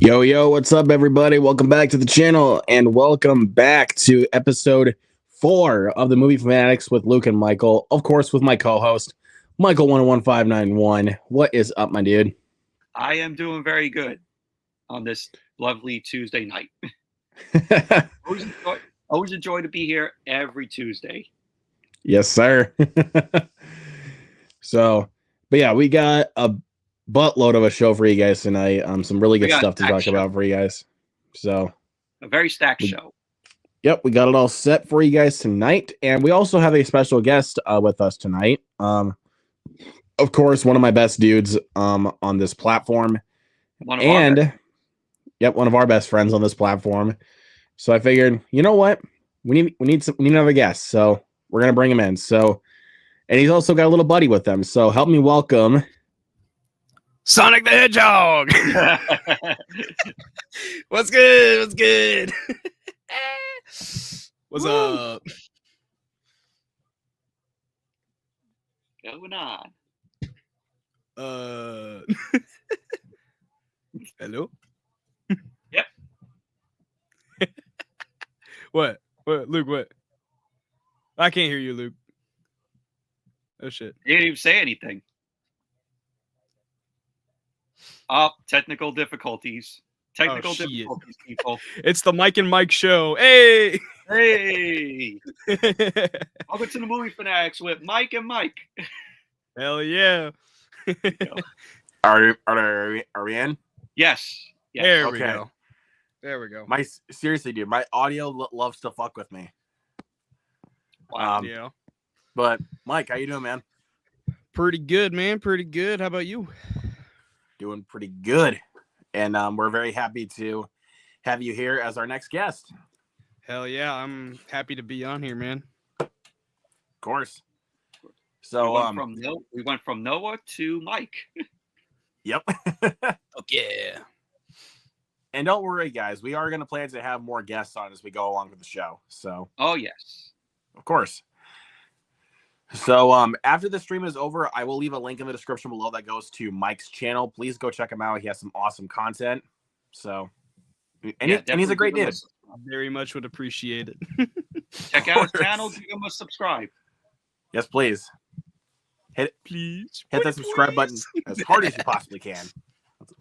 Yo, what's up, everybody? Welcome back to the channel, and welcome back to episode 4 of the movie Fanatics with Luke and Michael. Of course, with my co-host, Michael 101591. What is up, my dude? I am doing very good on this lovely Tuesday night. always enjoy to be here every Tuesday. Yes, sir. But yeah, we got a buttload of a show for you guys tonight. Some really good stuff to talk about for you guys. So a very stacked show. Yep, we got it all set for you guys tonight, and we also have a special guest with us tonight. Of course, one of my best dudes on this platform, one of our best friends on this platform. So I figured, you know what, we need another guest, so we're gonna bring him in. So, and he's also got a little buddy with him. So help me welcome Sonic the Hedgehog. What's good? What's good? What's up? Going on. Hello? Yep. What? Luke, what? I can't hear you, Luke. Oh, shit. You didn't even say anything. Technical difficulties. Difficulties, people. It's the Mike and Mike show. Hey! Hey! Welcome to the movie Fanatics with Mike and Mike. Hell yeah. Are we in? Yes. There we go. There we go. Seriously, dude, my audio loves to fuck with me. Wow. Yeah. But Mike, how you doing, man? Pretty good, man. Pretty good. How about you? Doing pretty good. And we're very happy to have you here as our next guest. Hell yeah. I'm happy to be on here, man. Of course. So we went from Noah to Mike. Yep. Okay. And don't worry, guys. We are going to plan to have more guests on as we go along with the show. So. Oh, yes. Of course. So after the stream is over, I will leave a link in the description below that goes to Mike's channel. Please go check him out. He has some awesome content. So, and he's a great dude. I very much would appreciate it. Check out his channel. Give him a subscribe. Yes, please. Hit that subscribe button as hard as you possibly can.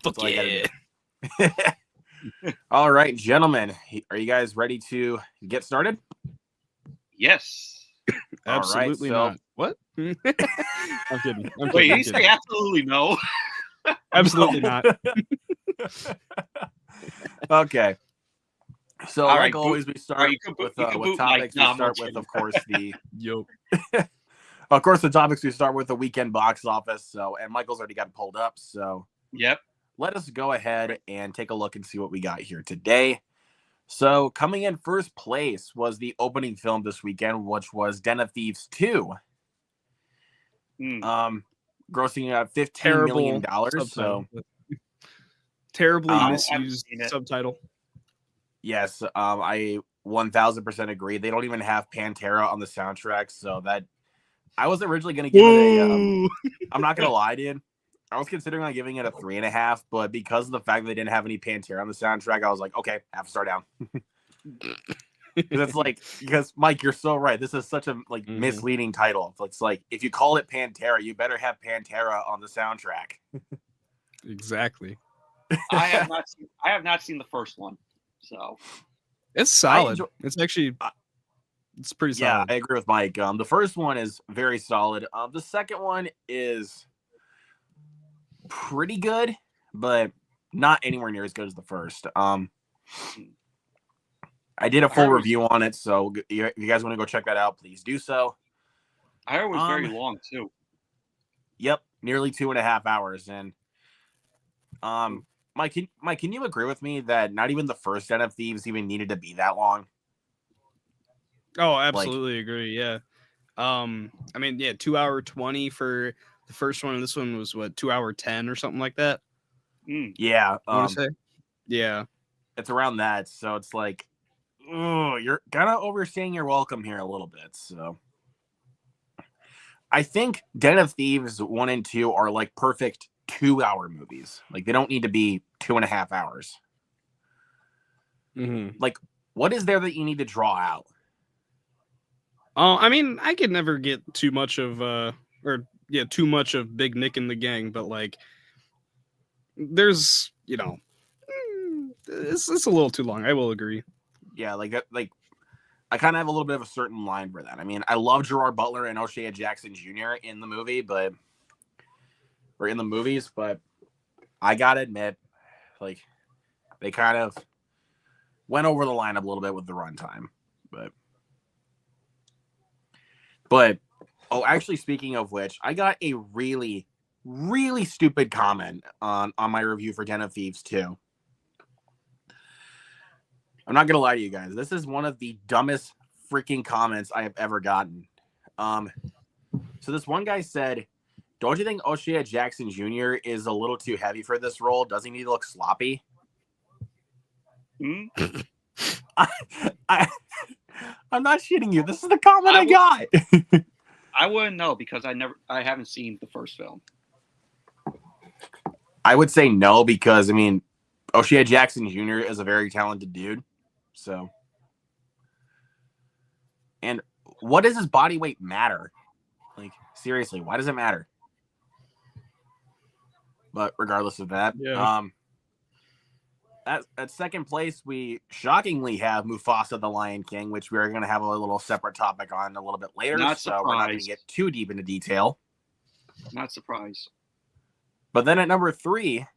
That's all you gotta do. All right, gentlemen, are you guys ready to get started? Yes. Absolutely not. What? I'm kidding. Wait, you say absolutely no? Absolutely not. Okay. So, like always, we start with topics. We start with, of course, the Of course, the topics we start with the weekend box office. So, and Michael's already got it pulled up. So, yep. Let us go ahead and take a look and see what we got here today. So, coming in first place was the opening film this weekend, which was Den of Thieves 2. Grossing $15 million. So, terribly misused subtitle. Yes, I 1000% agree. They don't even have Pantera on the soundtrack, so that I was originally going to give it I'm not going to lie, dude. I was considering on giving it a 3.5, but because of the fact that they didn't have any Pantera on the soundtrack, I was like, okay, have to start down. Because Mike, you're so right. This is such a misleading title. It's like if you call it Pantera, you better have Pantera on the soundtrack. Exactly. I have not seen the first one, so it's solid. It's actually it's pretty solid. Yeah, I agree with Mike. The first one is very solid. The second one is pretty good, but not anywhere near as good as the first. I did a full review on it, so if you guys want to go check that out, please do so. I heard it was very long too. Yep, nearly 2.5 hours. And Mike, can you agree with me that not even the first Den of Thieves even needed to be that long? Oh, absolutely agree. Yeah. I mean, 2:20 for the first one, and this one was what, 2:10 or something like that. Yeah. I want to say. Yeah. It's around that. So it's like, you're kind of overstaying your welcome here a little bit. So I think Den of Thieves 1 and 2 are like perfect 2-hour movies. Like they don't need to be 2.5 hours. Mm-hmm. Like, what is there that you need to draw out? I mean, I could never get too much of too much of Big Nick and the gang, but like, there's it's a little too long. I will agree. Yeah, like I kind of have a little bit of a certain line for that. I mean, I love Gerard Butler and O'Shea Jackson Jr. in the movies, but I gotta admit, like, they kind of went over the line a little bit with the runtime. But oh, actually, speaking of which, I got a really, really stupid comment on my review for Den of Thieves 2. I'm not gonna lie to you guys. This is one of the dumbest freaking comments I have ever gotten. So this one guy said, "Don't you think O'Shea Jackson Jr. is a little too heavy for this role? Does he need to look sloppy?" I'm not shitting you. This is the comment I got. I wouldn't know because I haven't seen the first film. I would say no because I mean, O'Shea Jackson Jr. is a very talented dude. So, and what does his body weight matter? Like, seriously, why does it matter? But regardless of that, at second place, we shockingly have Mufasa the Lion King, which we're going to have a little separate topic on a little bit later. So we're not going to get too deep into detail. Not surprised. But then at number 3,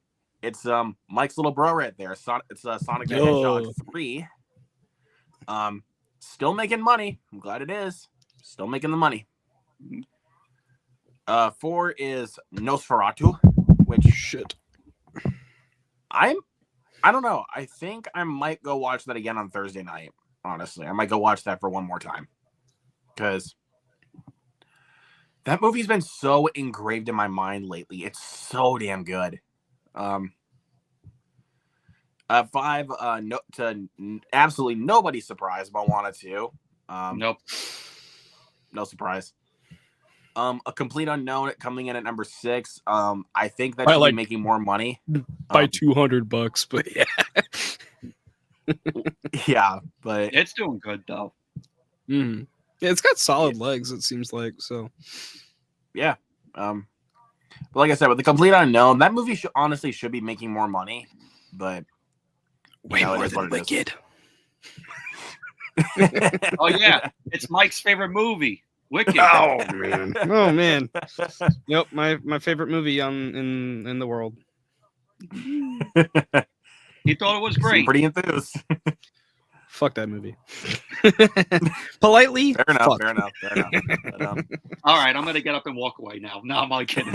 it's Mike's little bro right there. It's Sonic the Hedgehog 3. Still making money. I'm glad it is. Still making the money. 4 is Nosferatu, which shit. I don't know. I think I might go watch that again on Thursday night. Honestly, I might go watch that for one more time because that movie's been so engraved in my mind lately. It's so damn good. 5, to absolutely nobody's surprise, Moana 2. Nope. No surprise. A Complete Unknown coming in at number 6. I think that should be making more money by $200, but yeah. Yeah, but it's doing good though. Mm-hmm. Yeah, it's got solid legs. It seems like so. Yeah. But like I said, with The Complete Unknown, that movie honestly should be making more money, but way more than Wicked. Oh yeah, it's Mike's favorite movie. Wicked. Oh man. Yep, my favorite movie in the world. He thought it was great. Pretty enthused. Fuck that movie. Politely. Fair enough. But, all right, I'm gonna get up and walk away now. No, I'm not kidding.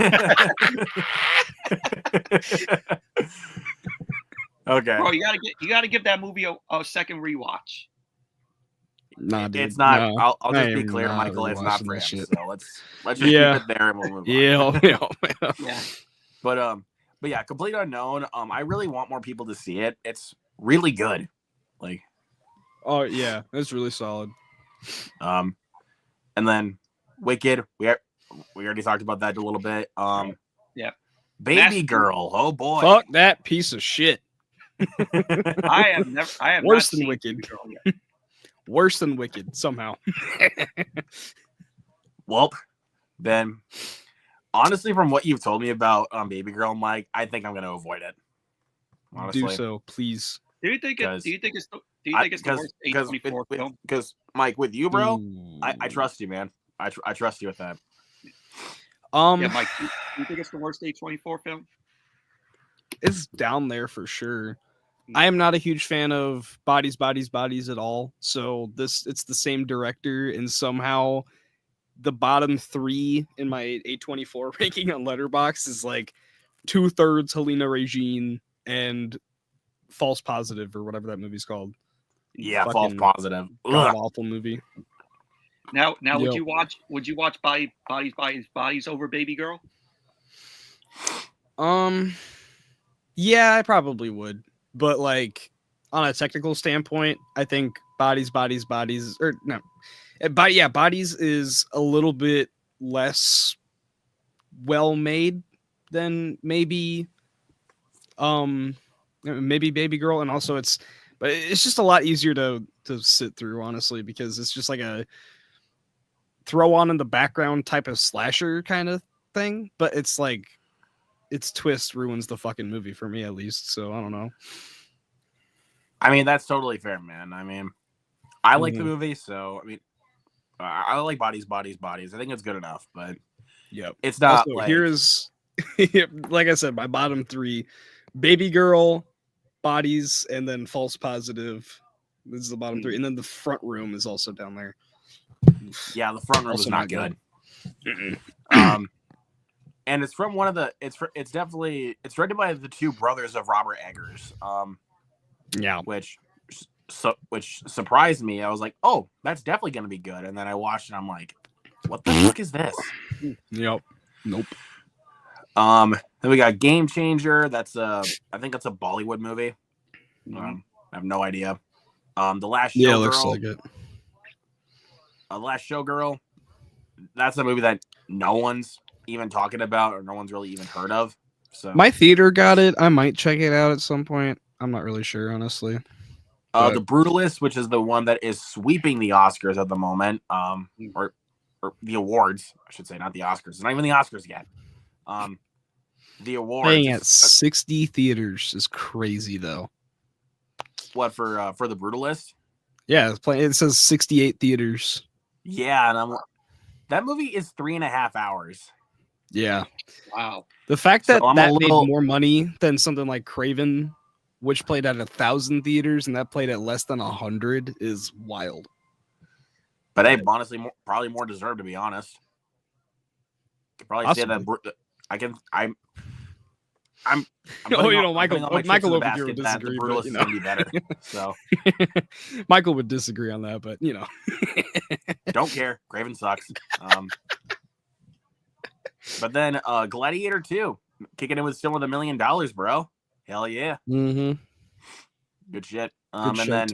Okay. Bro, you gotta give that movie a second rewatch. Nah, dude. It's not. No, I'll just be clear, Michael. It's not for him. Shit. So let's just keep it there and we'll move on. Yeah. But yeah, Complete Unknown. I really want more people to see it. It's really good. Like. Oh yeah, it's really solid. And then Wicked. We already talked about that a little bit. Yeah. Baby Girl. Oh boy. Fuck that piece of shit. I have worse than Wicked. Worse than Wicked somehow. Well, then, honestly, from what you've told me about Baby Girl, Mike, I think I'm going to avoid it. Honestly. Do so, please. Do you think it's the worst A24 film? Because Mike, with you, bro, I trust you, man. I trust you with that. Yeah, Mike, do you think it's the worst A24 film? It's down there for sure. I am not a huge fan of Bodies at all. So it's the same director, and somehow the bottom 3 in my A24 ranking on Letterboxd is like 2/3 Helena Regine and False Positive or whatever that movie's called. Yeah, False Positive. Awful movie. Now, would you watch Bodies over Baby Girl? Yeah, I probably would. But like on a technical standpoint, I think Bodies or no. But yeah, Bodies is a little bit less well made than maybe Baby Girl, and also But it's just a lot easier to sit through, honestly, because it's just like a throw on in the background type of slasher kind of thing. But it's like its twist ruins the fucking movie for me, at least. So I don't know. I mean, that's totally fair, man. I mean, I like the movie, so I mean, I like Bodies. I think it's good enough, but yep, it's not. Also, like... Here's, like I said, my bottom 3: Baby Girl, Bodies, and then False Positive. This is the bottom 3, and then the Front Room is also down there. Yeah, the Front Room also is not good. And it's from one of the. It's directed by the 2 brothers of Robert Eggers. Yeah, which surprised me. I was like, oh, that's definitely gonna be good. And then I watched it. I'm like, what the fuck is this? Yep. Nope. Then we got Game Changer. That's I think that's a Bollywood movie. I have no idea. The Last Showgirl. Yeah, looks like it. Last Showgirl. That's a movie that no one's even talking about or no one's really even heard of. So my theater got it. I might check it out at some point. I'm not really sure, honestly. The Brutalist, which is the one that is sweeping the Oscars at the moment, or the awards, I should say, not the Oscars. It's not even the Oscars yet. The awards playing at 60 theaters is crazy, though. What for the Brutalist? Yeah, it's playing. It says 68 theaters. Yeah, and that movie is 3.5 hours. Yeah. Wow. The fact that that made more money than something like Craven, which played at 1,000 theaters, and that played at less than 100, is wild. But hey, honestly, probably more deserved, to be honest. Could probably say that I'm Michael over here would disagree, but, you know. Be better. So Michael would disagree on that, but you know, don't care. Craven sucks. But then Gladiator 2, kicking in with still with $1 million, bro. Hell yeah. Mm-hmm. Good shit. Good shit.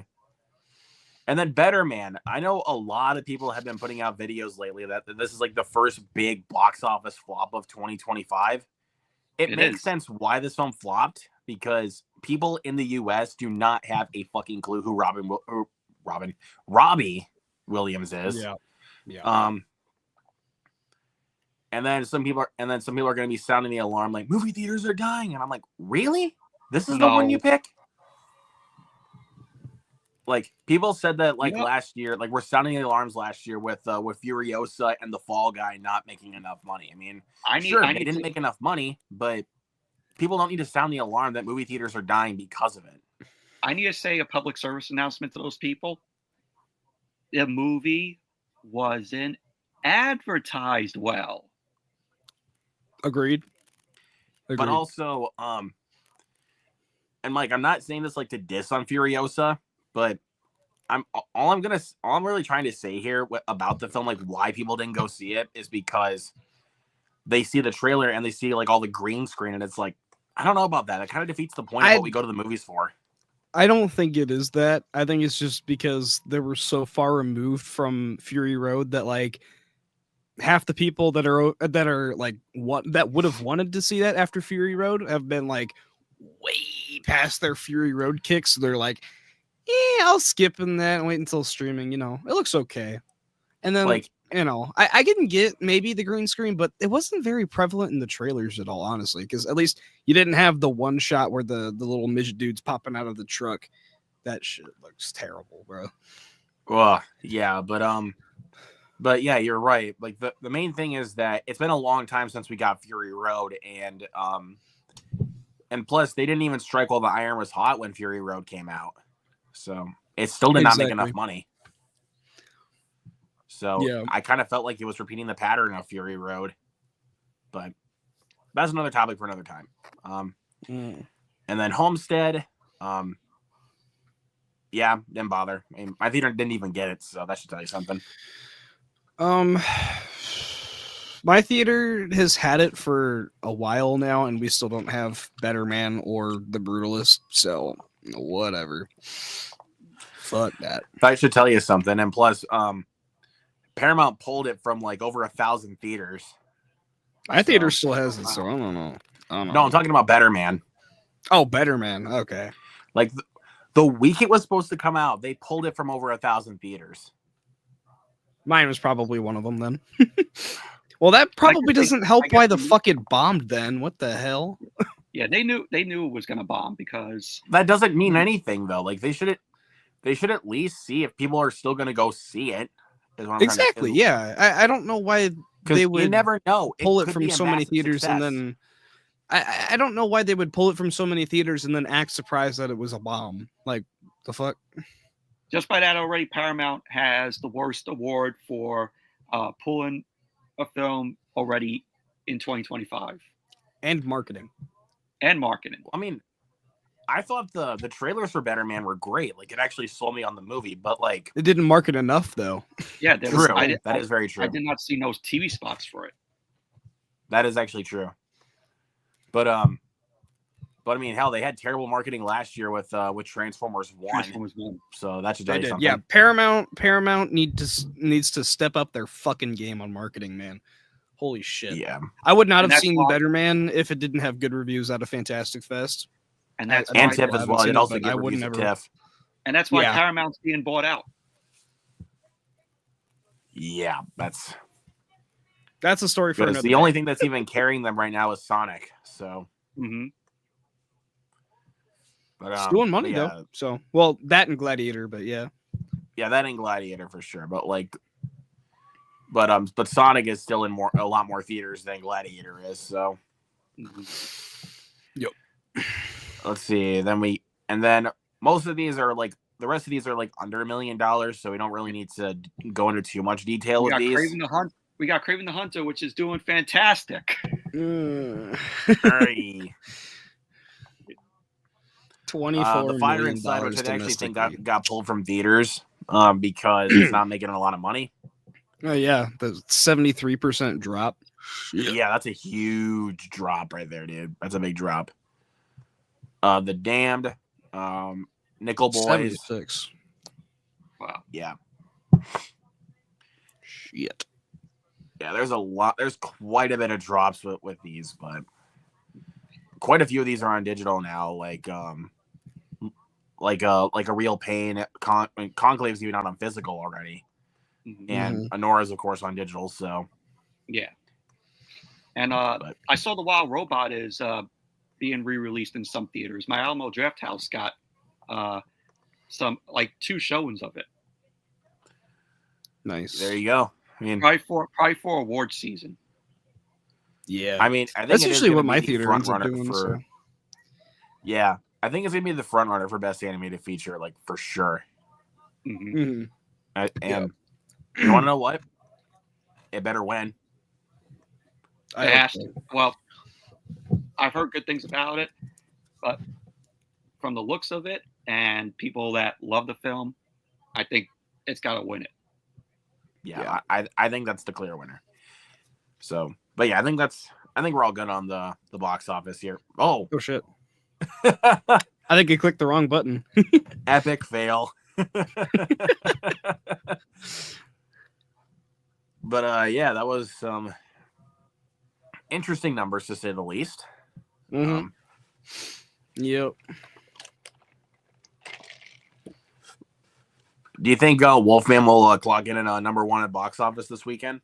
And then Better Man. I know a lot of people have been putting out videos lately that this is like the first big box office flop of 2025. It makes sense why this film flopped, because people in the U.S. do not have a fucking clue who Robbie Williams is. Yeah. And then some people are going to be sounding the alarm like movie theaters are dying, and I'm like, really? This is the one you pick? Like, people said that last year, like we're sounding the alarms last year with Furiosa and The Fall Guy not making enough money. I mean, they didn't make enough money, but people don't need to sound the alarm that movie theaters are dying because of it. I need to say a public service announcement to those people. The movie wasn't advertised well. Agreed. But also, and Mike, I'm not saying this like to diss on Furiosa, but I'm really trying to say here about the film, like why people didn't go see it, is because they see the trailer and they see like all the green screen, and it's like, I don't know about that. It kind of defeats the point of what we go to the movies for. I don't think it is that. I think it's just because they were so far removed from Fury Road that like half the people that are like that would have wanted to see that after Fury Road have been like way past their Fury Road kicks. So they're like, yeah, I'll skip in that and wait until streaming. You know, it looks okay. And then like, you know, I didn't get maybe the green screen, but it wasn't very prevalent in the trailers at all, honestly, because at least you didn't have the one shot where the little midget dude's popping out of the truck. That shit looks terrible, bro. Well, yeah, but yeah, you're right. Like the main thing is that it's been a long time since we got Fury Road, and plus they didn't even strike while the iron was hot when Fury Road came out, so it still did not make enough money. So yeah. I kind of felt like it was repeating the pattern of Fury Road, but that's another topic for another time. And then Homestead, yeah, didn't bother. I mean, my theater didn't even get it, so that should tell you something. My theater has had it for a while now, and we still don't have Better Man or The Brutalist, so whatever. Fuck that. That should tell you something. And plus, Paramount pulled it from like over 1,000 theaters. My theater still has it, so I don't know. No, I'm talking about Better Man. Oh, Better Man. Okay. Like The week it was supposed to come out, they pulled it from over 1,000 theaters. Mine was probably one of them then. Well, that probably doesn't help I guess why the they- fuck it bombed then. What the hell? Yeah, they knew it was going to bomb because That doesn't mean anything though. Like they should at least see if people are still going to go see it. Exactly. Yeah. I don't know why they would you never know. pull it could from be a so many massive theaters success. and then I don't know why they would pull it from so many theaters and then act surprised that it was a bomb. Like the fuck? just by that already, Paramount has the worst award for pulling a film already in 2025 And marketing. and marketing. I mean, I thought the trailers for Better Man were great. Like it actually sold me on the movie, but like It didn't market enough though. Yeah, true. I That is very true. I did not see no TV spots for it. That is actually true. But I mean, hell, they had terrible marketing last year with Transformers 1. Transformers 1. So that should They tell you did. something. Yeah, Paramount needs to step up their fucking game on marketing, man. Holy shit. Yeah. I would not And have that's seen why- Better Man if it didn't have good reviews out of Fantastic Fest. And that's And why, TIFF as well. seen It it, also but get I would reviews of never- TIFF. and that's why Yeah. Paramount's being bought out. Yeah, that's That's a story for because another the day. only thing that's even carrying them right now is Sonic. So, Hmm. but It's doing money yeah, though. So, well, that and Gladiator, but yeah. Yeah, that ain't Gladiator for sure. But Sonic is still in a lot more theaters than Gladiator is. So Yep. let's see. Then most of these are like the rest of these are like under $1 million, so we don't really need to go into too much detail We with got these. Craven the Hunt. We got Craven the Hunter, which is doing fantastic. Hurry. 24 The Fire million Inside, which dollars I actually think domestically. got pulled from theaters because it's not making a lot of money. Oh yeah, the 73% drop. Yeah, that's a huge drop right there, dude. That's a big drop. The Damned, Nickel Boys. 76. Wow. Yeah. Shit. Yeah, there's quite a bit of drops with these, but quite a few of these are on digital now, like a Real Pain. Conclave's even out on physical already. Mhm. And Honora's of course on digital, so Yeah. And But- I saw The Wild Robot is being re-released in some theaters. My Alamo Draft House got some like 2 showings of it. Nice. there you go. I mean, Probably for award season. Yeah. I think That's it is usually gonna what be my the theater front ends up runner doing. for. So. Yeah, I think it's gonna be the front runner for best animated feature, like for sure. Mhm. Mhm. And you want to know what? It better win. I It hope has so. to. Well, I've heard good things about it, but from the looks of it and people that love the film, I think it's got to win it. Yeah, I think that's the clear winner. So, but yeah, I think we're all good on the box office here. Oh, Oh shit. I think you clicked the wrong button. epic fail. But yeah, that was some interesting numbers to say the least. Mhm. Yep. Do you think Wolfman will clock in at number 1 at box office this weekend?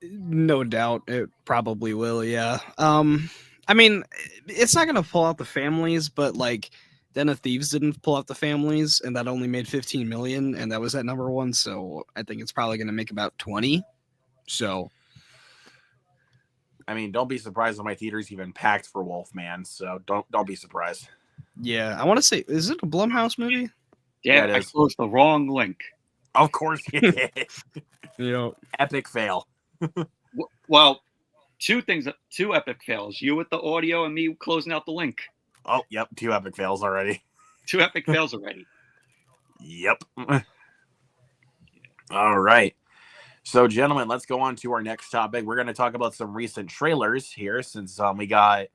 No doubt it probably will, yeah. I mean, it's not gonna pull out the families, but like Den of Thieves didn't pull out the families, and that only made 15 million, and that was at number 1, so I think it's probably gonna make about 20. So I mean, don't be surprised if my theater's even packed for Wolfman. So don't be surprised. yeah, I want to say, is it a Blumhouse movie? Damn, it I is. closed the wrong link. Of course you did. Yeah. Epic fail. Well, two epic fails. You with the audio and me closing out the link. Oh, yep, 2 epic fails already. 2 epic fails already. Yep. All right. So, gentlemen, let's go on to our next topic. We're going to talk about some recent trailers here, since we got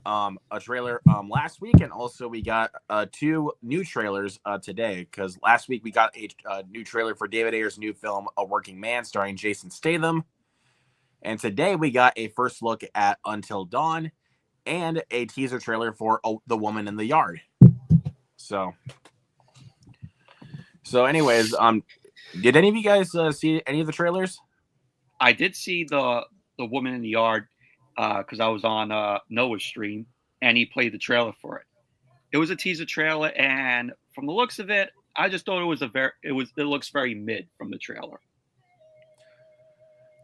a trailer last week, and also we got 2 new trailers today. Because last week we got a new trailer for David Ayer's new film, A Working Man, starring Jason Statham. And today we got a first look at Until Dawn and a teaser trailer for The Woman in the Yard. So anyways, did any of you guys see any of the trailers? I did see the Woman in the Yard because I was on Noah's stream and he played the trailer for it. It was a teaser trailer, and from the looks of it, I just thought it looks very mid from the trailer.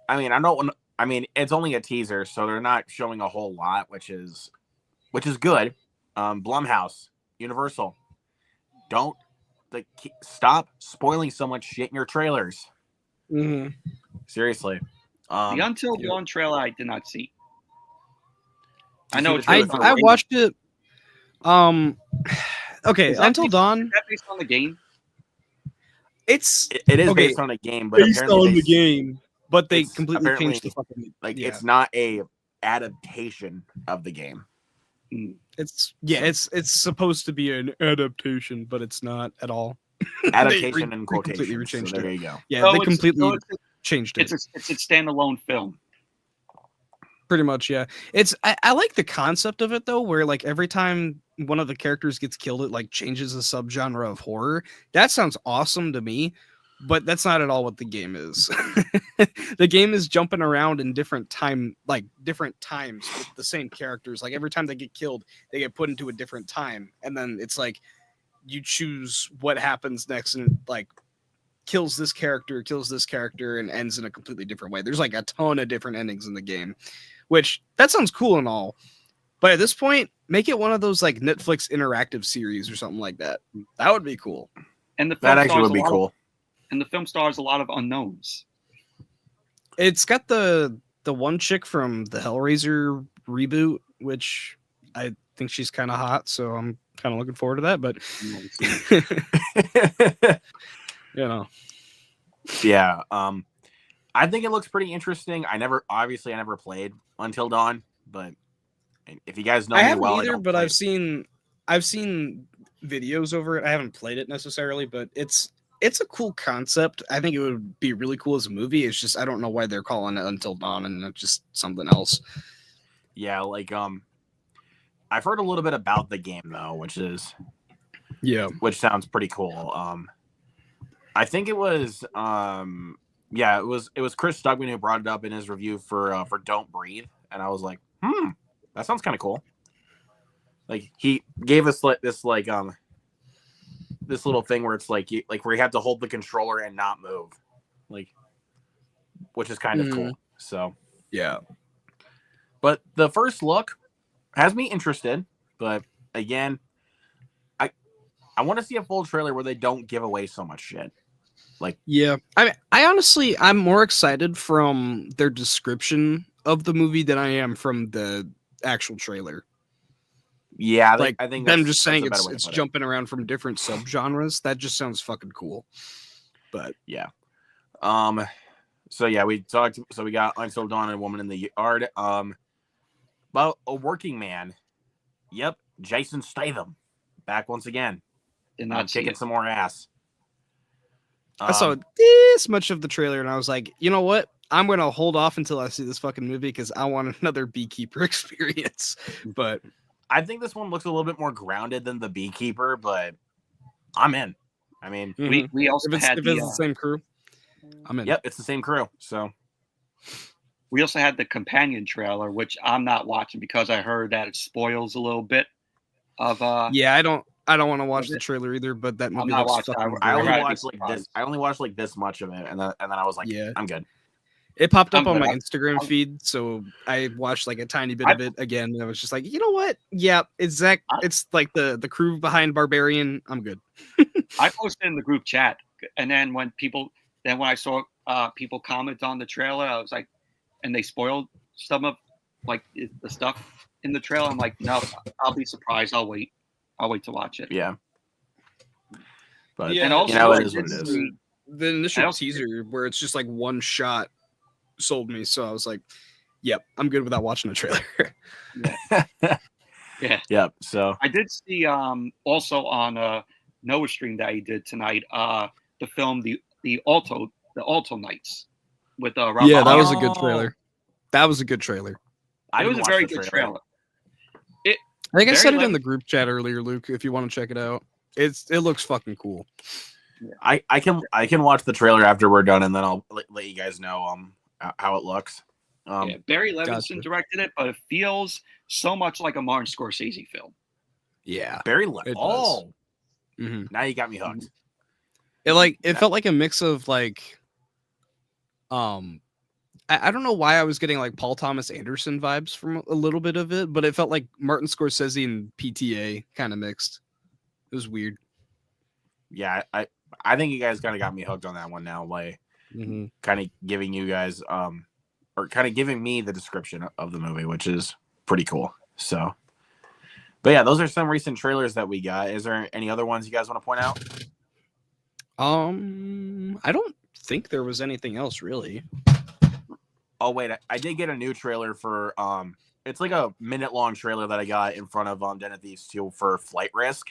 I mean, it's only a teaser, so they're not showing a whole lot, which is good. Blumhouse, Universal, stop spoiling so much shit in your trailers. Mm-hmm. Seriously. The Until Dawn trailer I did not see. I know it's I watched it. Okay, Until Dawn. Is that based on the game? It is based on a game, but based on the game, but they completely changed the fucking It's not a adaptation of the game. It's supposed to be an adaptation, but it's not at all. Adaptation and quotations. Completely changed so there you go. Yeah, they completely changed it. It's a standalone film. Pretty much, yeah. I like the concept of it though, where like every time one of the characters gets killed, it like changes the subgenre of horror. That sounds awesome to me, but that's not at all what the game is. The game is jumping around in different times with the same characters. Like every time they get killed, they get put into a different time, and then it's like you choose what happens next, and like kills this character, and ends in a completely different way. There's like a ton of different endings in the game. Which that sounds cool and all, but at this point, make it one of those like Netflix interactive series or something like that. That would be cool. And that actually would be cool. And the film stars a lot of unknowns. It's got the one chick from the Hellraiser reboot, which I think she's kind of hot, so I'm kind of looking forward to that. But you know, yeah. I think it looks pretty interesting. I never played Until Dawn, but if you guys know I me haven't well, either. But I've seen videos over it. I haven't played it necessarily, but it's a cool concept. I think it would be really cool as a movie. It's just I don't know why they're calling it Until Dawn and not just something else. Yeah, like I've heard a little bit about the game though, which sounds pretty cool. I think it was it was Chris Stugman who brought it up in his review for Don't Breathe, and I was like, that sounds kind of cool. Like he gave us this little thing where it's like where you have to hold the controller and not move, like, which is kind of cool. So yeah, but the first look has me interested, but again, I want to see a full trailer where they don't give away so much shit. Like, yeah, I honestly, I'm more excited from their description of the movie than I am from the actual trailer. Yeah, I think them just saying it's jumping around from different subgenres. That just sounds fucking cool. But yeah, so yeah, we got Until Dawn and Woman in the Yard. About a working man. Yep, Jason Statham back once again. Did not kicking some more ass. I saw this much of the trailer and I was like, you know what? I'm going to hold off until I see this fucking movie because I want another Beekeeper experience. But I think this one looks a little bit more grounded than the Beekeeper, but I'm in. I mean, we also had the same crew. I'm in. Yep, it's the same crew. So we also had the companion trailer, which I'm not watching because I heard that it spoils a little bit of yeah, I don't want to watch the trailer either, but that movie looks fucking I only watched like this much of it, and then I was like, yeah, I'm good. It popped up on my Instagram feed, so I watched like a tiny bit of it again, and I was just like, you know what? Yeah, it's like the crew behind Barbarian. I'm good. I posted in the group chat, and then when I saw people comment on the trailer, I was like, and they spoiled some of like the stuff in the trailer. I'm like, no, I'll be surprised. I'll wait to watch it. Yeah. But yeah, and also, it is what it is. The initial teaser where it's just like one shot sold me, so I was like, "Yep, I'm good without watching the trailer." Yeah. Yep. So I did see also on Noah stream that he did tonight the film the Alto Nights with Rob. Yeah, that was a good trailer. That was a good trailer. It was a very good trailer. I think I said it in the group chat earlier, Luke, if you want to check it out. it looks fucking cool. I can watch the trailer after we're done, and then I'll let you guys know how it looks. Yeah, Barry Levinson Gotcha. directed it, but it feels so much like a Martin Scorsese film. Yeah, Barry it Oh, does. now you got me hooked. It felt like a mix of like, I don't know why I was getting like Paul Thomas Anderson vibes from a little bit of it, but it felt like Martin Scorsese and PTA kind of mixed. It was weird. Yeah, I think you guys kind of got me hooked on that one now by kind of giving you guys or kind of giving me the description of the movie, which is pretty cool. So, but yeah, those are some recent trailers that we got. Is there any other ones you guys want to point out? I don't think there was anything else really. Oh wait, I did get a new trailer for it's like a minute-long trailer that I got in front of Den of Thieves 2 for Flight Risk.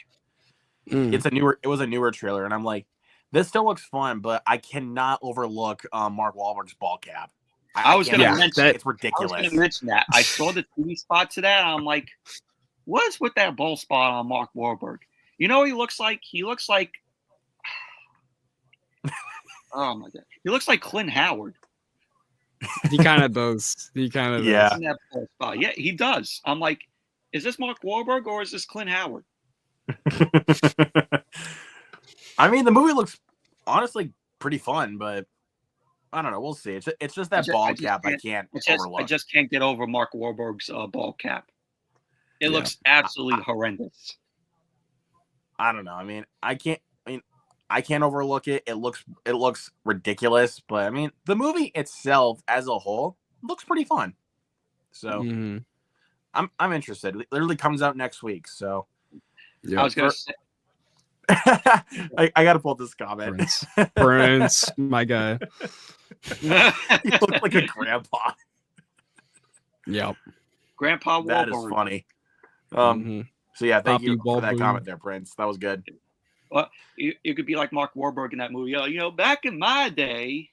It was a newer trailer, and I'm like, this still looks fun, but I cannot overlook Mark Wahlberg's ball cap. I was going to mention it's ridiculous. I was going to mention that. I saw the TV spot to that. And I'm like, what's with that ball spot on Mark Wahlberg? You know what he looks like? He looks like oh my god, he looks like Clint Howard. He kind of does. He kind of yeah. does. That ball spot. Yeah, he does. I'm like, is this Mark Wahlberg or is this Clint Howard? I mean, the movie looks honestly pretty fun, but I don't know. We'll see. It's just that ball cap I can't overlook. I just can't get over Mark Wahlberg's ball cap. It looks absolutely horrendous. I don't know. I mean, I can't overlook it. It looks ridiculous, but I mean, the movie itself as a whole looks pretty fun. So I'm interested. It literally comes out next week. So I was gonna say. I got to pull this comment. Prince, my guy. You look like a grandpa. Yep. Grandpa Wahlberg. That is funny. So yeah, thank you for that comment there, Prince. That was good. Well, you could be like Mark Wahlberg in that movie. You know, back in my day,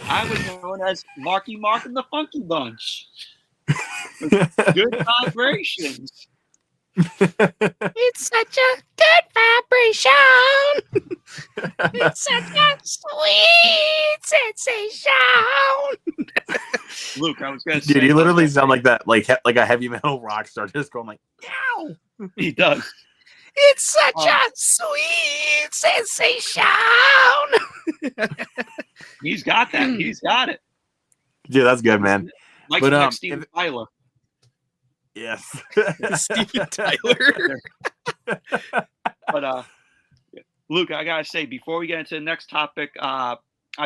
I was known as Marky Mark and the Funky Bunch. Good vibrations. It's such a good vibration. It's such a sweet sensation. Luke, I was gonna say, dude, you literally sound like that, like a heavy metal rock star, just going like, "Yow." He does. It's such a sweet sensation. He's got that. He's got it. Dude, that's good, man. Like Steven Tyler. Yes. Steven Tyler. But Luke, I gotta say, before we get into the next topic, I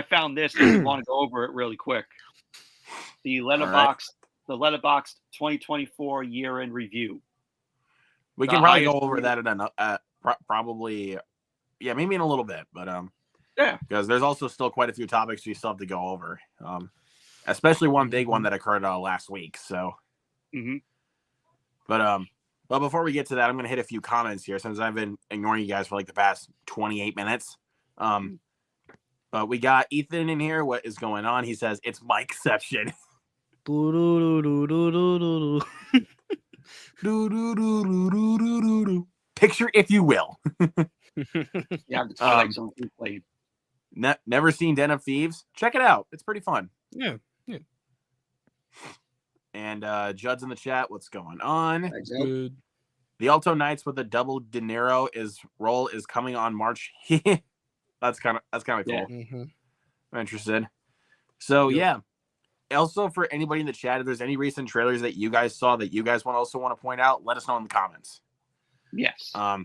found this and I want to go over it really quick. The Letterboxd 2024 year-end review. We can probably go over that at probably, yeah, maybe in a little bit, but yeah, because there's also still quite a few topics we still have to go over, especially one big one that occurred last week. So, but before we get to that, I'm gonna hit a few comments here since I've been ignoring you guys for like the past 28 minutes. But we got Ethan in here. What is going on? He says it's Mikeception. Picture if you will. Yeah, like some replay. Never seen Den of Thieves? Check it out. It's pretty fun. Yeah. And Judd's in the chat. What's going on? Good. The Alto Knights with a double De Niro role is coming on March. That's kind of cool. Yeah. I'm interested. So yeah. Also, for anybody in the chat, if there's any recent trailers that you guys saw that you guys want to point out, let us know in the comments. Yes. Now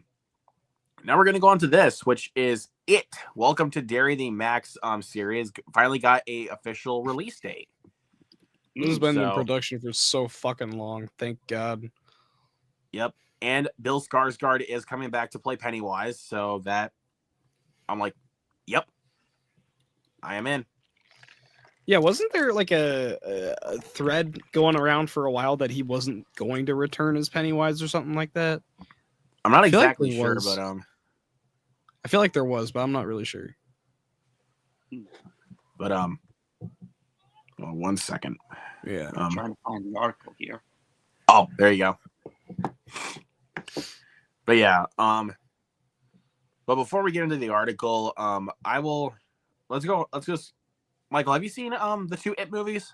we're gonna go on to this, which is It. Welcome to Dairy the Max series. Finally got a official release date. This has been in production for so fucking long. Thank God. Yep. And Bill Skarsgård is coming back to play Pennywise, so that I'm like, yep, I am in. Yeah, wasn't there like a thread going around for a while that he wasn't going to return as Pennywise or something like that? I'm not exactly sure, but I feel like there was, but I'm not really sure. But well, 1 second. Yeah, I'm trying to find the article here. Oh, there you go. But yeah, But before we get into the article, let's go. Michael, have you seen the 2 It movies?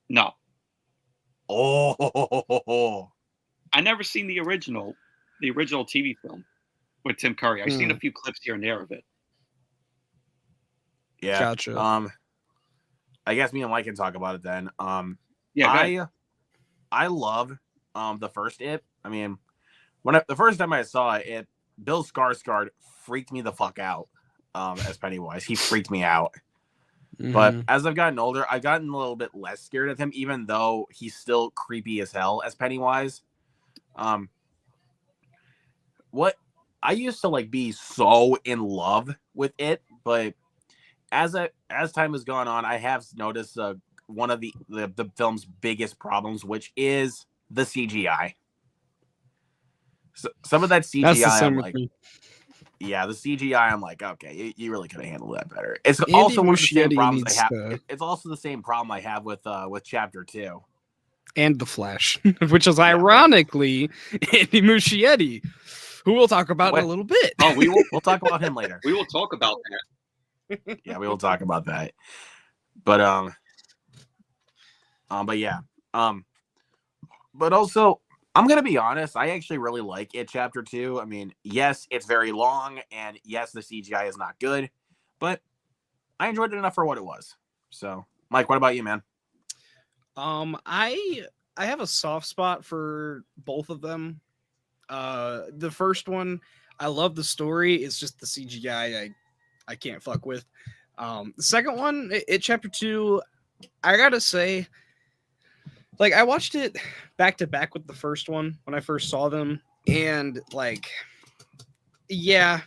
No, Oh, I never seen the original TV film with Tim Curry. I've seen a few clips here and there of it. yeah. Gotcha. I guess me and Mike can talk about it then. Yeah, I love the first It. I mean, the first time I saw it, Bill Skarsgård freaked me the fuck out as Pennywise. He freaked me out. But as I've gotten older, I've gotten a little bit less scared of him, even though he's still creepy as hell as Pennywise. What I used to like be so in love with it, but as time has gone on, I have noticed one of the film's biggest problems, which is the CGI. So, some of that CGI, That's the same I'm with like, me. yeah, the CGI, I'm like, okay, you really could have handled that better. It's Andy also one of the same Muschietti problems I needs have. to- It's also the same problem I have with Chapter 2. And The Flash, which is ironically Andy Muschietti, who we'll talk about in a little bit. Oh, We'll talk about him later. we will talk about that. Yeah, we will talk about that. But but yeah. But also, I'm gonna be honest, I actually really like It Chapter 2. I mean, yes, it's very long, and yes, the CGI is not good, but I enjoyed it enough for what it was. So, Mike, what about you, man? I have a soft spot for both of them. The first one, I love the story. It's just the CGI I can't fuck with. The second one, It Chapter 2, I gotta say, like, I watched it back to back with the first one when I first saw them, and like, yeah,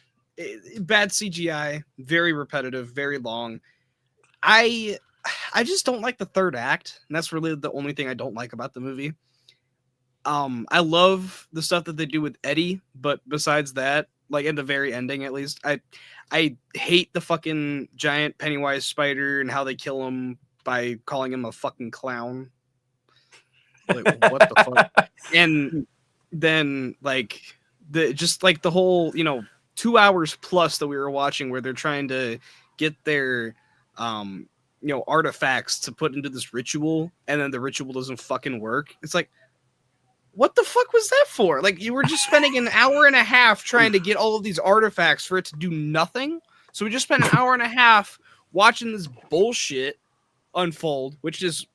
bad CGI, very repetitive, very long. I just don't like the third act, and that's really the only thing I don't like about the movie. I love the stuff that they do with Eddie, but besides that, like in the very ending at least, I hate the fucking giant Pennywise spider and how they kill him by calling him a fucking clown. Like, what the fuck? And then like the whole, 2 hours plus that we were watching where they're trying to get their artifacts to put into this ritual, and then the ritual doesn't fucking work. It's like, what the fuck was that for? Like, you were just spending an hour and a half trying to get all of these artifacts for it to do nothing. So we just spent an hour and a half watching this bullshit unfold, which is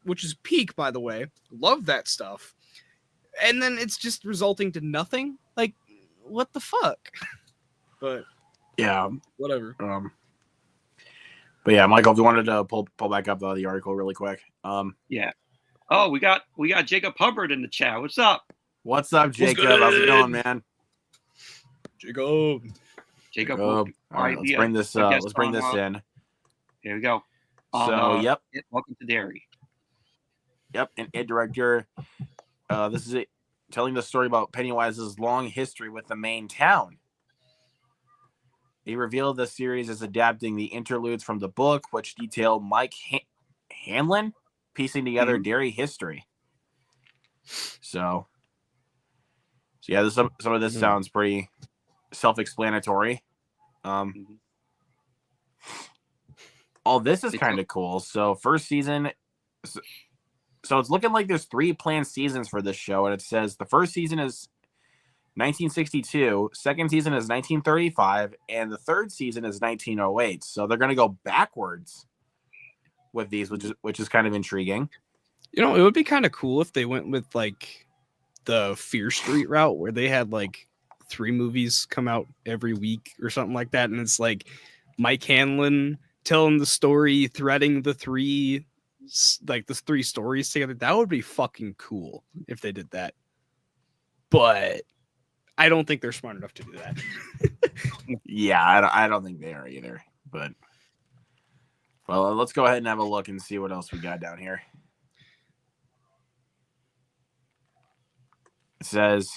peak, by the way. Love that stuff. And then it's just resulting to nothing. Like, what the fuck? But yeah, whatever. But yeah, Michael, if you wanted to pull back up the article really quick. Yeah. Oh, we got Jacob Hubbard in the chat. What's up? What's up, Jacob? How's it going, man? Jacob. All right, let's bring this in. Here we go. So, yep. Welcome to Dairy. Yep, an It director. This is it, telling the story about Pennywise's long history with the main town. He revealed the series is adapting the interludes from the book, which detail Mike Hanlon piecing together dairy history. So yeah, some of this sounds pretty self-explanatory. All this is kind of cool. So first season, so it's looking like there's 3 planned seasons for this show, and it says the first season is 1962, second season is 1935, and the third season is 1908. So they're going to go backwards with these, which is kind of intriguing. It would be kind of cool if they went with like the Fear Street route, where they had like 3 movies come out every week or something like that, and it's like Mike Hanlon telling the story, threading the 3 stories together. That would be fucking cool if they did that. But I don't think they're smart enough to do that. Yeah, I don't think they are either. But well, let's go ahead and have a look and see what else we got down here. It says,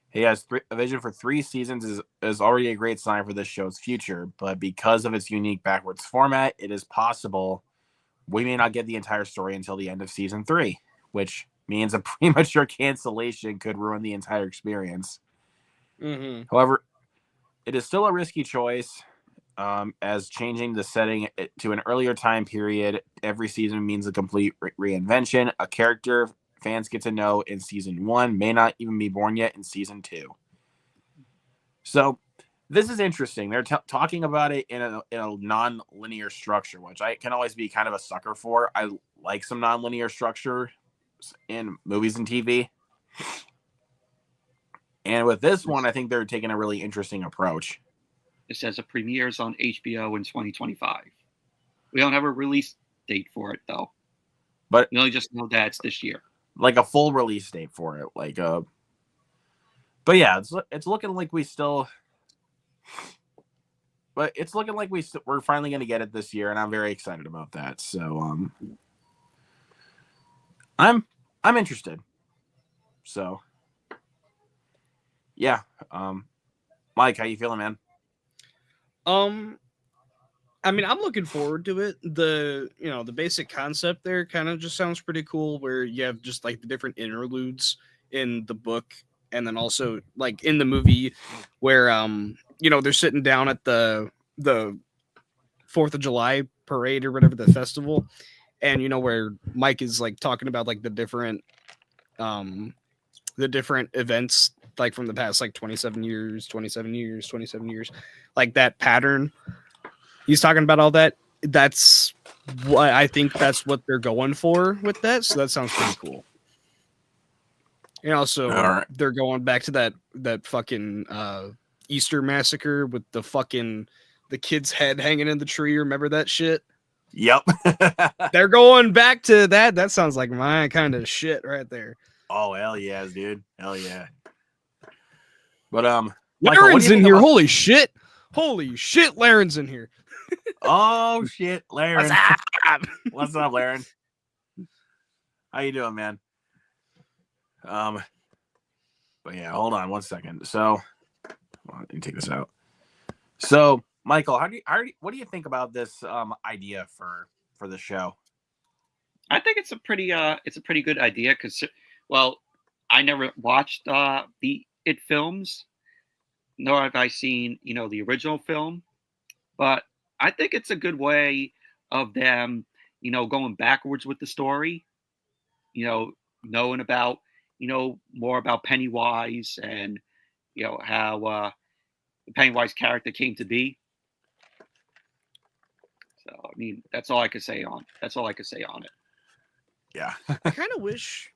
he has a vision for 3 seasons is already a great sign for this show's future, but because of its unique backwards format, it is possible we may not get the entire story until the end of season 3, which means a premature cancellation could ruin the entire experience. Mm-hmm. However, It is still a risky choice, as changing the setting to an earlier time period every season means a complete reinvention. A character fans get to know in season 1 may not even be born yet in season 2. So this is interesting. They're talking about it in a non-linear structure, which I can always be kind of a sucker for. I like some non-linear structure in movies and TV. And with this one, I think they're taking a really interesting approach. It says it premieres on HBO in 2025. We don't have a release date for it, though. But we only just know that it's this year. Like a full release date for it. But yeah, it's looking like we still... But it's looking like we're finally going to get it this year, and I'm very excited about that. So I'm interested. So yeah, Mike, how you feeling, man? I mean, I'm looking forward to it. The basic concept there kind of just sounds pretty cool, where you have just like the different interludes in the book, and then also like in the movie where they're sitting down at the 4th of July parade or whatever, the festival, and where Mike is like talking about like the different events like from the past like 27 years, like that pattern. He's talking about all that. That's what I think that's what they're going for with that. So that sounds pretty cool. And also they're going back to that fucking Easter massacre with the kid's head hanging in the tree. Remember that shit? Yep. They're going back to that. That sounds like my kind of shit right there. Oh, hell yeah, dude. Hell yeah. But Laren's in here. Holy shit. Laren's in here. Oh shit, Laren. What's up? What's up, Laren? How you doing, man? But yeah, hold on one second. So let me take this out. So, Michael, what do you think about this idea for the show? I think it's a pretty good idea because, well, I never watched the It films, nor have I seen the original film, but I think it's a good way of them going backwards with the story, knowing about more about Pennywise and how the Pennywise character came to be. So I mean, that's all I could say on it. Yeah. I kind of wish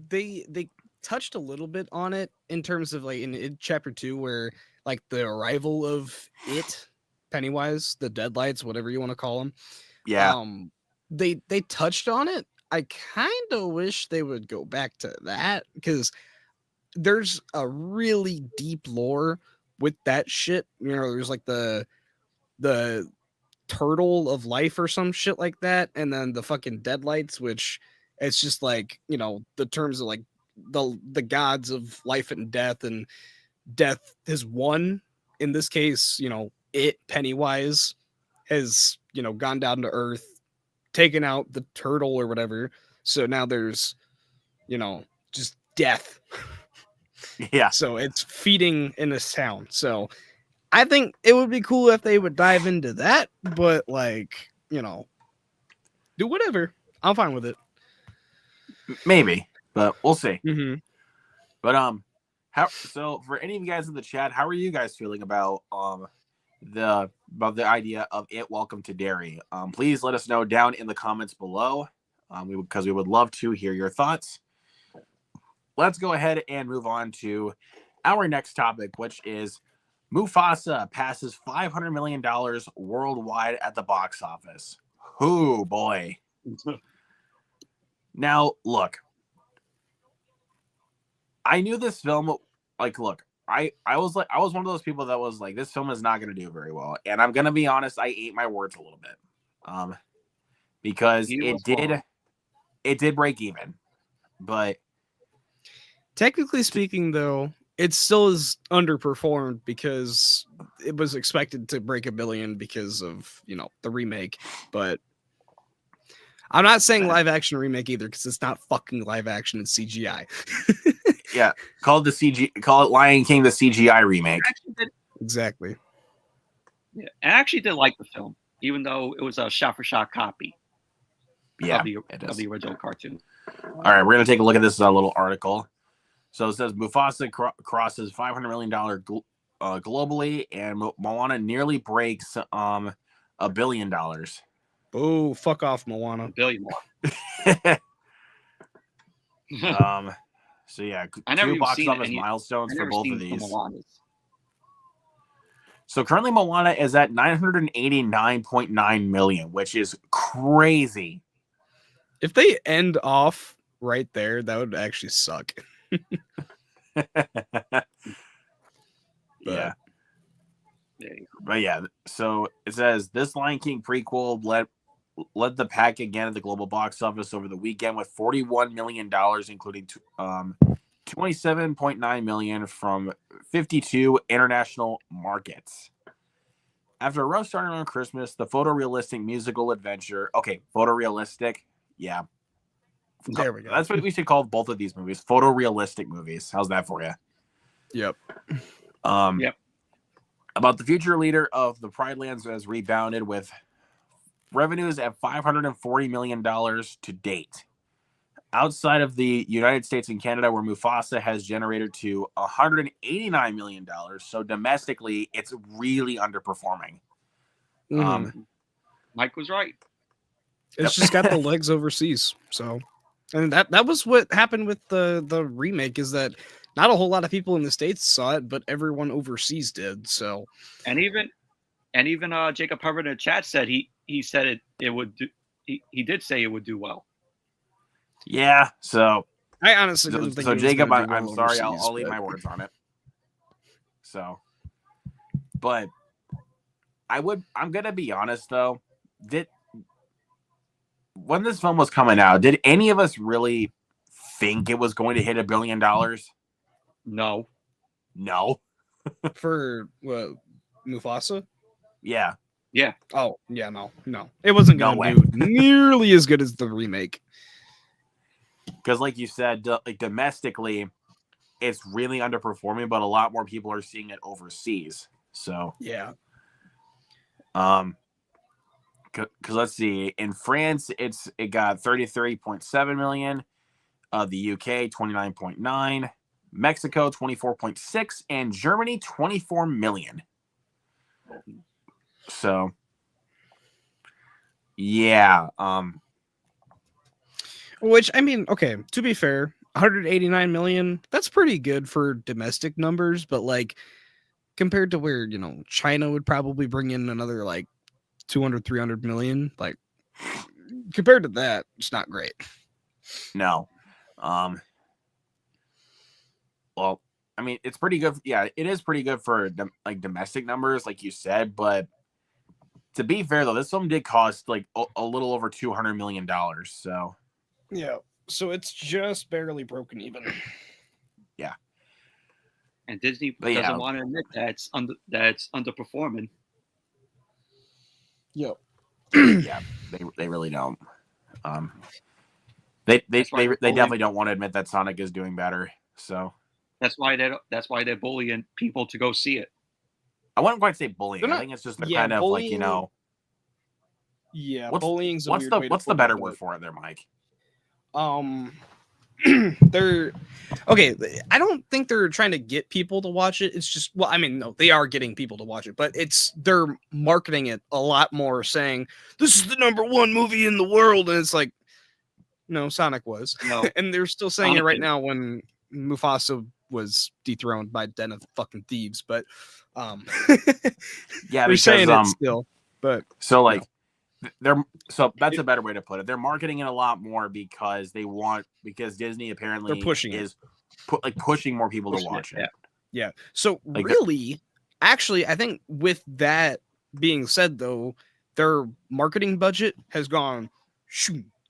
they touched a little bit on it in terms of like in chapter 2 where like the arrival of Pennywise, the Deadlights, whatever you want to call them. Yeah. They touched on it. I kind of wish they would go back to that because there's a really deep lore with that shit. There's like the turtle of life or some shit like that, and then the fucking Deadlights, which it's just like the terms of like the gods of life and death, and death has won in this case. Pennywise has gone down to earth, taken out the turtle or whatever, so now there's just death. Yeah, so it's feeding in this town. So I think it would be cool if they would dive into that, but do whatever. I'm fine with it. Maybe, but we'll see. Mm-hmm. But so for any of you guys in the chat, how are you guys feeling about the idea of It Welcome to Derry? Please let us know down in the comments below, because we would love to hear your thoughts. Let's go ahead and move on to our next topic, which is Mufasa passes $500 million worldwide at the box office. Oh boy. Now, look, I knew this film, I was one of those people that was like, this film is not going to do very well. And I'm going to be honest, I ate my words a little bit. Because it did break even. But technically speaking, though, it still is underperformed because it was expected to break $1 billion because of, the remake. But I'm not saying live action remake either because it's not fucking live action, it's CGI. Yeah, call it Lion King the CGI remake. exactly. Yeah, and I actually did like the film, even though it was a shot-for-shot copy Yeah, of it is. the original cartoon. All right, we're gonna take a look at this little article. So it says Mufasa crosses $500 million globally, and Moana nearly breaks $1 billion. Oh, fuck off, Moana. $1 billion more. So yeah, I never two even box seen office any. milestones I for never both seen of the these. Moanas. So currently Moana is at 989.9 million, which is crazy. If they end off right there, that would actually suck. Yeah. But yeah, so it says this Lion King prequel led the pack again at the global box office over the weekend with $41 million, including 27.9 million from 52 international markets. After a rough start on Christmas, the photorealistic musical adventure. Okay, photorealistic. Yeah. There we go. That's what we should call both of these movies. Photorealistic movies. How's that for you? Yep. Yep. About the future leader of the Pride Lands has rebounded with revenues at $540 million to date. Outside of the United States and Canada, where Mufasa has generated to $189 million. So domestically, it's really underperforming. Mike was right. It's just got the legs overseas. So, and that was what happened with the remake, is that not a whole lot of people in the States saw it, but everyone overseas did. So, And even Jacob Hubbard in the chat said he said it would do. He did say it would do well. Yeah. So I honestly didn't think. So it was Jacob, gonna do I'm well sorry. overseas, I'll leave my words on it. So, but I'm gonna be honest though. When this film was coming out, did any of us really think it was going to hit $1 billion? No. For what, Mufasa? Yeah. Yeah. Oh yeah, no. It wasn't No gonna do nearly as good as the remake. Because, like you said, like domestically, it's really underperforming, but a lot more people are seeing it overseas. So yeah. Because let's see, in France, it got 33.7 million. The UK 29.9, Mexico 24.6, and Germany 24 million. So, yeah. Which, I mean, okay, to be fair, 189 million, that's pretty good for domestic numbers, but like compared to where, China would probably bring in another like 200, 300 million, like compared to that, it's not great. No. Well, I mean, it's pretty good. Yeah, it is pretty good for like domestic numbers, like you said, but to be fair though, this film did cost like a little over $200 million. So yeah, so it's just barely broken even. Yeah, and Disney doesn't want to admit that it's underperforming. Yep. Yeah, they really don't. They definitely don't want to admit that Sonic is doing better. So that's why they're bullying people to go see it. I wouldn't quite say bullying. I think it's just kind of bullying, like, Yeah, bullying's what's the better word for it there, Mike? They're okay. I don't think they're trying to get people to watch it. It's just, well, I mean, no, they are getting people to watch it, but they're marketing it a lot more, saying this is the #1 movie in the world, and it's like, no, Sonic was, and they're still saying it right now when Mufasa was dethroned by Den of fucking Thieves, but yeah, they're saying it still, but so like. So that's a better way to put it. They're marketing it a lot more because Disney apparently is pushing more people to watch it. Yeah. So like really, actually, I think with that being said, though, their marketing budget has gone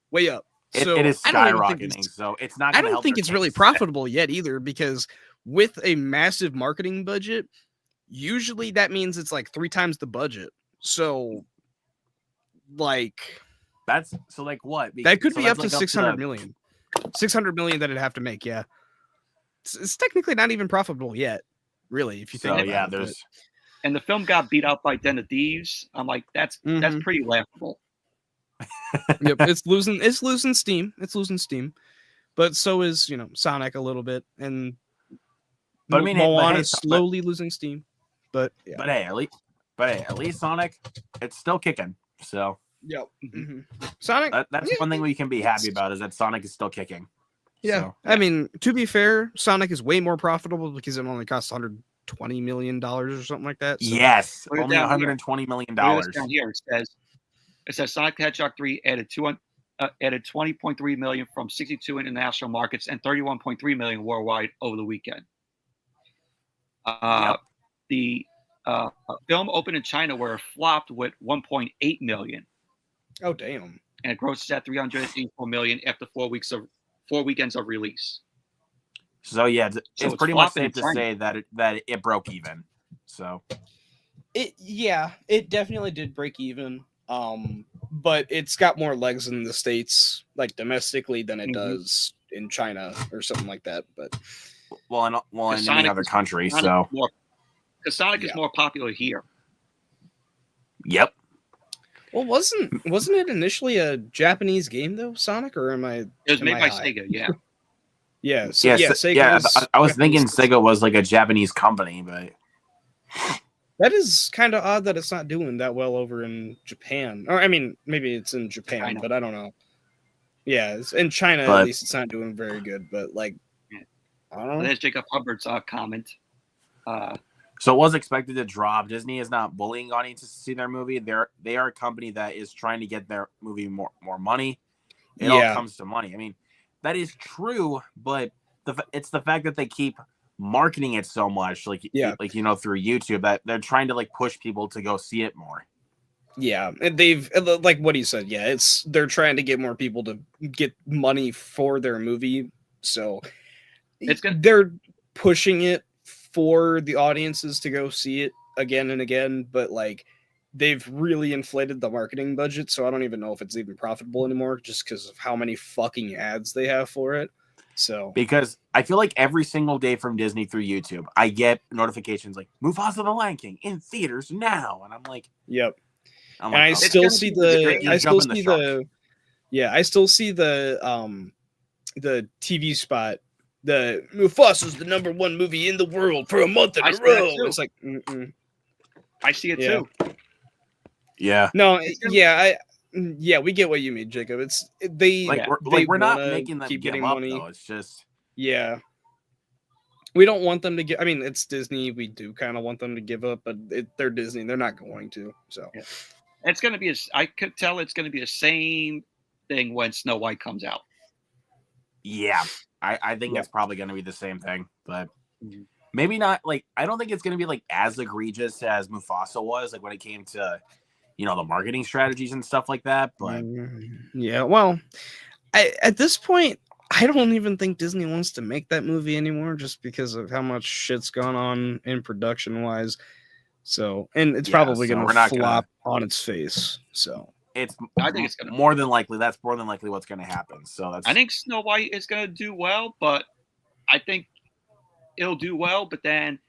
way up. So it is skyrocketing. So it's not. I don't think it's really profitable yet either, because with a massive marketing budget, usually that means it's like 3 times the budget. So. Like that's so like what that could be up to 600 million. 600 million that it'd have to make. Yeah, it's technically not even profitable yet, really, if you think. So yeah, there's and the film got beat out by Den of Thieves. I'm like, that's pretty laughable. Yep, it's losing steam. It's losing steam. But so is, Sonic a little bit, and But I mean, Moana slowly losing steam. But yeah. But at least Sonic, it's still kicking. So yep. Sonic. That's one thing we can be happy about is that Sonic is still kicking. Yeah. So, I mean, to be fair, Sonic is way more profitable because it only costs $120 million or something like that. So. Yes, only $120 million. Down here it says Sonic the Hedgehog 3 added 20.3 million from 62 international markets and 31.3 million worldwide over the weekend. The film opened in China where it flopped with 1.8 million. Oh damn! And it grosses at 384 million after 4 weekends of release. So yeah, it's pretty much safe to say that it broke even. So it definitely did break even. But it's got more legs in the States, like domestically, than it does in China or something like that. But in any other country, so because Sonic is more popular here. Yep. Well, wasn't it initially a Japanese game though, Sonic, or am I? It was made by Sega, yeah. Sega. I was thinking Sega was like a Japanese company, but that is kind of odd that it's not doing that well over in Japan. Or I mean, maybe it's in Japan, but I don't know. Yeah, in China at least it's not doing very good. But like, I don't know. There's Jacob Hubbard's comment. So it was expected to drop. Disney is not bullying audiences to see their movie. They are a company that is trying to get their movie more money. It all comes to money. I mean, that is true, but it's the fact that they keep marketing it so much, like through YouTube, that they're trying to like push people to go see it more. Yeah, and they've like what he said. Yeah, they're trying to get more people to get money for their movie, so they're pushing it for the audiences to go see it again and again. But like, they've really inflated the marketing budget, so I don't even know if it's even profitable anymore, just because of how many fucking ads they have for it. So because I feel like every single day from Disney through YouTube, I get notifications like Mufasa the Lion King in theaters now, and I'm like, yep. And I still see the TV spot. The Mufasa's the #1 movie in the world for a month in a row. It's like, I see it too. Yeah. No. Yeah, we get what you mean, Jacob. It's we're not making them keep getting up, money. Though. It's just we don't want them to get. I mean, it's Disney. We do kind of want them to give up, but they're Disney. They're not going to. So it's going to be. I could tell it's going to be the same thing when Snow White comes out. Yeah, I think that's probably going to be the same thing, but maybe not. Like, I don't think it's going to be like as egregious as Mufasa was, like when it came to, the marketing strategies and stuff like that. But yeah, well, at this point, I don't even think Disney wants to make that movie anymore, just because of how much shit's gone on in production wise. So, and it's probably going to flop on its face. So. I think it's more than likely. That's more than likely what's going to happen. So I think Snow White is going to do well, but I think it'll do well, but then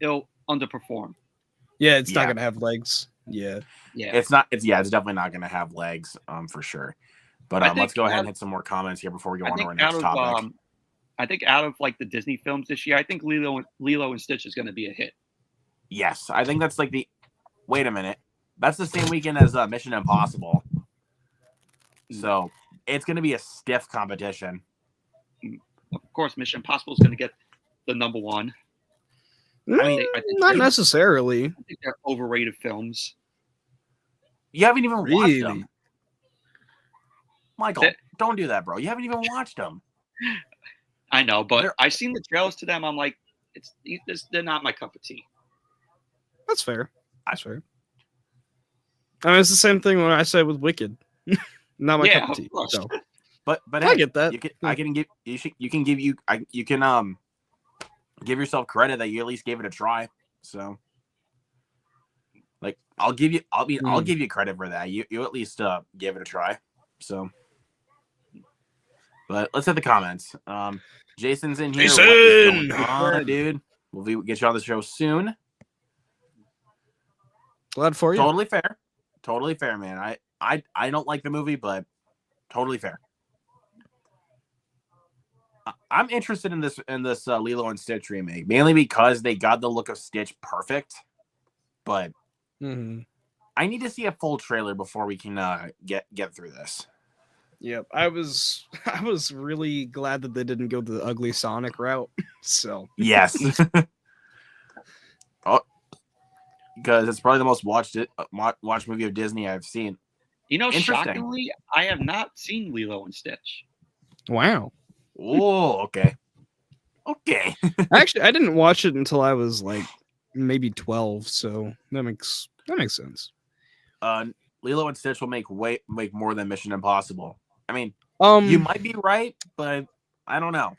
it'll underperform. Yeah, it's not going to have legs. Yeah. It's not. It's definitely not going to have legs. For sure. But let's go ahead and hit some more comments here before we go on to our next topic. I think out of like the Disney films this year, I think Lilo and Stitch is going to be a hit. Yes, I think that's like the. Wait a minute. That's the same weekend as Mission Impossible. So it's going to be a stiff competition. Of course, Mission Impossible is going to get the #1. I think not necessarily. I think they're overrated films. You haven't even watched them. Michael, don't do that, bro. You haven't even watched them. I know, but I've seen the trailers to them. I'm like, they're not my cup of tea. That's fair. I mean, it's the same thing when I say with Wicked. Not my cup of tea. So. But I get that. You can give yourself credit that you at least gave it a try. So, like, I'll give you credit for that. You at least gave it a try. So, but let's hit the comments. Jason's in here. Jason, dude. We'll get you on the show soon. Glad for you. Totally fair, man. I don't like the movie, but totally fair. I'm interested in this Lilo and Stitch remake, mainly because they got the look of Stitch perfect. But I need to see a full trailer before we can get through this. Yep, I was really glad that they didn't go the ugly Sonic route. So yes, because it's probably the most watched movie of Disney I've seen. You know, shockingly, I have not seen Lilo and Stitch. Wow. Oh, okay. Actually, I didn't watch it until I was like maybe 12, so that makes sense. Lilo and Stitch will make more than Mission Impossible. I mean, you might be right, but I don't know.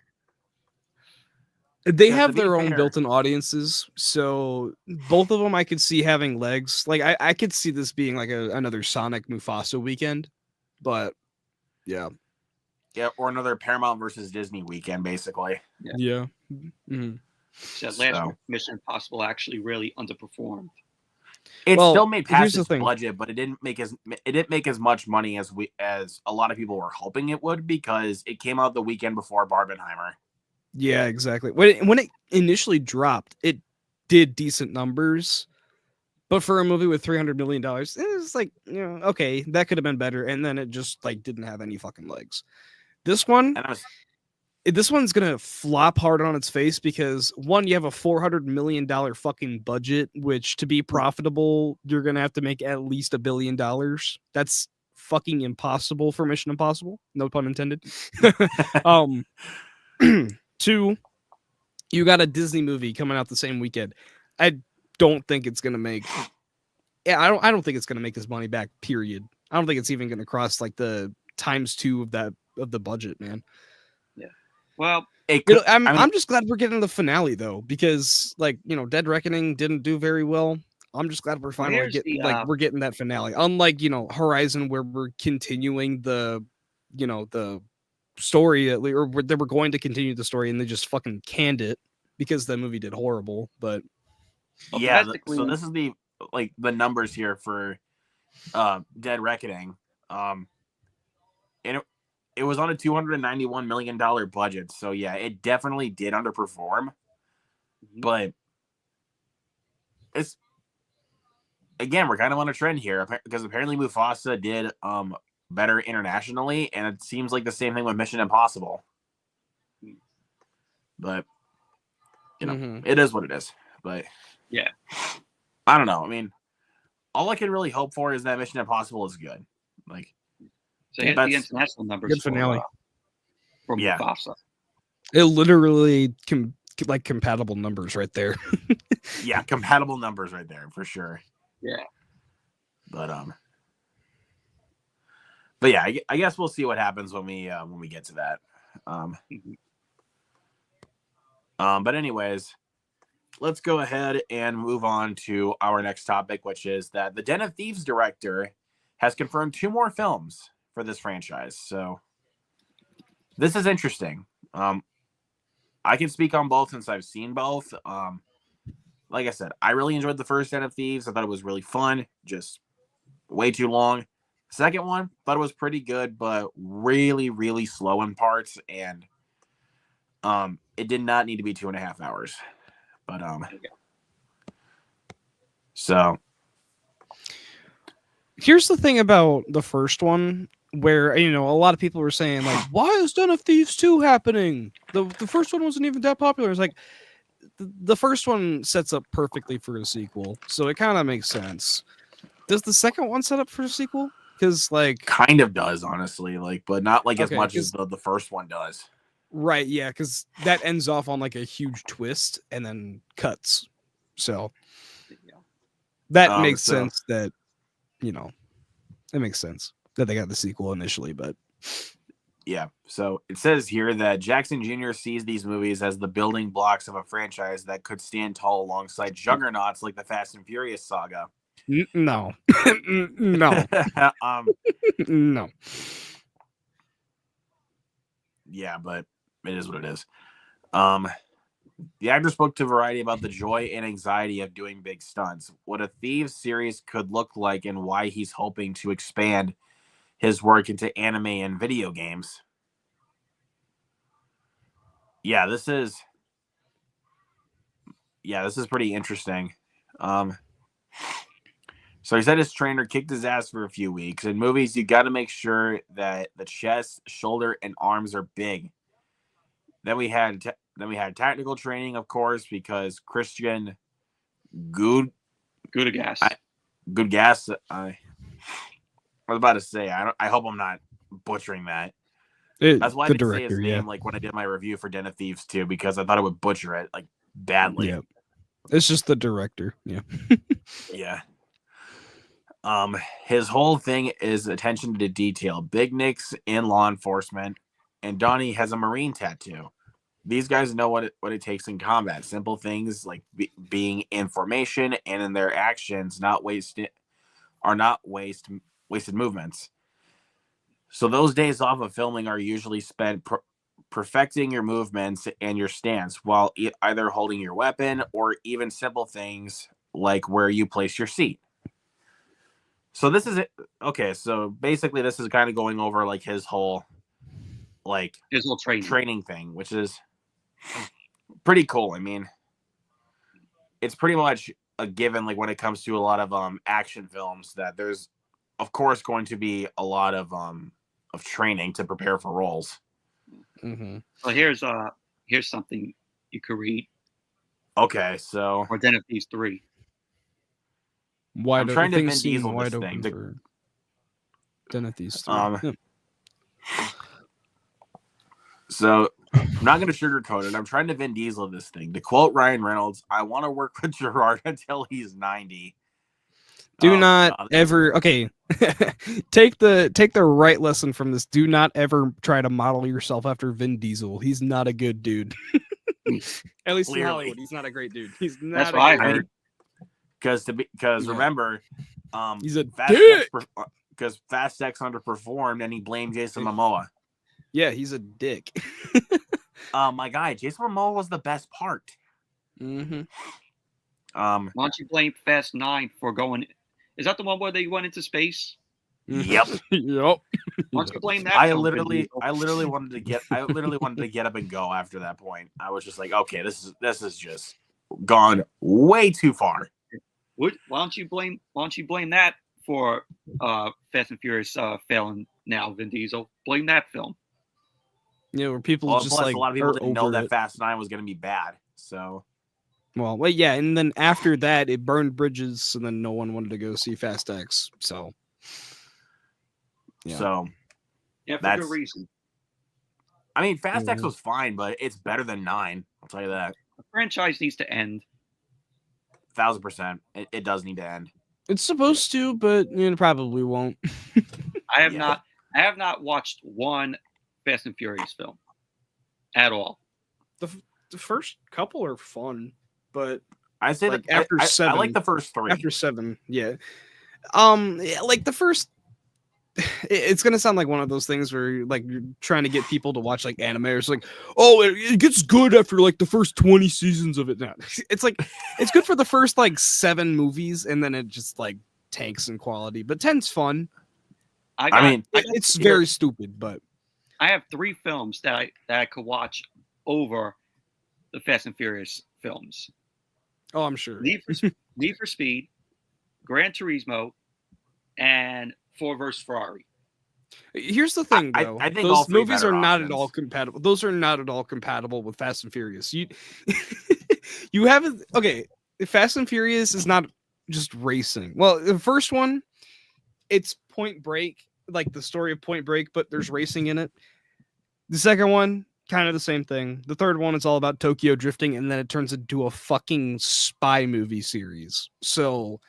They have their own built-in audiences, so both of them I could see having legs. Like I could see this being like another Sonic Mufasa weekend, but yeah, or another Paramount versus Disney weekend, basically. Yeah. That last Mission Impossible actually really underperformed. It still made past its budget, but it didn't make as much money as a lot of people were hoping it would, because it came out the weekend before Barbenheimer. Yeah, exactly. When it initially dropped, it did decent numbers, but for a movie with $300 million, it was like, okay, that could have been better, and then it just like didn't have any fucking legs. This one's gonna flop hard on its face because one, you have a $400 million fucking budget, which to be profitable, you're gonna have to make at least $1 billion. That's fucking impossible for Mission Impossible. No pun intended. Two, you got a Disney movie coming out the same weekend. I don't think it's gonna make. Yeah, I don't think it's gonna make his money back. Period. I don't think it's even gonna cross like the ×2 of the budget, man. Yeah. Well, I'm just glad we're getting the finale though, because Dead Reckoning didn't do very well. I'm just glad we're finally we're getting that finale. Unlike Horizon, where we're continuing the story, or they were going to continue the story and they just fucking canned it because the movie did horrible. But yeah, so this is the numbers here for Dead Reckoning. And it was on a $291 million budget, so yeah, it definitely did underperform. But it's, again, we're kind of on a trend here, because apparently Mufasa did better internationally, and it seems like the same thing with Mission Impossible. But it is what it is. But yeah, I don't know. I mean, all I can really hope for is that Mission Impossible is good. Like, so hit the international numbers. Good finale from Mufasa. It literally compatible numbers right there. Yeah, compatible numbers right there for sure. Yeah. But yeah, I guess we'll see what happens when we get to that. But anyways, let's go ahead and move on to our next topic, which is that the Den of Thieves director has confirmed 2 more films for this franchise. So this is interesting. I can speak on both since I've seen both. Like I said, I really enjoyed the first Den of Thieves. I thought it was really fun, just way too long. Second one, thought it was pretty good, but really, really slow in parts, and it did not need to be 2.5 hours. But so here's the thing about the first one, where a lot of people were saying like, why is Den of Thieves 2 happening? The first one wasn't even that popular. It's like the first one sets up perfectly for a sequel, so it kind of makes sense. Does the second one set up for a sequel? Because kind of does, honestly, but not as much as the first one does. Right, yeah, because that ends off on a huge twist and then cuts. So that makes sense that it makes sense that they got the sequel initially, but yeah. So it says here that Jackson Jr. sees these movies as the building blocks of a franchise that could stand tall alongside juggernauts like the Fast and Furious saga. No. No. No. Yeah, but it is what it is. The actor spoke to Variety about the joy and anxiety of doing big stunts, what a Thieves series could look like, and why he's hoping to expand his work into anime and video games. Yeah, this is pretty interesting. So he said his trainer kicked his ass for a few weeks. In movies, you got to make sure that the chest, shoulder, and arms are big. Then we had technical training, of course, because Christian Gudagas. I was about to say. I hope I'm not butchering that. That's why I didn't say his name like when I did my review for Den of Thieves 2, because I thought I would butcher it like badly. Yeah, it's just the director. Yeah. Yeah. His whole thing is attention to detail. Big Nick's in law enforcement, and Donnie has a Marine tattoo. These guys know what it takes in combat. Simple things like being in formation and in their actions not wasted movements. So those days off of filming are usually spent perfecting your movements and your stance while either holding your weapon or even simple things like where you place your seat. So this is it. Okay, so basically this is kind of going over like his whole training thing, which is pretty cool. I mean, it's pretty much a given, like when it comes to a lot of action films, that there's of course going to be a lot of training to prepare for roles. Mm-hmm. Well, here's something you could read. Okay, so Or Den of Thieves 3. I'm trying to Vin Diesel this thing. For Den of Thieves 3. Yeah. So I'm not going to sugarcoat it. I'm trying to Vin Diesel this thing. To quote Ryan Reynolds, I want to work with Gerard until he's 90. Do not ever. Okay, take the right lesson from this. Do not ever try to model yourself after Vin Diesel. He's not a good dude. At least in Hollywood, he's not a great dude. He's not. That's what I heard. Because remember, he's a dick. Because Fast X underperformed and he blamed Jason Momoa. Yeah, he's a dick. My guy, Jason Momoa was the best part. Mm-hmm. Why don't you blame Fast 9 for going? Is that the one where they went into space? Yep. Why don't you blame that? I literally wanted to get up and go after that point. I was just like, okay, this is just gone way too far. Why don't you blame that for Fast and Furious failing now, Vin Diesel? Blame that film. Yeah, where people just plus, like a lot of people didn't know that it. Fast 9 was going to be bad. So, well, yeah, and then after that, it burned bridges, and then no one wanted to go see Fast X. So, yeah, for good reason. I mean, Fast X was fine, but it's better than 9. I'll tell you that. The franchise needs to end. 1,000%. It does need to end. It's supposed to, but it probably won't. I have not watched one Fast and Furious film at all. The first couple are fun, but I say like that after 7, I like the first 3. After 7, yeah. Like the first. It's gonna sound like one of those things where like you're trying to get people to watch like anime. Or it's like, oh, it gets good after like the first 20 seasons of it. No, it's like it's good for the first like 7 movies, and then it just like tanks in quality. But 10's fun. It's very stupid, but I have 3 films that I could watch over the Fast and Furious films. Oh, I'm sure. Need for Speed, Gran Turismo, and Ford vs Ferrari. Here's the thing, though. I think those movies are not at all compatible. Those are not at all compatible with Fast and Furious. You haven't. Okay, Fast and Furious is not just racing. Well, the first one, it's Point Break, like the story of Point Break, but there's racing in it. The second one, kind of the same thing. The third one is all about Tokyo drifting, and then it turns into a fucking spy movie series. So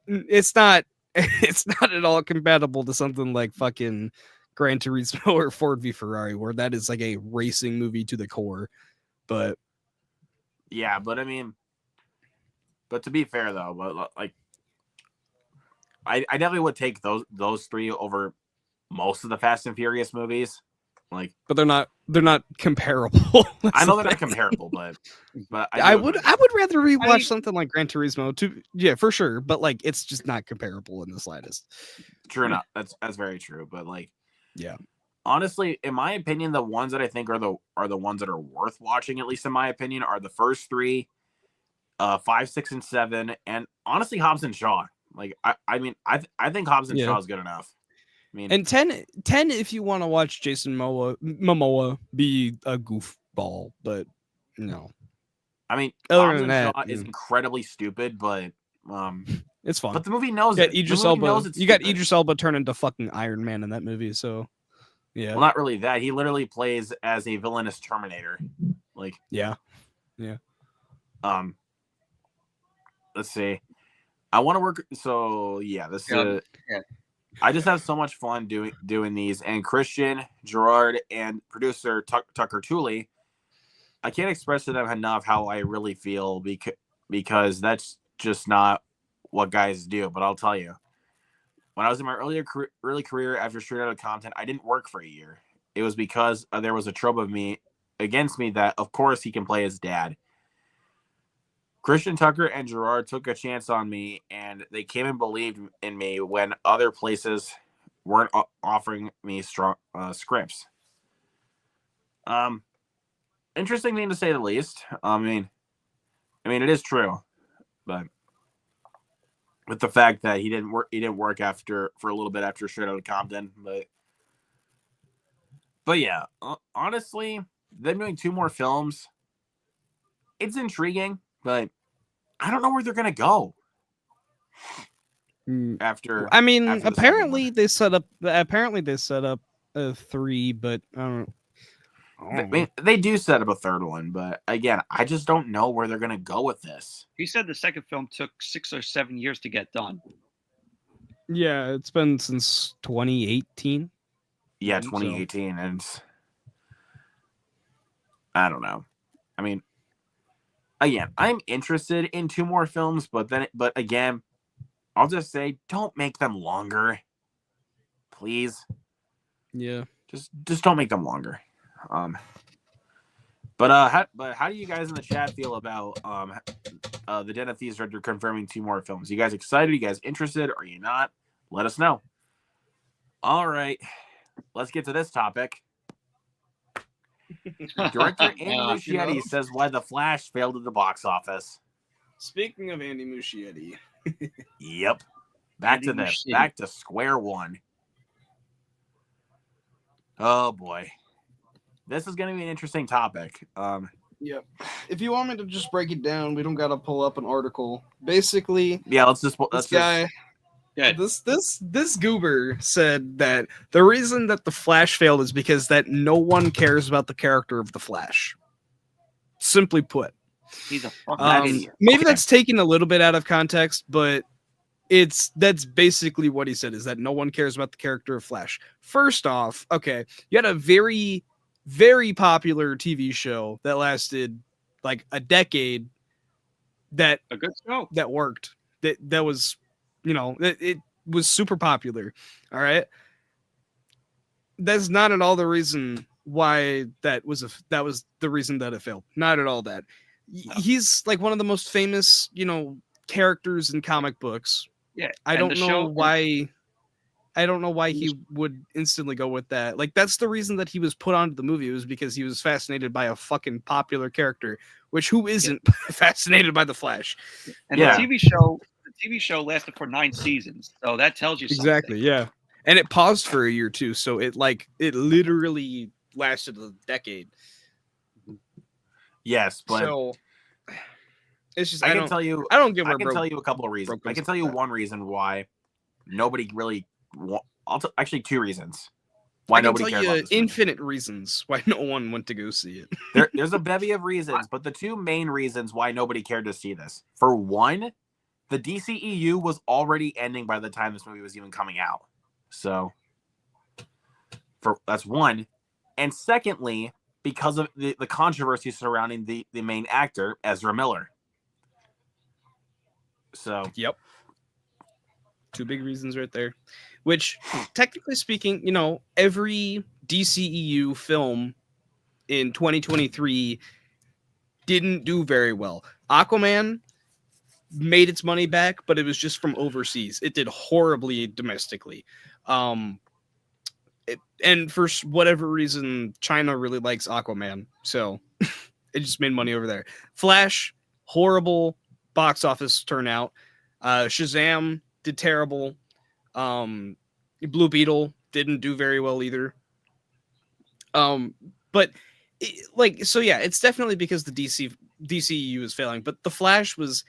it's not at all compatible to something like fucking Gran Turismo or Ford v Ferrari, where that is like a racing movie to the core. But yeah, but I mean, but to be fair though, but like I definitely would take those 3 over most of the Fast and Furious movies. Like, but they're not comparable. I know they're not comparable, but I do would agree. rather rewatch something like Gran Turismo yeah, for sure, but like it's just not comparable in the slightest. True enough. That's very true. But like, Yeah. honestly, in my opinion, the ones that I think are the ones that are worth watching, at least in my opinion, are the first three, 5, 6, and 7, and honestly, Hobbs and Shaw. Like, I mean, I think Hobbs and Shaw is good enough. I mean, And 10 if you want to watch Jason Momoa be a goofball, but no. I mean, Other Hobbs than and that, Shaw is incredibly stupid, but it's fun. but the movie knows You it. got Idris The movie Elba. knows it's You got stupid. Idris Elba turn into fucking Iron Man in that movie, so yeah. Well, not really that. He literally plays as a villainous Terminator. Like, yeah. Let's see. I want to work. So yeah, Yeah. I just have so much fun doing these. And Christian, Gerard, and producer Tucker Tooley, I can't express to them enough how I really feel because that's just not what guys do. But I'll tell you, when I was in my early career after Straight Outta Compton, I didn't work for a year. It was because there was a trope against me that, of course, he can play his dad. Christian, Tucker, and Gerard took a chance on me, and they came and believed in me when other places weren't offering me strong scripts. Interesting thing to say the least. I mean, it is true, but with the fact that he didn't work for a little bit after Straight Outta Compton, but yeah, honestly, them doing 2 more films, it's intriguing, but I don't know where they're gonna go after. I mean, after the apparently they set up a 3, but I don't I mean, they do set up a third one, but again, I just don't know where they're gonna go with this. He said the second film took 6 or 7 years to get done. Yeah, it's been since 2018. Yeah, 2018, and I don't know. I mean, again, I'm interested in 2 more films, but again, I'll just say, don't make them longer, please. Yeah, just don't make them longer. But how do you guys in the chat feel about the Den of Thieves director confirming 2 more films? You guys excited? You guys interested? Or are you not? Let us know. All right, let's get to this topic. Director Andy Muschietti says why The Flash failed at the box office. Speaking of Andy Muschietti. Yep. Back to square one. Oh boy. This is going to be an interesting topic. Yep. If you want me to just break it down, we don't got to pull up an article. Basically, yeah, let's just this goober said that the reason that The Flash failed is because that no one cares about the character of the Flash. Simply put. He's a fucking idiot. Maybe that's taken a little bit out of context, but that's basically what he said, is that no one cares about the character of Flash. First off, okay, you had a very, very popular TV show that lasted like a decade a good show that worked. That was, it was super popular. All right. That's not at all the reason why that was the reason that it failed. Not at all that. No. He's like one of the most famous, characters in comic books. Yeah. I don't know why he would instantly go with that. Like, that's the reason that he was put onto the movie, was because he was fascinated by a fucking popular character, which who isn't fascinated by the Flash? And the TV show lasted for 9 seasons. So that tells you something. Exactly, yeah. And it paused for a year too, so it literally lasted a decade. Yes, but so it's just I can tell you a couple of reasons. I can tell you one reason why nobody really actually 2 reasons why nobody cared about this infinite reasons why no one went to go see it. There's a bevy of reasons, but the 2 main reasons why nobody cared to see this. For one, the DCEU was already ending by the time this movie was even coming out. So that's one. And secondly, because of the controversy surrounding the main actor, Ezra Miller. So yep. 2 big reasons right there. Which, technically speaking, every DCEU film in 2023 didn't do very well. Aquaman made its money back, but it was just from overseas. It did horribly domestically. And for whatever reason, China really likes Aquaman, so it just made money over there. Flash, horrible box office turnout. Shazam did terrible. Blue Beetle didn't do very well either. But it's definitely because the DCU is failing. But the Flash was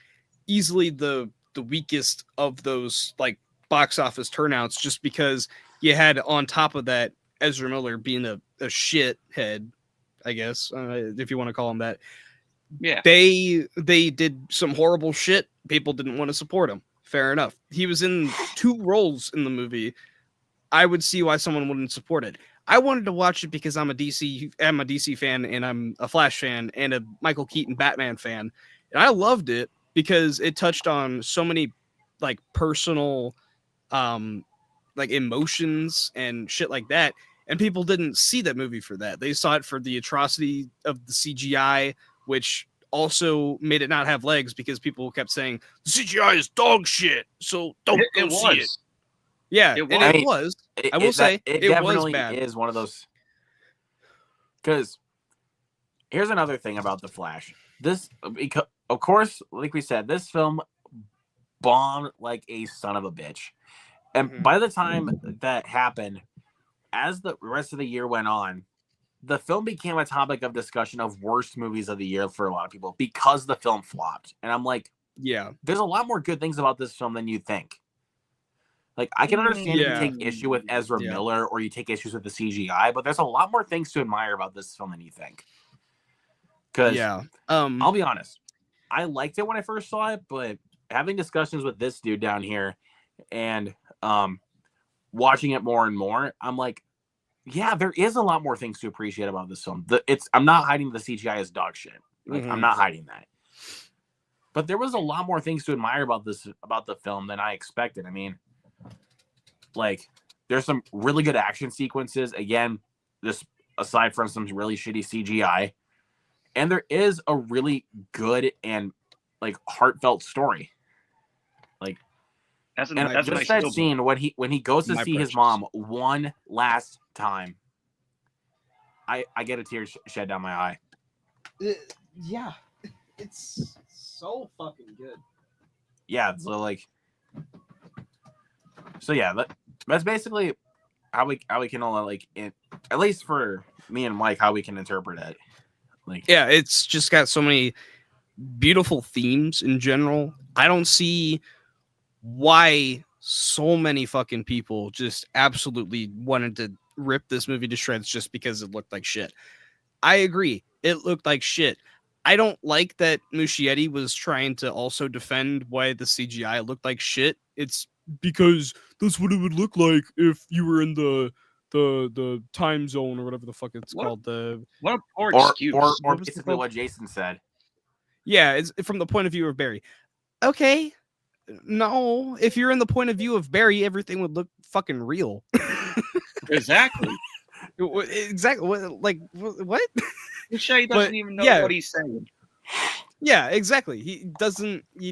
easily the weakest of those like box office turnouts, just because you had on top of that Ezra Miller being a shithead, I guess, if you want to call him that. Yeah, they did some horrible shit. People didn't want to support him. Fair enough. He was in 2 roles in the movie. I would see why someone wouldn't support it. I wanted to watch it because I'm a DC fan, and I'm a Flash fan, and a Michael Keaton Batman fan. And I loved it because it touched on so many like personal like emotions and shit like that. And people didn't see that movie for that. They saw it for the atrocity of the CGI, which also made it not have legs because people kept saying the CGI is dog shit. So don't go see it. Yeah, It it was. was. I will say it it definitely was bad. is one of those. Because here's another thing about the Flash. This, because, of course, like we said, this film bombed like a son of a bitch. And by the time that happened, as the rest of the year went on, the film became a topic of discussion of worst movies of the year for a lot of people because the film flopped. And I'm like, yeah, there's a lot more good things about this film than you think. Like, I can understand if you take issue with Ezra Miller or you take issues with the CGI, but there's a lot more things to admire about this film than you think. Because I'll be honest, I liked it when I first saw it, but having discussions with this dude down here and watching it more and more, I'm like, yeah, there is a lot more things to appreciate about this film. I'm not hiding the CGI is dog shit. Like, I'm not hiding that. But there was a lot more things to admire about the film than I expected. I mean, like, there's some really good action sequences. Again, this aside from some really shitty CGI. And there is a really good and like heartfelt story. Like, that's just nice that scene when he goes to see his mom one last time. I get a tear shed down my eye. Yeah, it's so fucking good. Yeah, so yeah, that's basically how we can all like at least for me and Mike, how we can interpret it. Like, yeah, it's just got so many beautiful themes in general. I don't see why so many fucking people just absolutely wanted to rip this movie to shreds just because it looked like shit. I agree. It looked like shit. I don't like that Muschietti was trying to also defend why the CGI looked like shit. It's because that's what it would look like if you were in the time zone or whatever the fuck it's called. What a poor excuse. Or basically what Jason said. Yeah, it's from the point of view of Barry. Okay. No, if you're in the point of view of Barry, everything would look fucking real. Exactly. Exactly. What? Shea doesn't even know what he's saying. Yeah, exactly. He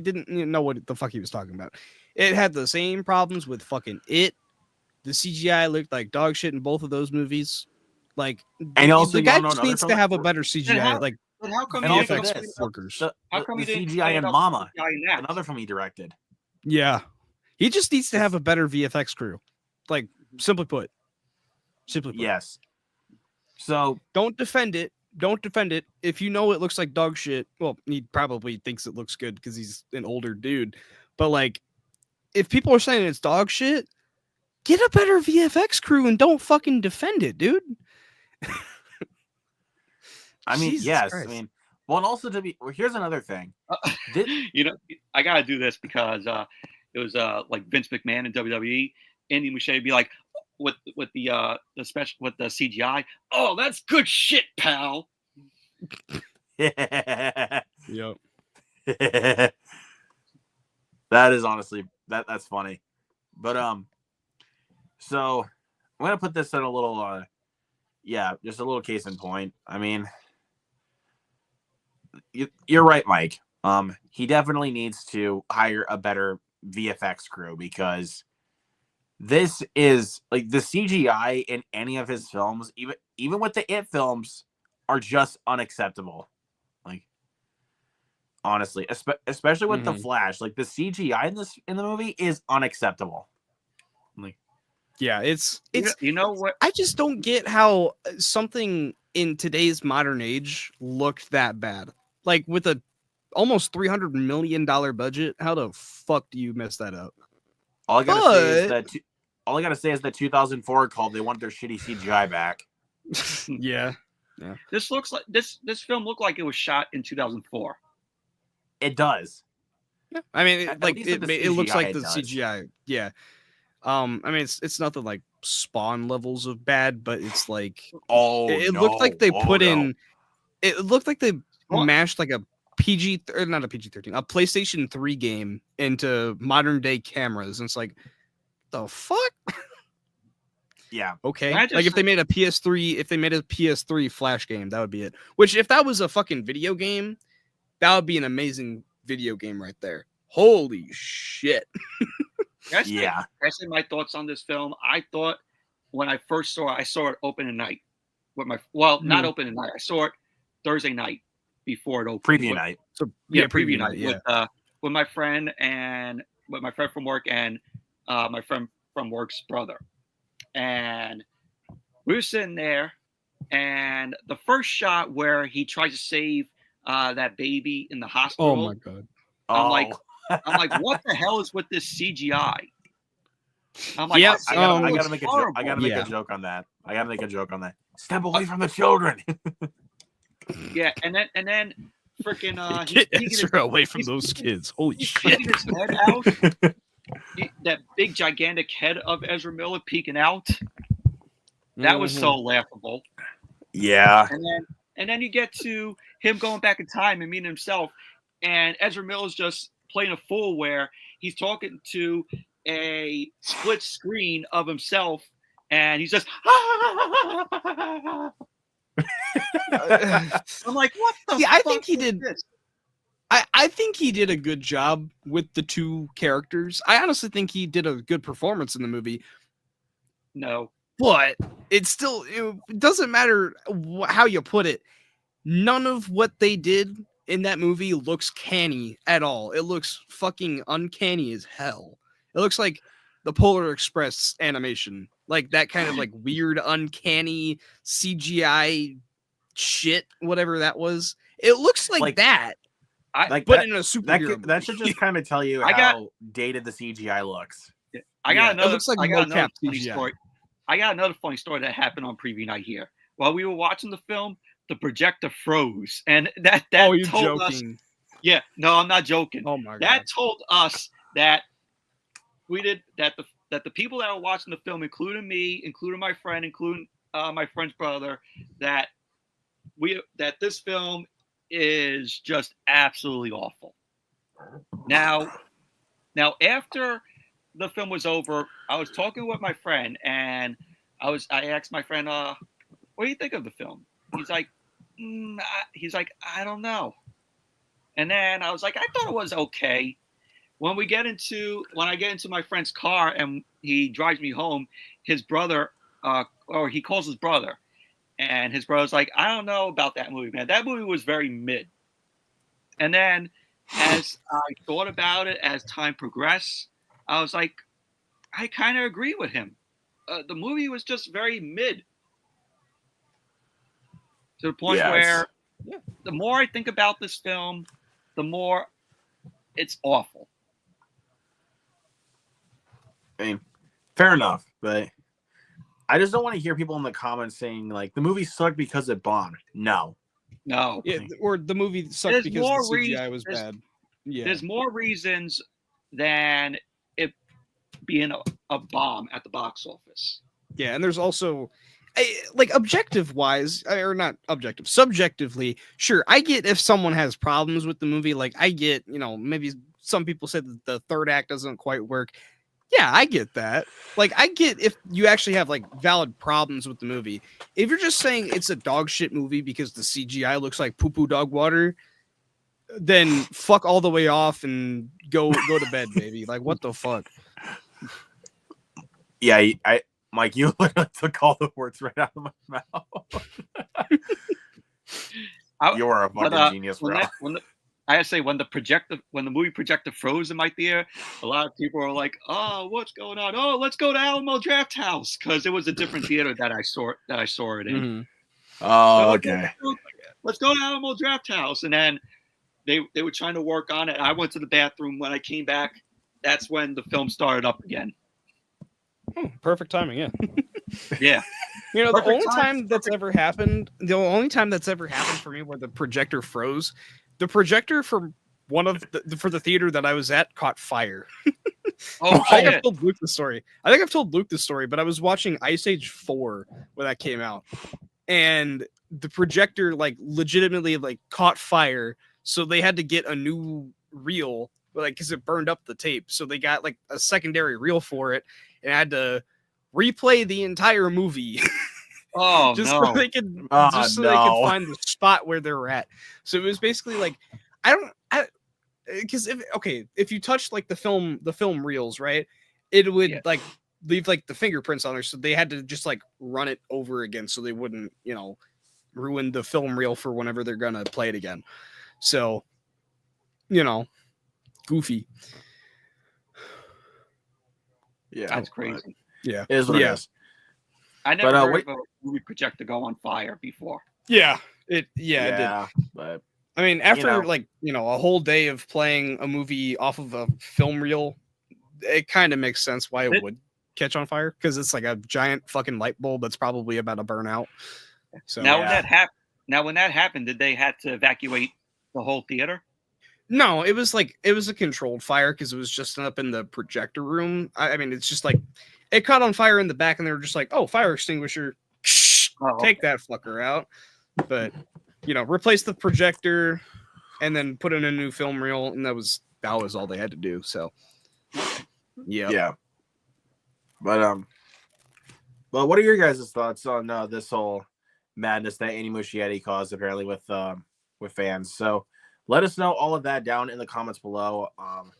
didn't know what the fuck he was talking about. It had the same problems with fucking It. The CGI looked like dog shit in both of those movies. Like, and also the guy just needs to have a better CGI. But how come and you also didn't workers? How come the you didn't CGI in stand up Mama, for the guy in that? another film he directed. Yeah, he just needs to have a better VFX crew. Like, simply put. Yes. So don't defend it. Don't defend it. If you know it looks like dog shit, well, he probably thinks it looks good because he's an older dude. But like, if people are saying it's dog shit, get a better VFX crew and don't fucking defend it, dude. I mean, Jesus yes. Christ. I mean, well, and also here's another thing. I gotta do this because it was like Vince McMahon in WWE. Andy Muschietti be like, with the special with the CGI. Oh, that's good shit, pal. Yep. That is honestly that's funny. But so I'm gonna put this in a little yeah, just a little case in point. I mean, you're right, Mike. He definitely needs to hire a better VFX crew because this is like the CGI in any of his films, even with the It films, are just unacceptable. Like honestly, especially with the Flash, like the CGI in the movie is unacceptable. Like, yeah, it's you know what? I just don't get how something in today's modern age looked that bad. Like with a almost $300 million budget, how the fuck do you mess that up? all I gotta say is that 2004 called. They want their shitty CGI back. Yeah. This looks like this film looked like it was shot in 2004. It does. Yeah. I mean, At like least with the it looks like CGI, the it does. CGI. Yeah. I mean, it's nothing like Spawn levels of bad, but it's like it looked like they put in. It looked like they mashed like a not a PG-13, a PlayStation 3 game into modern day cameras, and it's like, the fuck. Yeah. Okay. Can I just Like if say- they made a PS3 Flash game, that would be it. Which if that was a fucking video game, that would be an amazing video game right there. Holy shit. Can Yeah. I say my thoughts on this film? I thought when I first saw it, I saw it opening night. With my not opening night. I saw it Thursday night before it opened. Preview night. So Preview night. Yeah. With my friend from work and my friend from work's brother. And we were sitting there, and the first shot where he tries to save that baby in the hospital. Oh my god. I'm like, what the hell is with this CGI? I'm like, Yep, this I film gotta looks make a joke. horrible. I gotta make Yeah. a joke on that. Step away from the children. Yeah, and then freaking Get Ezra away from those kids. Holy he's shit. peeking his head out. That big gigantic head of Ezra Miller peeking out. That was so laughable. Yeah. And then you get to him going back in time and meeting himself, and Ezra Miller's just playing a fool where he's talking to a split screen of himself, and he's just. I'm like, what the? Yeah, I fuck think he is did. this? I think he did a good job with the two characters. I honestly think he did a good performance in the movie, No. but it still it doesn't matter how you put it. None of what they did in that movie looks canny at all. It looks fucking uncanny as hell. It looks like the Polar Express animation, like that kind of like weird, uncanny CGI shit, whatever that was. It looks like that. But in a superhero that should just kind of tell you how dated the CGI looks. I got another. It looks like I got another mocap funny CGI. story. I got another funny story that happened on preview night here. While we were watching the film, the projector froze, and that Oh, you're told us. joking. Yeah, no, I'm not joking. Oh my god. That told us that the people that were watching the film, including me, including my friend, including my friend's brother, that this film is just absolutely awful. Now after the film was over, I was talking with my friend, and I asked my friend, what do you think of the film? He's like, I don't know. And then I was like, I thought it was okay. When I get into my friend's car and he drives me home, his brother, or he calls his brother, and his brother's like, I don't know about that movie, man. That movie was very mid. And then as I thought about it, as time progressed, I was like, I kind of agree with him. The movie was just very mid. To the point where the more I think about this film, the more it's awful. I mean, fair enough, but I just don't want to hear people in the comments saying like the movie sucked because it bombed. No. Yeah, or the movie sucked There's because more the CGI was bad. Yeah. There's more reasons than it being a bomb at the box office. Yeah, and there's also like objective wise, or not objective, subjectively, sure, I get if someone has problems with the movie. Like I get, maybe some people said that the third act doesn't quite work. Yeah, I get that. Like, I get if you actually have like valid problems with the movie. If you're just saying it's a dog shit movie because the CGI looks like poo poo dog water, then fuck all the way off and go to bed, baby. Like, what the fuck? Yeah, Mike, you literally took all the words right out of my mouth. You are a fucking genius, bro. I gotta say, when the movie projector froze in my theater, a lot of people were like, "Oh, what's going on? Oh, let's go to Alamo Draft House," because it was a different theater that I saw it in. Mm-hmm. Oh, okay. Let's go to Alamo Draft House, and then they were trying to work on it. I went to the bathroom. When I came back, that's when the film started up again. Perfect timing, yeah. Yeah. You know, the only time that's ever happened for me where the projector froze, the projector for for the theater that I was at caught fire. Oh, I think I've told Luke the story. But I was watching Ice Age 4 when that came out, and the projector like legitimately like caught fire, so they had to get a new reel, like because it burned up the tape. So they got like a secondary reel for it, and I had to replay the entire movie. Oh, just no. so they could they could find the spot where they're at. So it was basically like because if you touch like the film reels, right, it would like leave like the fingerprints on there, so they had to just like run it over again so they wouldn't, you know, ruin the film reel for whenever they're gonna play it again. So, you know, goofy. Yeah, That's crazy. Yeah, it is what it is. I never heard of a movie projector go on fire before. Yeah, it did. But I mean, after like, you know, a whole day of playing a movie off of a film reel, it kind of makes sense why it would catch on fire, because it's like a giant fucking light bulb that's probably about to burn out. So when that happened, did they have to evacuate the whole theater? No, it was a controlled fire because it was just up in the projector room. I mean, it's just like it caught on fire in the back, and they were just like, "Oh, fire extinguisher, take that fucker out." But you know, replace the projector and then put in a new film reel, and that was all they had to do. So, yeah. But what are your guys' thoughts on this whole madness that Andy Muschietti caused apparently with fans? So let us know all of that down in the comments below. What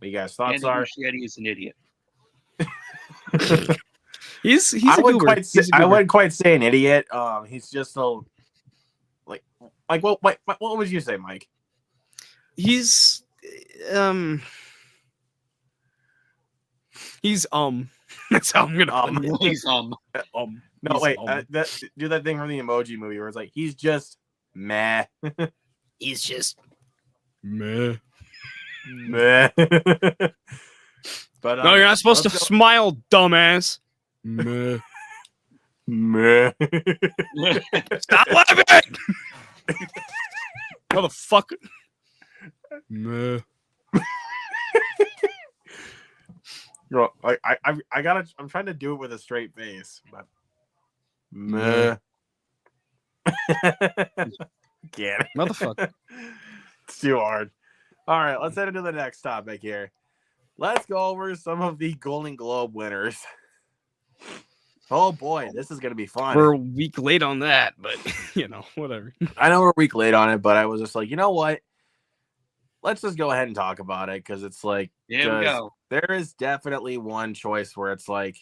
you guys' thoughts Andy are. Muschietti is an idiot. he's I wouldn't quite say an idiot. He's just a like what would you say, Mike? He's that's how I'm gonna put it. He's no he's wait do that thing from the Emoji Movie where it's like he's just meh. He's just meh. But no, you're not supposed to smile, dumbass. Meh. Stop laughing, motherfucker. Meh. Bro, I'm trying to do it with a straight face, but meh. Get it, motherfucker. It's too hard. All right, let's head into the next topic here. Let's go over some of the Golden Globe winners. Oh boy, this is gonna be fun. We're a week late on that, but you know, whatever. I know we're a week late on it, but I was just like, you know what? Let's just go ahead and talk about it because it's like, here we go. There is definitely one choice where it's like,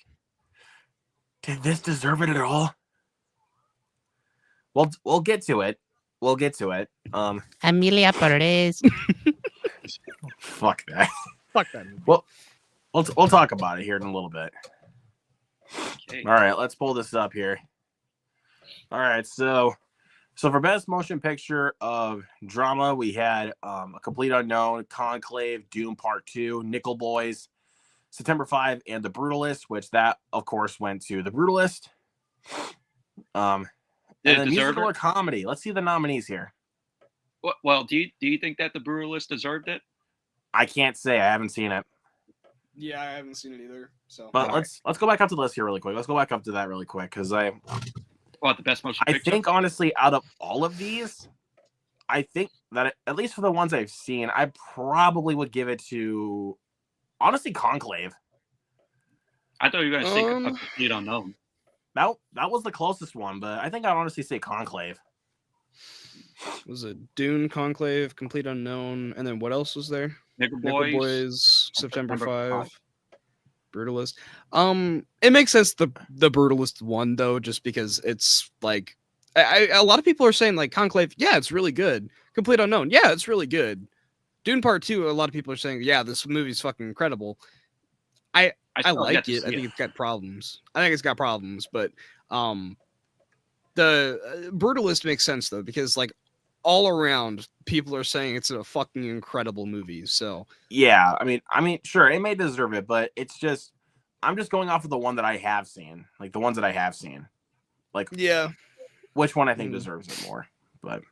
did this deserve it at all? Well, we'll get to it. Amelia Perez. Fuck that. Fuck that. Well, we'll talk about it here in a little bit. Okay. All right, let's pull this up here. All right, so for best motion picture of drama, we had A Complete Unknown, Conclave, Doom Part 2, Nickel Boys, September 5, and The Brutalist, which that of course went to The Brutalist. And then musical or comedy. Let's see the nominees here. Well, do you think that The Brutalist deserved it? I can't say. I haven't seen it. Yeah, I haven't seen it either. So, but let's go back up to the list here really quick. Let's go back up to that really quick because the best motion picture. I think honestly, out of all of these, I think that at least for the ones I've seen, I probably would give it to honestly Conclave. I thought you were going to say a complete unknown. That was the closest one, but I think I'd honestly say Conclave. Was it Dune, Conclave, Complete Unknown, and then what else was there? Nickel Nickel Boys. Boys, September September 5. Brutalist. It makes sense the Brutalist one though, just because it's like a lot of people are saying like Conclave, yeah, it's really good. Complete Unknown, yeah, it's really good. Dune Part 2, a lot of people are saying, yeah, this movie's fucking incredible. I like it. I think it's got problems. But the Brutalist makes sense though, because like all around people are saying it's a fucking incredible movie. So yeah, I mean, sure, it may deserve it, but it's just I'm just going off of the one that I have seen, like the ones that I have seen, like yeah, which one I think deserves it more. But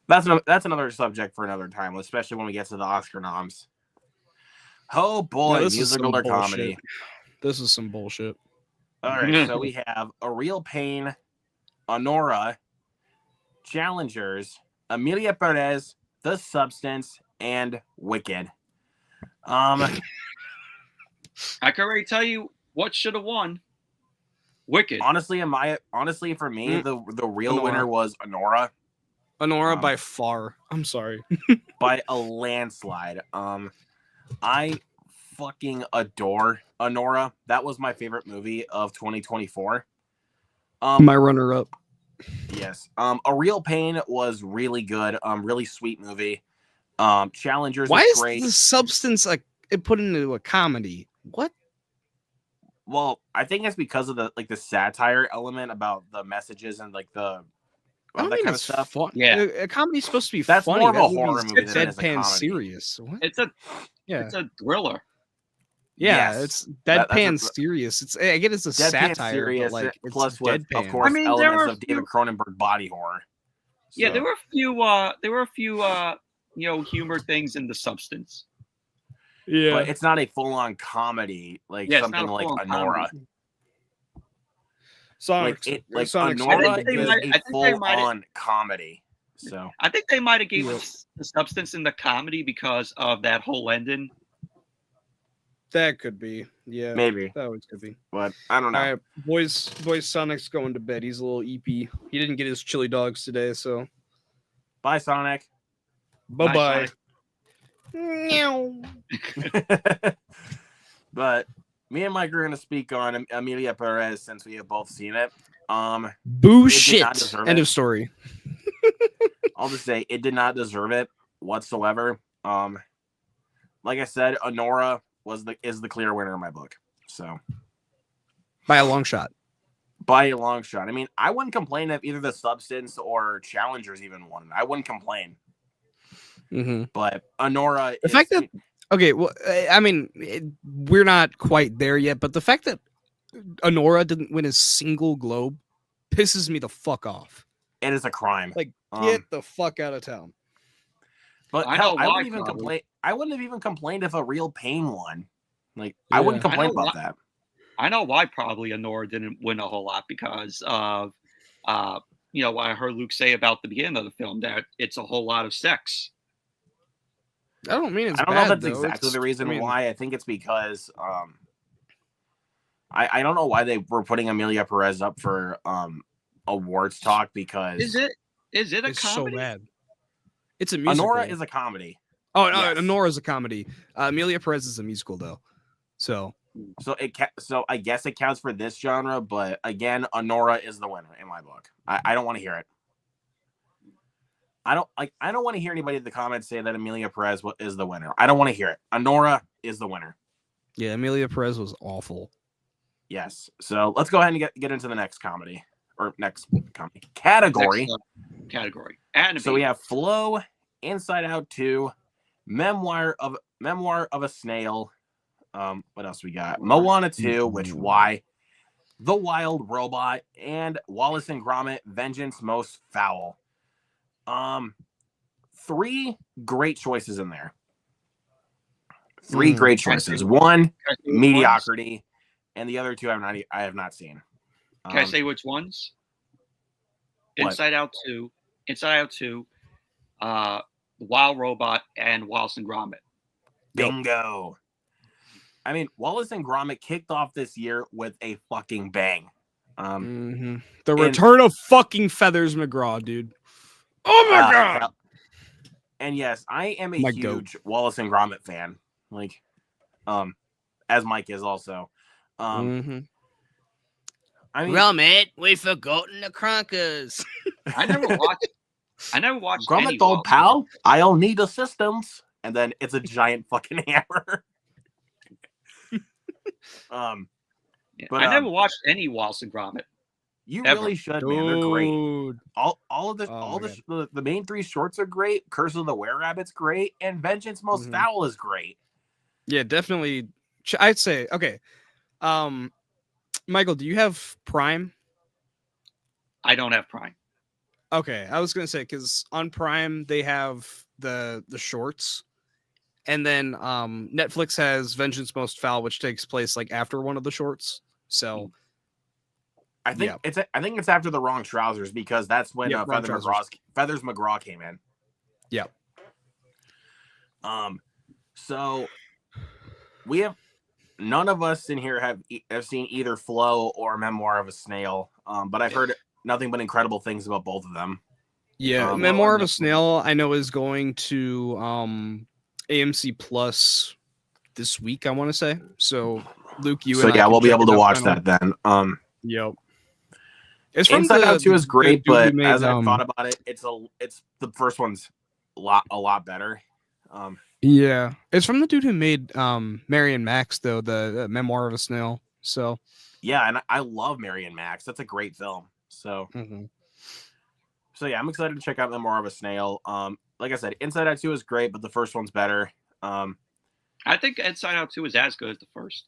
that's another subject for another time, especially when we get to the Oscar noms. Oh boy, musical or comedy. This is some bullshit. All right, so we have A Real Pain, Honora, Challengers, Amelia Perez, The Substance, and Wicked. I can already tell you what should have won. Wicked. Honestly, for me, the real Honora. winner was Honora. Honora by far. I'm sorry. By a landslide. I fucking adore Honora. That was my favorite movie of 2024. My runner-up. Yes. A Real Pain was really good. Really sweet movie. Challengers. Why is great. The Substance like it put into a comedy? What? Well, I think it's because of the satire element about the messages and like the I don't that think kind of it's stuff. fun. Yeah. A comedy's supposed to be That's funny. more of That a horror movie movie's than it is a deadpan comedy. serious. What? It's a thriller. Yeah, Yes. it's deadpan serious. It's I get it's a Deadpan satire, serious, but like it's plus with, deadpan. of course, I mean, there elements were of David Cronenberg body horror. Yeah, So, there were a few humor things in The Substance. Yeah, but it's not a full-on comedy like Yeah, something like Honora. Sonic. Honora I think is a full-on comedy. So I think they might have given The Substance in the comedy because of that whole ending. That could be. Yeah, maybe, that always could be. but I don't know. All right, boys. Sonic's going to bed. He's a little EP. He didn't get his chili dogs today, so Bye, Sonic. bye. But me and Mike are going to speak on Amelia Perez since we have both seen it. Bullshit. End it. of story. I'll just say it did not deserve it whatsoever. Like I said, Honora is the clear winner in my book. So By a long shot. By a long shot. I mean, I wouldn't complain if either The Substance or Challengers even won. I wouldn't complain. Mm-hmm. But Honora, the fact that okay, well, I mean, we're not quite there yet, but the fact that Honora didn't win a single Globe pisses me the fuck off. It is a crime. Like, get the fuck out of town. But I wouldn't even complain. I wouldn't have even complained if A Real Pain won. Like, yeah. I wouldn't complain about that. I know why probably Honora didn't win a whole lot because of, what I heard Luke say about the beginning of the film, that it's a whole lot of sex. I don't mean it's I don't bad, know if that's though. exactly the reason why. I think it's because I don't know why they were putting Amelia Perez up for awards talk because is it a comedy? So bad. It's a musical. Honora is a comedy. Oh no, yes. Honora is a comedy. Amelia Perez is a musical though. So I guess it counts for this genre, but again, Honora is the winner in my book. I don't want to hear it. I don't want to hear anybody in the comments say that Amelia Perez is the winner. I don't want to hear it. Honora is the winner. Yeah, Amelia Perez was awful. Yes. So let's go ahead and get into the next comedy or next comedy category. Category. So we have Flow, Inside Out 2, Memoir of a Snail. What else we got? Moana 2, which why? The Wild Robot, and Wallace and Gromit, Vengeance Most Foul. 3 great choices in there. 3 great choices. 1, mediocrity, and the other 2 I have not seen. Can I say which ones? What? Inside Out 2, The Wild Robot, and Wallace and Gromit. Bingo. I mean, Wallace and Gromit kicked off this year with a fucking bang. The return of fucking Feathers McGraw, dude. Oh my god! And yes, I am a My huge Wallace and Gromit fan. Like, as Mike is also. I mean, Gromit, we've forgotten the crackers. I never watched Gromit, any old Wallace. pal, I'll need assistance. And then it's a giant fucking hammer. I never watched any Wallace and Gromit. You Ever. really should, man. They're great. Dude. All of the main three shorts are great. Curse of the Were-Rabbit's great, and Vengeance Most Foul is great. Yeah, definitely. I'd say okay. Michael, do you have Prime? I don't have Prime. Okay, I was gonna say because on Prime they have the shorts, and then Netflix has Vengeance Most Foul, which takes place like after one of the shorts. So I think it's after the Wrong Trousers because that's when Feathers McGraw came in. Yeah. So we have none of us in here have seen either Flow or Memoir of a Snail. But I've heard nothing but incredible things about both of them. Yeah, Memoir of a Snail I know is going to AMC Plus this week. I want to say so. Luke, you and I we'll be able to watch that then. Yep. It's from Inside Out 2 is great, but made, as I thought about it, it's the first one's a lot better. Yeah, it's from the dude who made Mary and Max, though, the Memoir of a Snail. So yeah, and I love Mary and Max. That's a great film. So so yeah, I'm excited to check out Memoir of a Snail. Like I said, Inside Out 2 is great, but the first one's better. I think Inside Out 2 is as good as the first.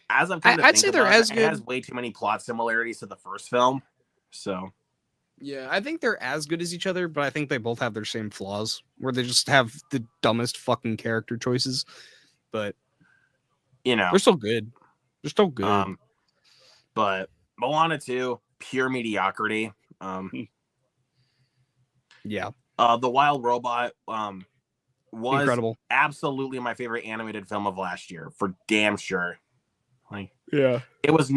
As I'm kind of I'd say they're as good. It has way too many plot similarities to the first film. So yeah, I think they're as good as each other, but I think they both have their same flaws, where they just have the dumbest fucking character choices. But they're still good. They're still good. But Moana 2, pure mediocrity. Yeah. The Wild Robot was incredible. Absolutely my favorite animated film of last year, for damn sure. Like, yeah, it was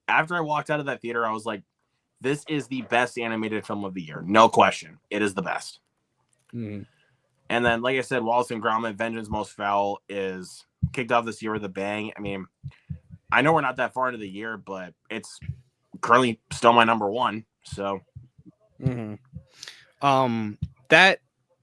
after I walked out of that theater, I was like, this is the best animated film of the year. No question. It is the best. And then, like I said, Wallace and Gromit, Vengeance Most Foul is kicked off this year with a bang. I mean, I know we're not that far into the year, but it's currently still my number one. So, that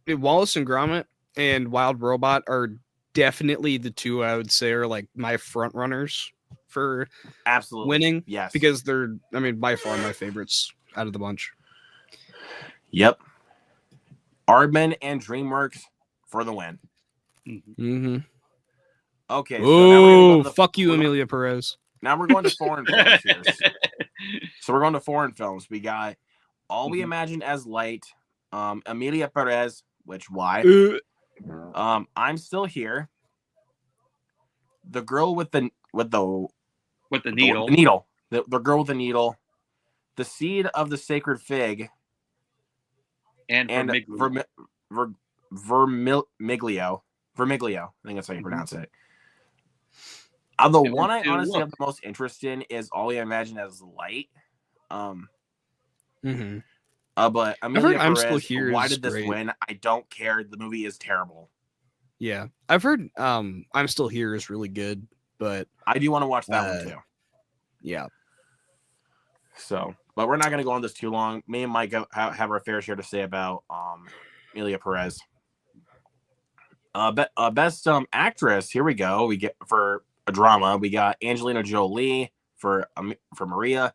Wallace and Gromit and Wild Robot are definitely the two I would say are like my front runners for absolutely winning. Yes, because they're, I mean, by far my favorites out of the bunch. Yep. Aardman and DreamWorks for the win. Okay. So fuck you, Emilia Perez. Now we're going to foreign films here. So we're going to foreign films. We got All We Imagined as Light, Emilia Perez, which why? I'm Still Here. The Girl with the Needle. The Girl with the Needle. The Seed of the Sacred Fig. And Vermiglio. I think that's how you pronounce it. The one I honestly have the most interest in is All We Imagine as Light. But Emilia Perez, I'm Still Here. Why did this win? I don't care. The movie is terrible. Yeah, I've heard I'm Still Here is really good, but I do want to watch that one too. Yeah. So, but we're not going to go on this too long. Me and Mike have our fair share to say about Emilia Perez. Best actress. Here we go. We get for a drama. We got Angelina Jolie for Maria,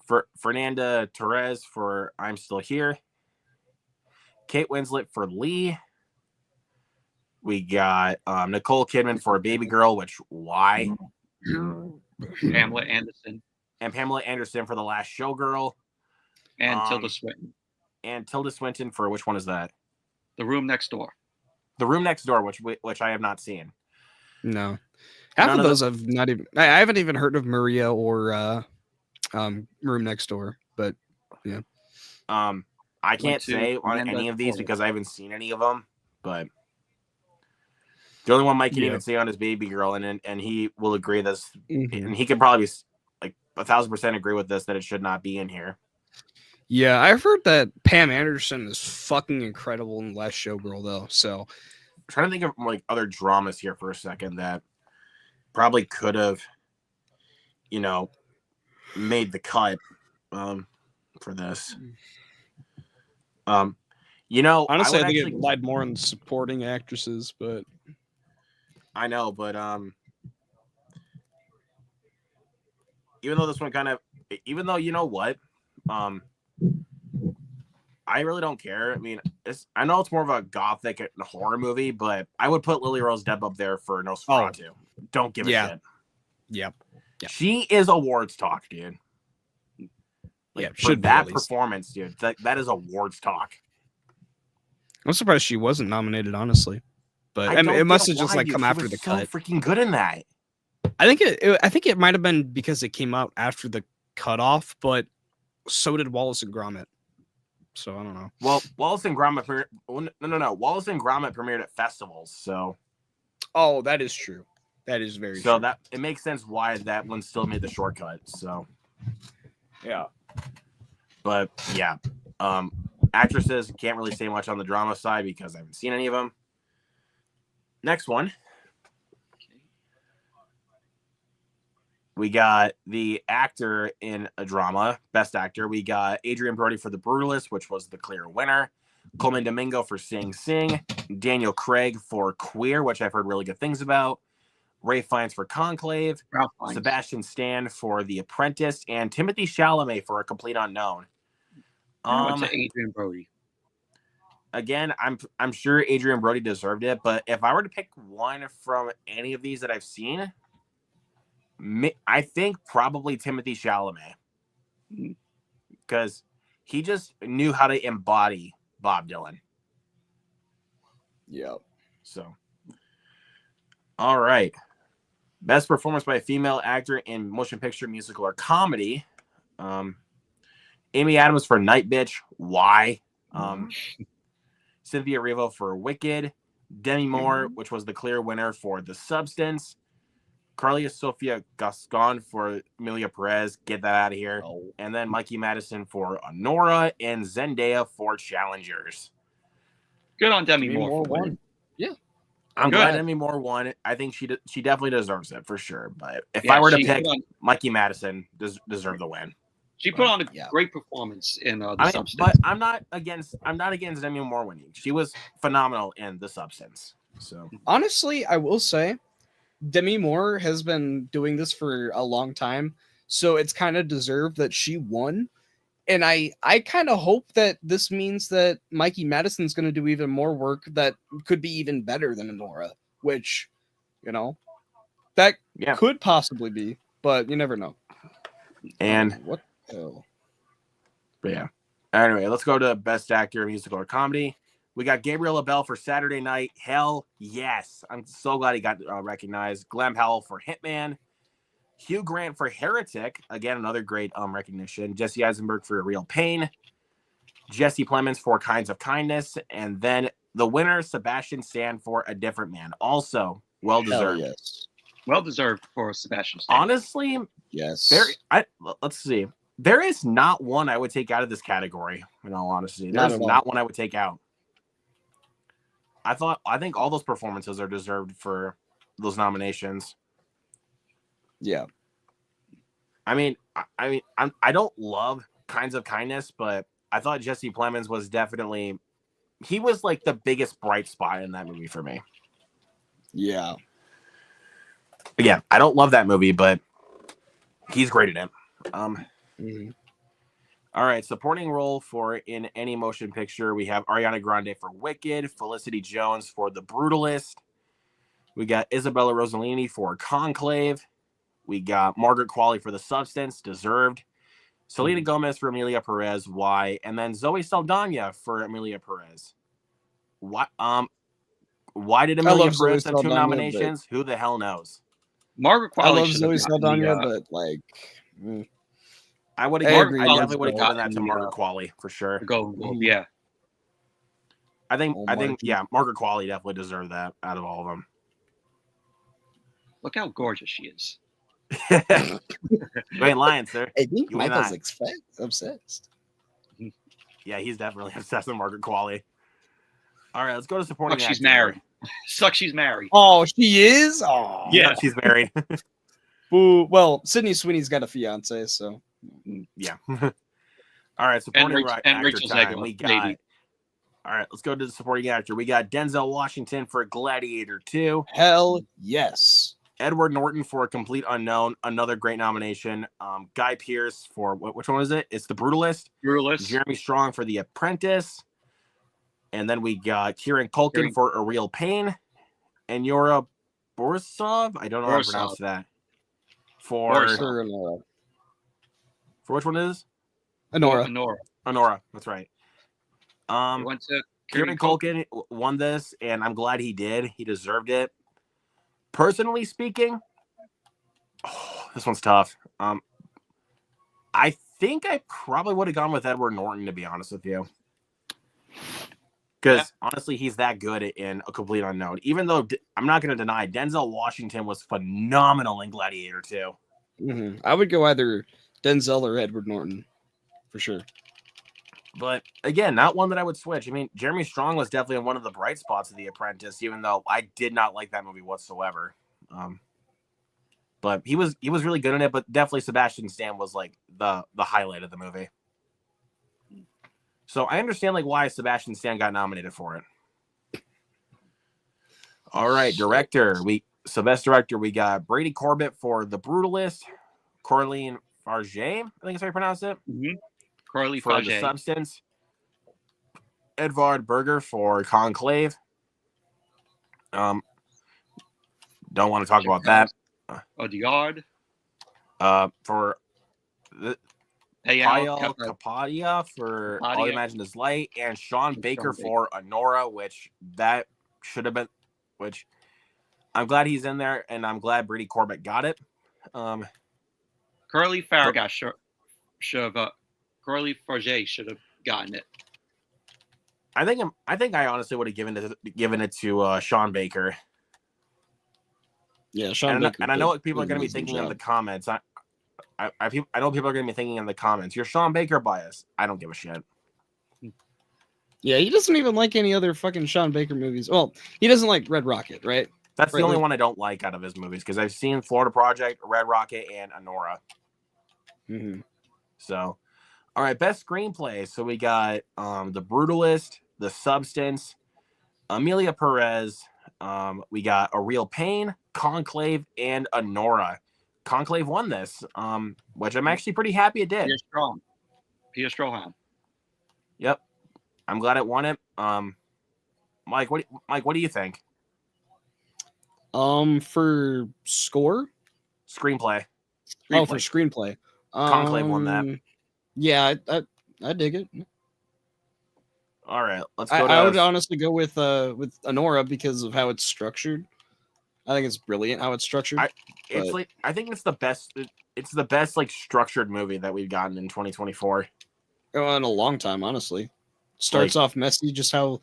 for Fernanda Torres for I'm Still Here. Kate Winslet for Lee. We got Nicole Kidman for Baby Girl, which why? Pamela Anderson. And Pamela Anderson for The Last Showgirl. And Tilda Swinton. And Tilda Swinton for which one is that? The Room Next Door. The Room Next Door, which I have not seen. No. Half of those I've not even. I haven't even heard of Maria or Room Next Door, but yeah. I can't say on any of these because I haven't seen any of them, but The only one Mike can Yeah. even say on his Baby Girl, and he will agree this, Mhm. and he could probably like 1,000% agree with this that it should not be in here. Yeah, I've heard that Pam Anderson is fucking incredible in Last Showgirl, though. So, I'm trying to think of like other dramas here for a second that probably could have, made the cut for this. honestly, I think actually, it relied more on supporting actresses, but I know, but even though this one even though you know what, I really don't care. I mean, I know it's more of a gothic and horror movie, but I would put Lily Rose Depp up there for Nosferatu. Don't give a shit. Yep. She is awards talk, dude. Yeah, for should be, that at least. performance, dude. That is awards talk. I'm surprised she wasn't nominated, honestly. But I mean, don't it must get have just why, like dude. come She after was the so cut. freaking good in that. I think it might have been because it came out after the cutoff, but so did Wallace and Gromit. So I don't know. Well, Wallace and Gromit no. Wallace and Gromit premiered at festivals, so Oh, that is true. That is very so true. that it makes sense why that one still made the shortcut. So Yeah. but yeah. Actresses can't really say much on the drama side because I haven't seen any of them. Next one. We got the actor in a drama, best actor. We got Adrian Brody for The Brutalist, which was the clear winner. Coleman Domingo for Sing Sing. Daniel Craig for Queer, which I've heard really good things about. Ray Fiennes for Conclave. Sebastian Stan for The Apprentice. And Timothy Chalamet for A Complete Unknown. To Adrian Brody. Again, I'm sure Adrian Brody deserved it, but if I were to pick one from any of these that I've seen, I think probably Timothy Chalamet, because he just knew how to embody Bob Dylan. Yeah. So, all right. Best performance by a female actor in motion picture, musical, or comedy. Amy Adams for Night Bitch. Why? Cynthia Erivo for Wicked. Demi Moore, which was the clear winner for The Substance. Carlia Sofia Gascon for Amelia Perez. Get that out of here. Oh. And then Mikey Madison for Honora and Zendaya for Challengers. Good on Demi Moore for winning. Yeah. I'm Good. glad Demi Moore won. I think she definitely deserves it for sure. But if I were to pick, Mikey Madison deserve the win. She put on a great performance in The Substance. But I'm not against Demi Moore winning. She was phenomenal in The Substance. So Honestly, I will say Demi Moore has been doing this for a long time, so it's kind of deserved that she won. And I kind of hope that this means that Mikey Madison's going to do even more work that could be even better than Honora, which, that could possibly be, but you never know. And what the hell? But yeah. Anyway, let's go to Best Actor, Musical, or Comedy. We got Gabriel LaBelle for Saturday Night. Hell yes. I'm so glad he got recognized. Glenn Powell for Hitman. Hugh Grant for Heretic. Again, another great recognition. Jesse Eisenberg for Real Pain. Jesse Plemons for Kinds of Kindness. And then the winner, Sebastian Stan for A Different Man. Also, well-deserved. Yes. Well-deserved for Sebastian Stan. Honestly, yes. Let's see. There is not one I would take out of this category, in all honesty. There's not one I would take out. I think all those performances are deserved for those nominations. Yeah. I don't love Kinds of Kindness, but I thought Jesse Plemons was definitely, he was like the biggest bright spot in that movie for me. Yeah. Again, I don't love that movie, but he's great in it. All right, supporting role for in any motion picture, we have Ariana Grande for Wicked, Felicity Jones for The Brutalist. We got Isabella Rossellini for Conclave. We got Margaret Qualley for The Substance, deserved. Selena Gomez for Amelia Perez, why? And then Zoe Saldana for Amelia Perez. Why did Amelia Perez have 2 nominations? Who the hell knows? Margaret Qualley. I love Zoe Saldana, but like, I definitely would have given that to Margaret Qualley for sure. Yeah. I think Margaret Qualley definitely deserved that out of all of them. Look how gorgeous she is. You ain't lying, sir. I think You ain't Michael's lying. obsessed. Yeah, he's definitely obsessed with Margaret Qualley. All right, let's go to supporting Fuck, she's actor. married. Suck, she's married. Oh, she is? Oh. Yeah. She's married. Boo. Well, Sydney Sweeney's got a fiance, so. Yeah. All right, supporting actor Rachel time. Zegler, We got. maybe. All right, let's go to the supporting actor. We got Denzel Washington for Gladiator 2. Hell yes. Edward Norton for A Complete Unknown, another great nomination. Guy Pearce for which one is it? It's The Brutalist. Brutalist. Jeremy Strong for The Apprentice. And then we got Kieran Culkin for A Real Pain. And Yura Borisov, I don't know how to pronounce that. For which one is? Anora. That's right. Went to Kieran Culkin won this, and I'm glad he did. He deserved it. Personally speaking, this one's tough. I think I probably would have gone with Edward Norton, to be honest with you. Because honestly, he's that good in A Complete Unknown. Even though I'm not going to deny Denzel Washington was phenomenal in Gladiator 2. Mm-hmm. I would go either Denzel or Edward Norton, for sure. But again, not one that I would switch. I mean, Jeremy Strong was definitely one of the bright spots of The Apprentice, even though I did not like that movie whatsoever. But he was really good in it. But definitely Sebastian Stan was like the highlight of the movie. So I understand like why Sebastian Stan got nominated for it. All right, director. Best director. We got Brady Corbett for The Brutalist, Coraline Farge, I think is how you pronounce it. Mm-hmm. Coraline for Farge. The Substance. Edvard Berger for Conclave. Don't want to talk about that. Odegaard. For the Payal Kapadia for All You Imagine Is Light, and Sean Baker for Anora, which that should have been. Which I'm glad he's in there, and I'm glad Brady Corbett got it. Curly Farragut Curly Farge should have gotten it. I think I honestly would have given it to Sean Baker. Yeah, Sean Baker. And I know what people are going to be thinking in the comments. I know people are going to be thinking in the comments, you're Sean Baker bias. I don't give a shit. Yeah, he doesn't even like any other fucking Sean Baker movies. Well, he doesn't like Red Rocket, right? That's the only one I don't like out of his movies, because I've seen Florida Project, Red Rocket, and Anora. Mm-hmm. So, all right, best screenplay. So we got The Brutalist, The Substance, Amelia Perez. We got A Real Pain, Conclave, and Anora. Conclave won this, which I'm actually pretty happy it did. Peter Strohan. Yep, I'm glad it won it. Mike, what do you think? For score, screenplay. Oh, for screenplay, Conclave won that. Yeah, I dig it. All right, let's go. I would honestly go with Anora because of how it's structured. I think it's brilliant how it's structured. I think it's the best. It's the best like structured movie that we've gotten in 2024. Oh, in a long time, honestly. Starts off messy, just how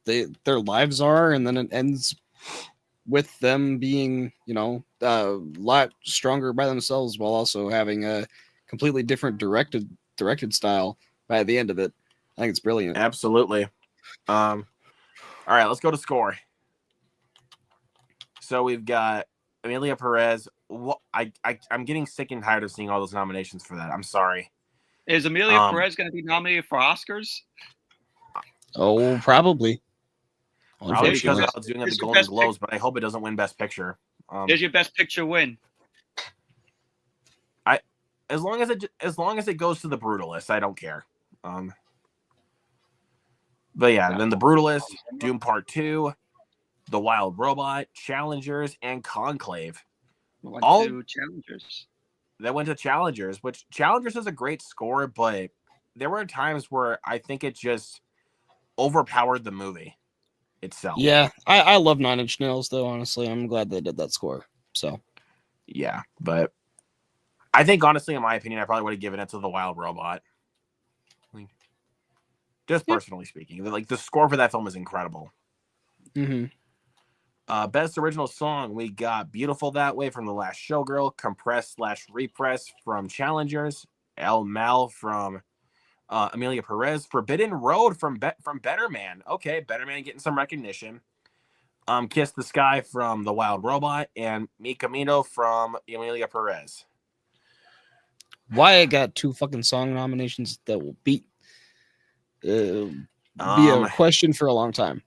their lives are, and then it ends with them being, a lot stronger by themselves, while also having a completely different directed style by the end of it. I think it's brilliant. Absolutely. All right, let's go to score. So we've got Amelia Perez. I'm getting sick and tired of seeing all those nominations for that. I'm sorry. Is Amelia Perez going to be nominated for Oscars? Oh, probably. Probably because I was doing at the Golden Globes, but I hope it doesn't win Best Picture. Is your Best Picture win? As long as it goes to The Brutalist, I don't care. But yeah, then The Brutalist, Doom Part 2, The Wild Robot, Challengers, and Conclave. All Challengers. That went to Challengers, which Challengers is a great score, but there were times where I think it just overpowered the movie itself. Yeah, I love 9 Inch Nails, though, honestly. I'm glad they did that score. So, yeah, but I think, honestly, in my opinion, I probably would have given it to The Wild Robot. Just personally speaking, like the score for that film is incredible. Mm-hmm. Best original song, we got Beautiful That Way from The Last Showgirl, Compress/Repress from Challengers, El Mal from Amelia Perez, Forbidden Road from Better Man. Okay, Better Man getting some recognition. Kiss the Sky from The Wild Robot, and Mi Camino from Amelia Perez. Wyatt got 2 fucking song nominations that will be a question for a long time,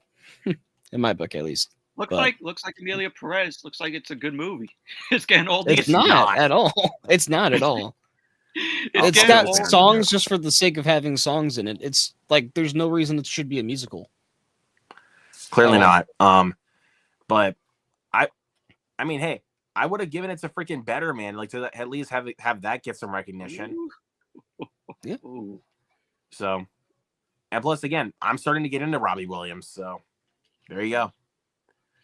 in my book at least. Looks like Amelia Perez. Looks like it's a good movie. It's getting old. It's not at all. It's not at all. It's got songs just for the sake of having songs in it. It's like there's no reason it should be a musical. Clearly not. But I mean, hey, I would have given it to freaking Better Man, like to at least have that get some recognition. Yeah. So, and plus, again, I'm starting to get into Robbie Williams. So, there you go.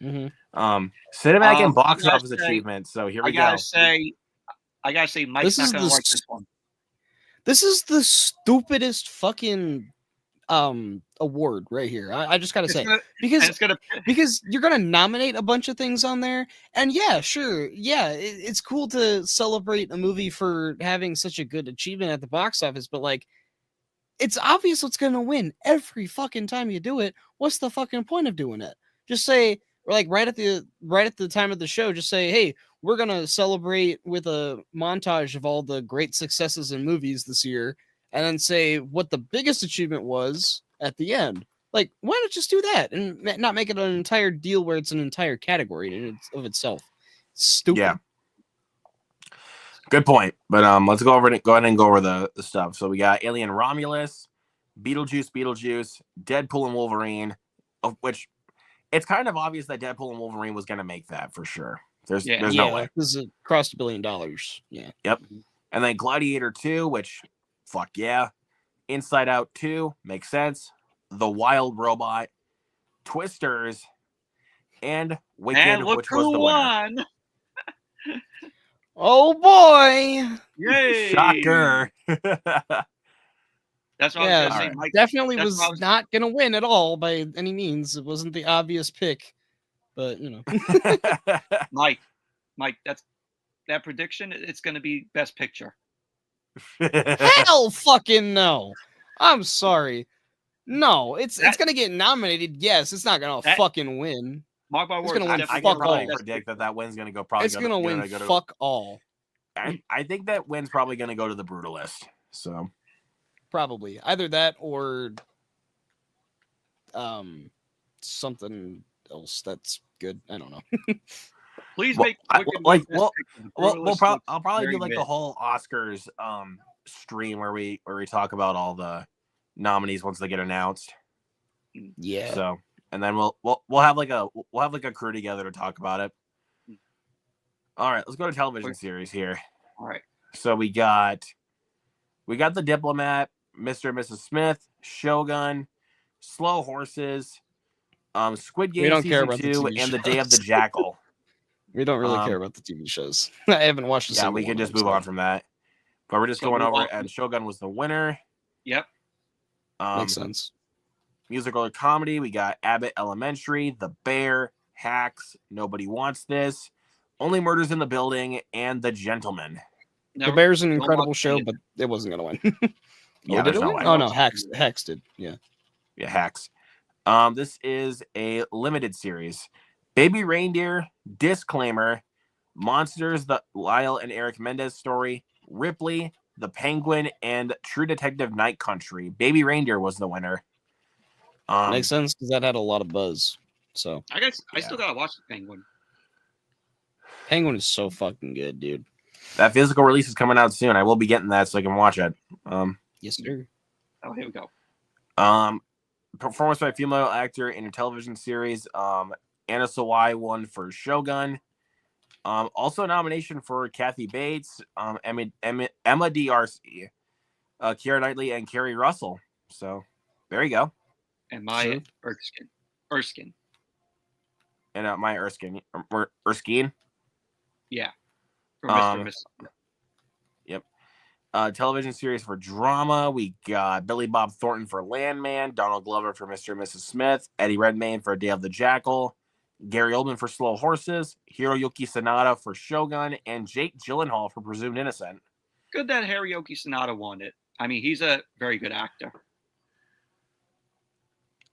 Mm-hmm. Cinematic and box office achievement. So here we go. I gotta say, Mike's not gonna like this one. This is the stupidest fucking award right here. I just gotta say, because you're gonna nominate a bunch of things on there, and yeah, sure, yeah, it's cool to celebrate a movie for having such a good achievement at the box office, but like, it's obvious what's gonna win every fucking time you do it. What's the fucking point of doing it? Just say, like, right at the time of the show, just say, hey, we're gonna celebrate with a montage of all the great successes in movies this year, and then say what the biggest achievement was at the end. Like, why not just do that and not make it an entire deal where it's an entire category of itself? It's stupid. Yeah. Good point. But let's go ahead and go over the stuff. So we got Alien Romulus, Beetlejuice, Deadpool and Wolverine, of which it's kind of obvious that Deadpool and Wolverine was going to make that for sure. There's no way. This is crossed $1 billion. Yeah. Yep. And then Gladiator 2, which, fuck yeah. Inside Out 2, makes sense. The Wild Robot, Twisters, and Wicked, which was the winner. Oh boy! Yay! Shocker. That's what I was going to say. Mike, definitely was not going to win at all by any means. It wasn't the obvious pick, but you know. Mike, that prediction. It's going to be Best Picture. Hell, fucking no! I'm sorry. No, it's going to get nominated. Yes, it's not going to fucking win. Mark my words. It's going to win. I fuck can all. predict that win's going to go. It's going to win. Fuck all. I think that win's probably going to go to The Brutalist. So. Probably either that or something else that's good. I don't know. Please well, make I'll probably do like the whole Oscars stream where we talk about all the nominees once they get announced. Yeah. So and then we'll have like a crew together to talk about it. All right, let's go to television series here. All right. So we got The Diplomat, Mr. and Mrs. Smith, Shogun, Slow Horses, Squid Game Season 2, and The Day of the Jackal. We don't really care about the TV shows. I haven't watched the we can just move on from that. But we're just going over it, and Shogun was the winner. Yep. Makes sense. Musical or comedy, we got Abbott Elementary, The Bear, Hacks, Nobody Wants This, Only Murders in the Building, and The Gentleman. The Bear's an incredible show, but it wasn't going to win. Yeah, did it win? Oh, no, Hacks did. Yeah. Yeah, Hacks. This is a limited series. Baby Reindeer, Disclaimer, Monsters, the Lyle and Eric Mendez story, Ripley, The Penguin, and True Detective Night Country. Baby Reindeer was the winner. Makes sense because that had a lot of buzz. So I guess I still gotta watch The Penguin. Penguin is so fucking good, dude. That physical release is coming out soon. I will be getting that so I can watch it. Yes, sir. Oh, here we go. Performance by a female actor in a television series. Anna Sawai won for Shogun. Also a nomination for Kathy Bates, Emma D'Arcy, Keira Knightley, and Kerry Russell. So there you go. And Maya Erskine. And Maya Erskine. Yeah. For Mr. and Mrs. Yep. Television series for drama. We got Billy Bob Thornton for Landman, Donald Glover for Mr. and Mrs. Smith, Eddie Redmayne for Day of the Jackal, Gary Oldman for Slow Horses, Hiroyuki Sanada for Shogun, and Jake Gyllenhaal for Presumed Innocent. Good that Hiroyuki Sanada won it. I mean, he's a very good actor.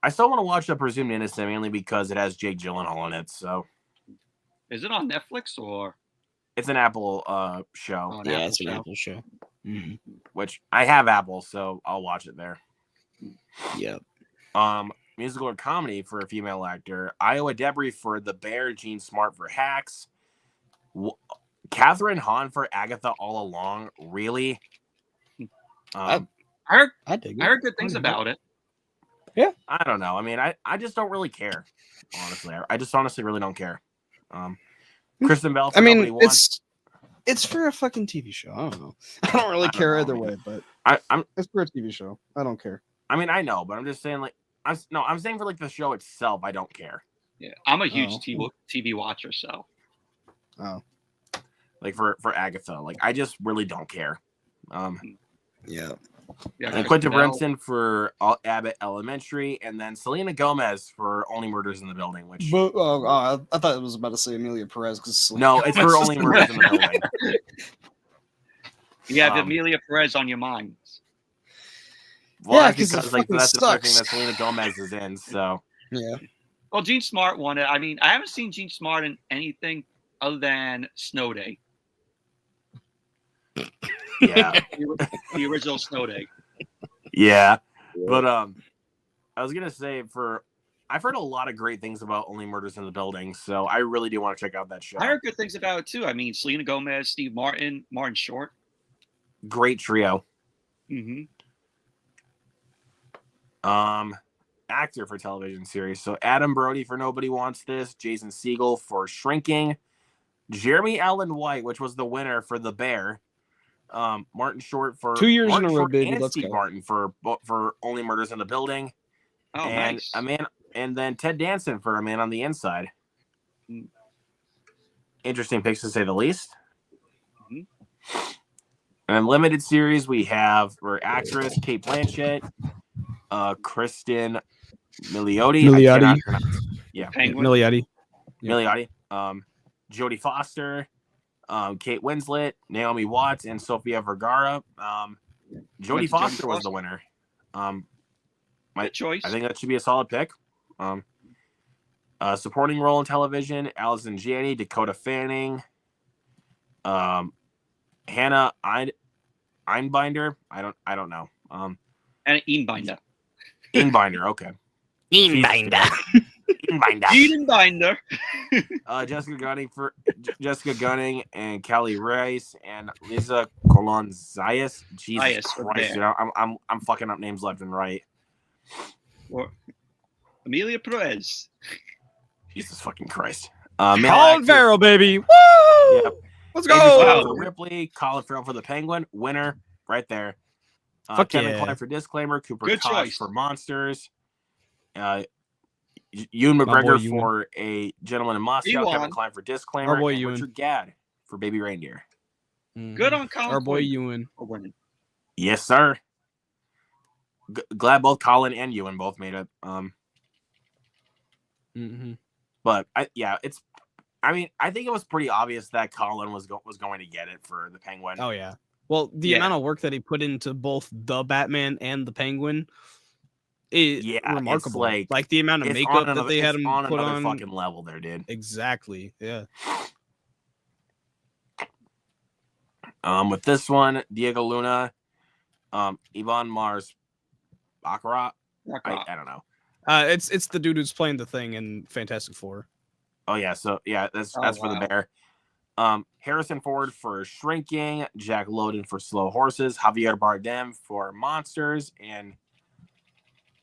I still want to watch The Presumed Innocent mainly because it has Jake Gyllenhaal in it. So, is it on Netflix or? It's an Apple show. Oh, Yeah, Apple it's an show. Apple show. Mm-hmm. Which I have Apple, so I'll watch it there. Yep. Musical or comedy for a female actor: Iowa Debris for The Bear, Jean Smart for Hacks, Catherine Hahn for Agatha All Along. Really? I heard dig it. I heard good things about it. Yeah. I don't know. I mean, I just don't really care. Honestly, I just honestly really don't care. Kristen Bell. For I Nobody mean, Wants. it's for a fucking TV show. I don't know. I don't really care either way, but I'm it's for a TV show. I don't care. I mean, I know, but I'm just saying, like, I'm saying for like the show itself, I don't care. Yeah, I'm a huge TV watcher, so. Oh. Like for Agatha, like I just really don't care. Yeah. And Quentin Brenton for Abbott Elementary, and then Selena Gomez for Only Murders in the Building. Which I thought it was about to say Amelia Perez because no, it's for Only Murders in the Building. You have Amelia Perez on your mind. Well, yeah, because like that's the thing that Selena Gomez is in. So yeah. Well, Jean Smart won it. I mean, I haven't seen Jean Smart in anything other than Snow Day. Yeah, the original Snow Day. Yeah, but I was gonna say I've heard a lot of great things about Only Murders in the Building, so I really do want to check out that show. I heard good things about it too. I mean, Selena Gomez, Steve Martin, Martin Short, great trio. Mm-hmm. Actor for television series. So Adam Brody for Nobody Wants This, Jason Segel for Shrinking, Jeremy Allen White, which was the winner for The Bear. Martin Short for 2 years Martin in a row, Short baby. and Let's Steve go. Martin for Only Murders in the Building. Oh, and nice. And then Ted Danson for A Man on the Inside. Mm. Interesting picks to say the least. Mm-hmm. And limited series we have for actress Kate Blanchett, Kristen Milioti. Yeah, Penguin. Milioti. Milioti. Jodie Foster, Kate Winslet, Naomi Watts, and Sofia Vergara. Jodie Foster was the winner. My choice. I think that should be a solid pick. Supporting role in television: Allison Janney, Dakota Fanning, Hannah Einbinder. I don't know. And Einbinder. Einbinder. Okay. Einbinder. Einbinder. Jessica Gunning and Callie Rice and Lisa Colon-Zayas. Jesus Christ, dude, I'm fucking up names left and right. Or Amelia Perez. Jesus fucking Christ. Colin Farrell, baby. Woo! Yep. Let's go. go. Ripley, Colin Farrell for The Penguin. Winner right there. Fuck Kevin yeah. Kline for Disclaimer. Cooper Good Tosh choice. for Monsters. Ewan McGregor for A Gentleman in Moscow. Kevin Kline for Disclaimer. Our boy and Ewan. Richard Gadd for Baby Reindeer. Good on Colin. Our boy Ewan. Yes, sir. Glad both Colin and Ewan both made it. But I think it was pretty obvious that Colin was going to get it for the Penguin. Oh yeah. Well, the amount of work that he put into both the Batman and the Penguin is remarkable. Like the amount of makeup that they had him put on fucking level there, dude. Exactly. Yeah. With this one, Diego Luna, Ivan Mars Baccarat. I don't know. It's the dude who's playing the Thing in Fantastic Four. Oh yeah, so yeah, that's for the Bear. Harrison Ford for Shrinking, Jack Lowden for Slow Horses, Javier Bardem for Monsters, and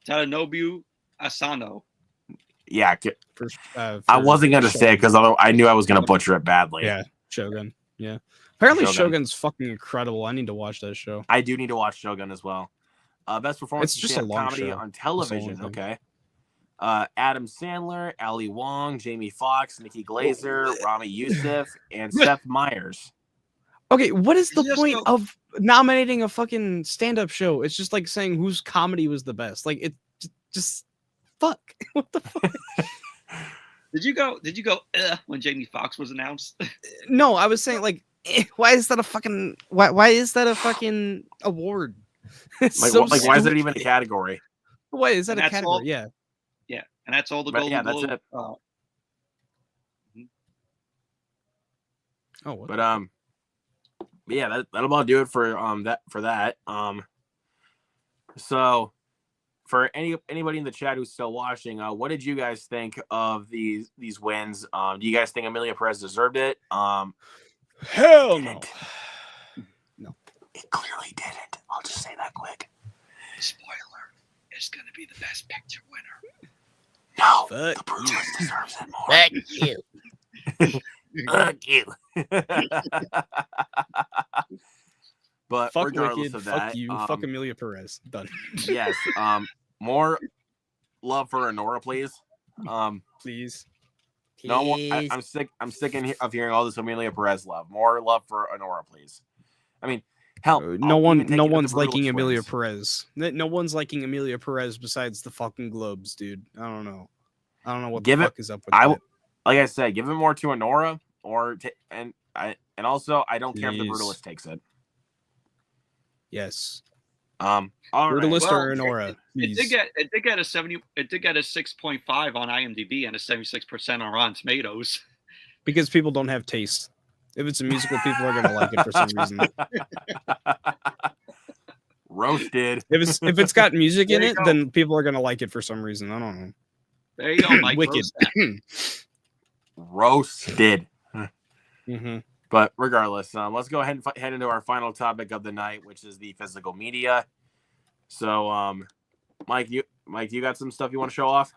Tadanobu Asano. Yeah, I wasn't gonna say it because I knew I was gonna butcher it badly. Yeah, Shogun. Yeah, apparently Shogun's fucking incredible. I need to watch that show. I do need to watch Shogun as well. Best performance it's just a long comedy show. on television. Okay. Adam Sandler, Ali Wong, Jamie Foxx, Nikki Glazer, Rami Youssef, and Seth Meyers. Okay, what is the point of nominating a fucking stand-up show? It's just like saying whose comedy was the best. Like it just fuck. What the fuck? Did you go? When Jamie Foxx was announced? No, I was saying like, why is that a fucking why is that a fucking award? It's Like, so why is it stupid. even a category? Why is that And a that's category? all- Yeah. Yeah, and that's all the But Golden yeah, that's Globe. it. Oh, what? But yeah, that'll about do it for that. So for anybody in the chat who's still watching, what did you guys think of these wins? Do you guys think Amelia Perez deserved it? Hell no. Didn't. No. It clearly didn't. I'll just say that quick. Spoiler: it's gonna be the Best Picture winner. No, Fuck the Bruce you. deserves it more. Fuck you. Fuck you. But Fuck regardless Wicked. of Fuck that, you. Fuck Amelia Perez. Done. yes, more love for Honora, please. Please. No, Please. I'm sick. I'm sick of hearing all this Amelia Perez love. More love for Honora, please. I mean, hell, No I'll even take no it to the one's liking Brutalist Amelia wins. Perez. No one's liking Amelia Perez besides the fucking Globes, dude. I don't know. I don't know what Give the it- fuck is up with I that. Like I said, give it more to Honora, and also I don't care if the Please. Brutalist takes it. Yes. All right. Brutalist Well, or Honora, It please. did get a 70. It did get a 6.5 on IMDb and a 76% on Rotten Tomatoes. Because people don't have taste. If it's a musical, people are gonna like it for some reason. Roasted. If it's got music in There you it, go. then people are gonna like it for some reason. I don't know. There you go, Mike. Wicked. Roast that. Roasted. Mm-hmm. But regardless, let's go ahead and head into our final topic of the night, which is the physical media. So, Mike, you got some stuff you want to show off?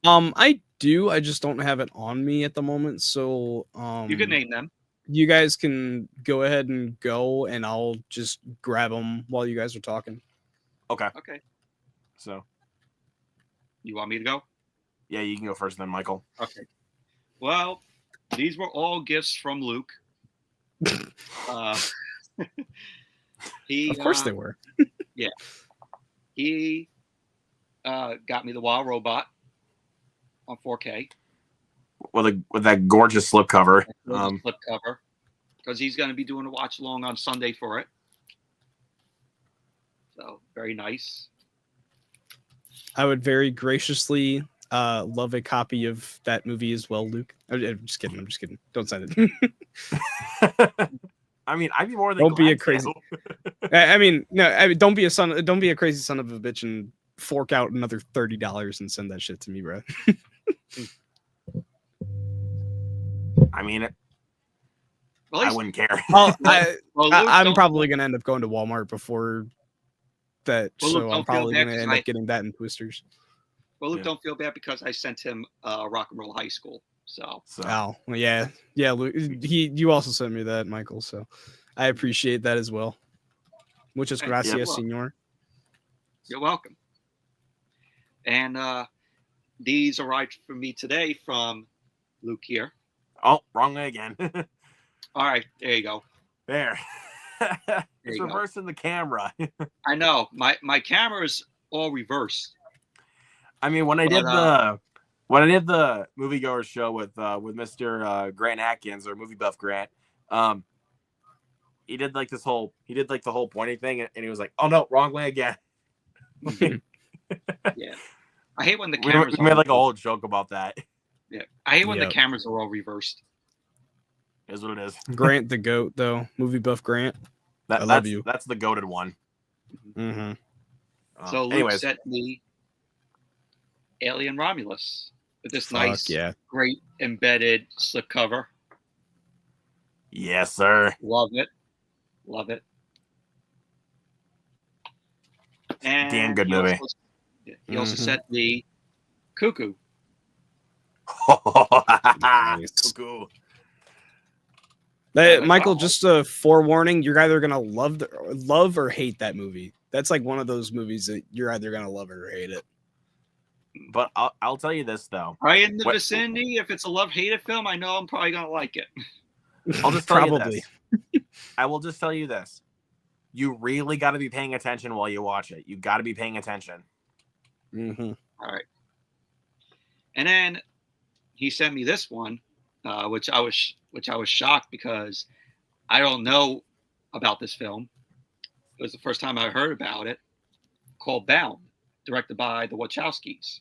I do. I just don't have it on me at the moment. So, You can name them. you guys can go ahead and go, and I'll just grab them while you guys are talking. Okay. Okay. So, You want me to go? yeah, you can go first, then Michael. Okay. Well, these were all gifts from Luke. He, Of course they were. He got me the Wild Robot on 4K. With that gorgeous slipcover. Flip cover, because he's going to be doing a watch along on Sunday for it. So very nice. I would very graciously love a copy of that movie as well, Luke. I'm just kidding. I'm just kidding. Don't send it. I mean, I'd be more than Don't be a glad crazy- to. I mean, no. I mean, don't be a crazy son of a bitch and fork out another $30 and send that shit to me, bro. I mean, Well, I wouldn't care. well, Luke, I'm don't- probably gonna end up going to Walmart before that, Well, look, so I'm don't feel probably bad gonna 'cause end I- up getting that in twisters. Well, Luke, Yeah. don't feel bad because I sent him Rock and Roll High School. So So, Oh, well, yeah, Luke. You also sent me that, Michael. So I appreciate that as well. Muchas Hey, gracias, yeah, well. señor. you're welcome. And these arrived for me today from Luke here. oh, wrong way again. All right, there you go. There. It's you go. reversing the camera. I know my camera's all reversed. I mean, when I did the moviegoer show with Mr. Grant Atkins, or Movie Buff Grant, he did like the whole pointing thing, and he was like, "Oh no, wrong way again." Yeah, I hate when the We cameras. made are like a reversed. whole joke about that. Yeah, I hate when the Yep. cameras are all reversed. Is what it is. Grant the goat, though. Movie buff Grant. I love That's you. That's the goated one. Mm-hmm. So Luke Anyways, sent me Alien Romulus with this Fuck nice, yeah. great embedded slipcover. yes, sir. Love it. Love it. And Damn good he movie. Also, he also Mhm. sent me Cuckoo. Nice. Cuckoo. Hey, like, Michael, oh. just a forewarning: you're either gonna love or hate that movie. That's like one of those movies that you're either gonna love it or hate it. But I'll tell you this though. Right in the What- vicinity. If it's a love-hated film, I know I'm probably gonna like it. I'll just tell Probably. you this. I will just tell you this. You really got to be paying attention while you watch it. You got to be paying attention. Mm-hmm. All right. And then he sent me this one, which I was shocked because I don't know about this film. It was the first time I heard about it. Called Bound, directed by the Wachowskis,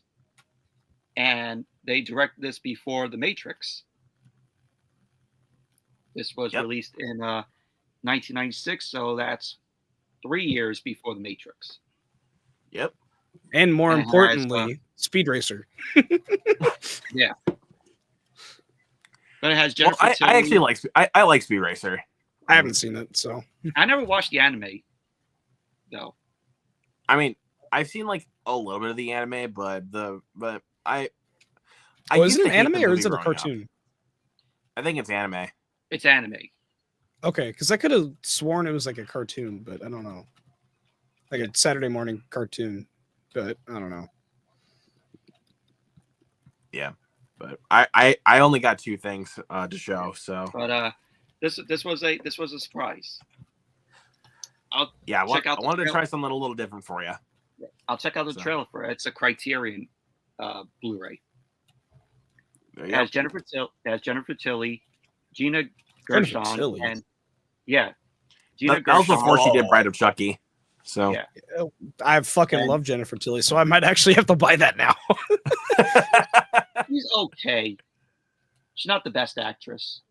and they directed this before The Matrix. This was released in 1996, so that's 3 years before The Matrix. Yep. And more And importantly, Speed Racer. Yeah. But it has Jennifer Well, Tilly. I actually like I like Speed Racer. I haven't seen it, so I never watched the anime, though. I mean, I've seen like a little bit of the anime, but I is used it to an hate anime the or movie is it a growing up. cartoon? I think it's anime. It's anime. Okay, because I could have sworn it was like a cartoon, but I don't know. Like a Saturday morning cartoon, but I don't know. Yeah, but I only got 2 things to show. So, But this was a surprise. I wanted to try something a little different for you. I'll check out the trailer for it. It's a Criterion Blu-ray. There It you has go. Jennifer Tilly, Gina Gershon, Tilly. and Gina That was Gershon. before she did Bride of Chucky. So, Yeah. I fucking And- love Jennifer Tilly, so I might actually have to buy that now. She's okay. She's not the best actress.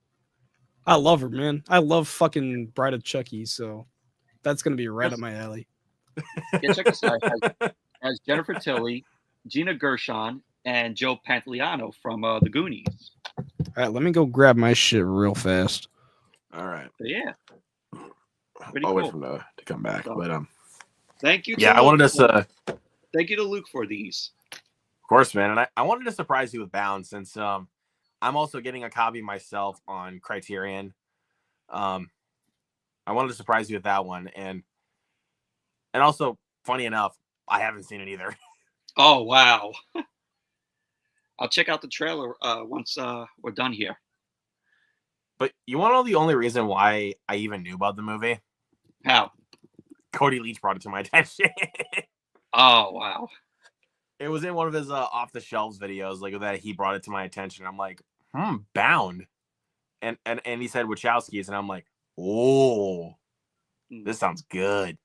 I love her, man. I love fucking Bride of Chucky, so that's gonna be right up my alley. Yeah, check this out. It has Jennifer Tilly, Gina Gershon, and Joe Pantoliano from The Goonies. All right, let me go grab my shit real fast. all right. So, yeah. Pretty I'll wait cool. for him to come back. So- But Thank you. To yeah, I Luke wanted us for- to. Thank you to Luke for these. Of course, man. And I wanted to surprise you with Bound since I'm also getting a copy myself on Criterion. I wanted to surprise you with that one. And also, funny enough, I haven't seen it either. Oh, wow. I'll check out the trailer once we're done here. But you want to know the only reason why I even knew about the movie? How? Cody Leach brought it to my attention. Oh, wow. It was in one of his off the shelves videos, like that. He brought it to my attention. I'm like, Bound, and he said Wachowskis, and I'm like, oh, this sounds good.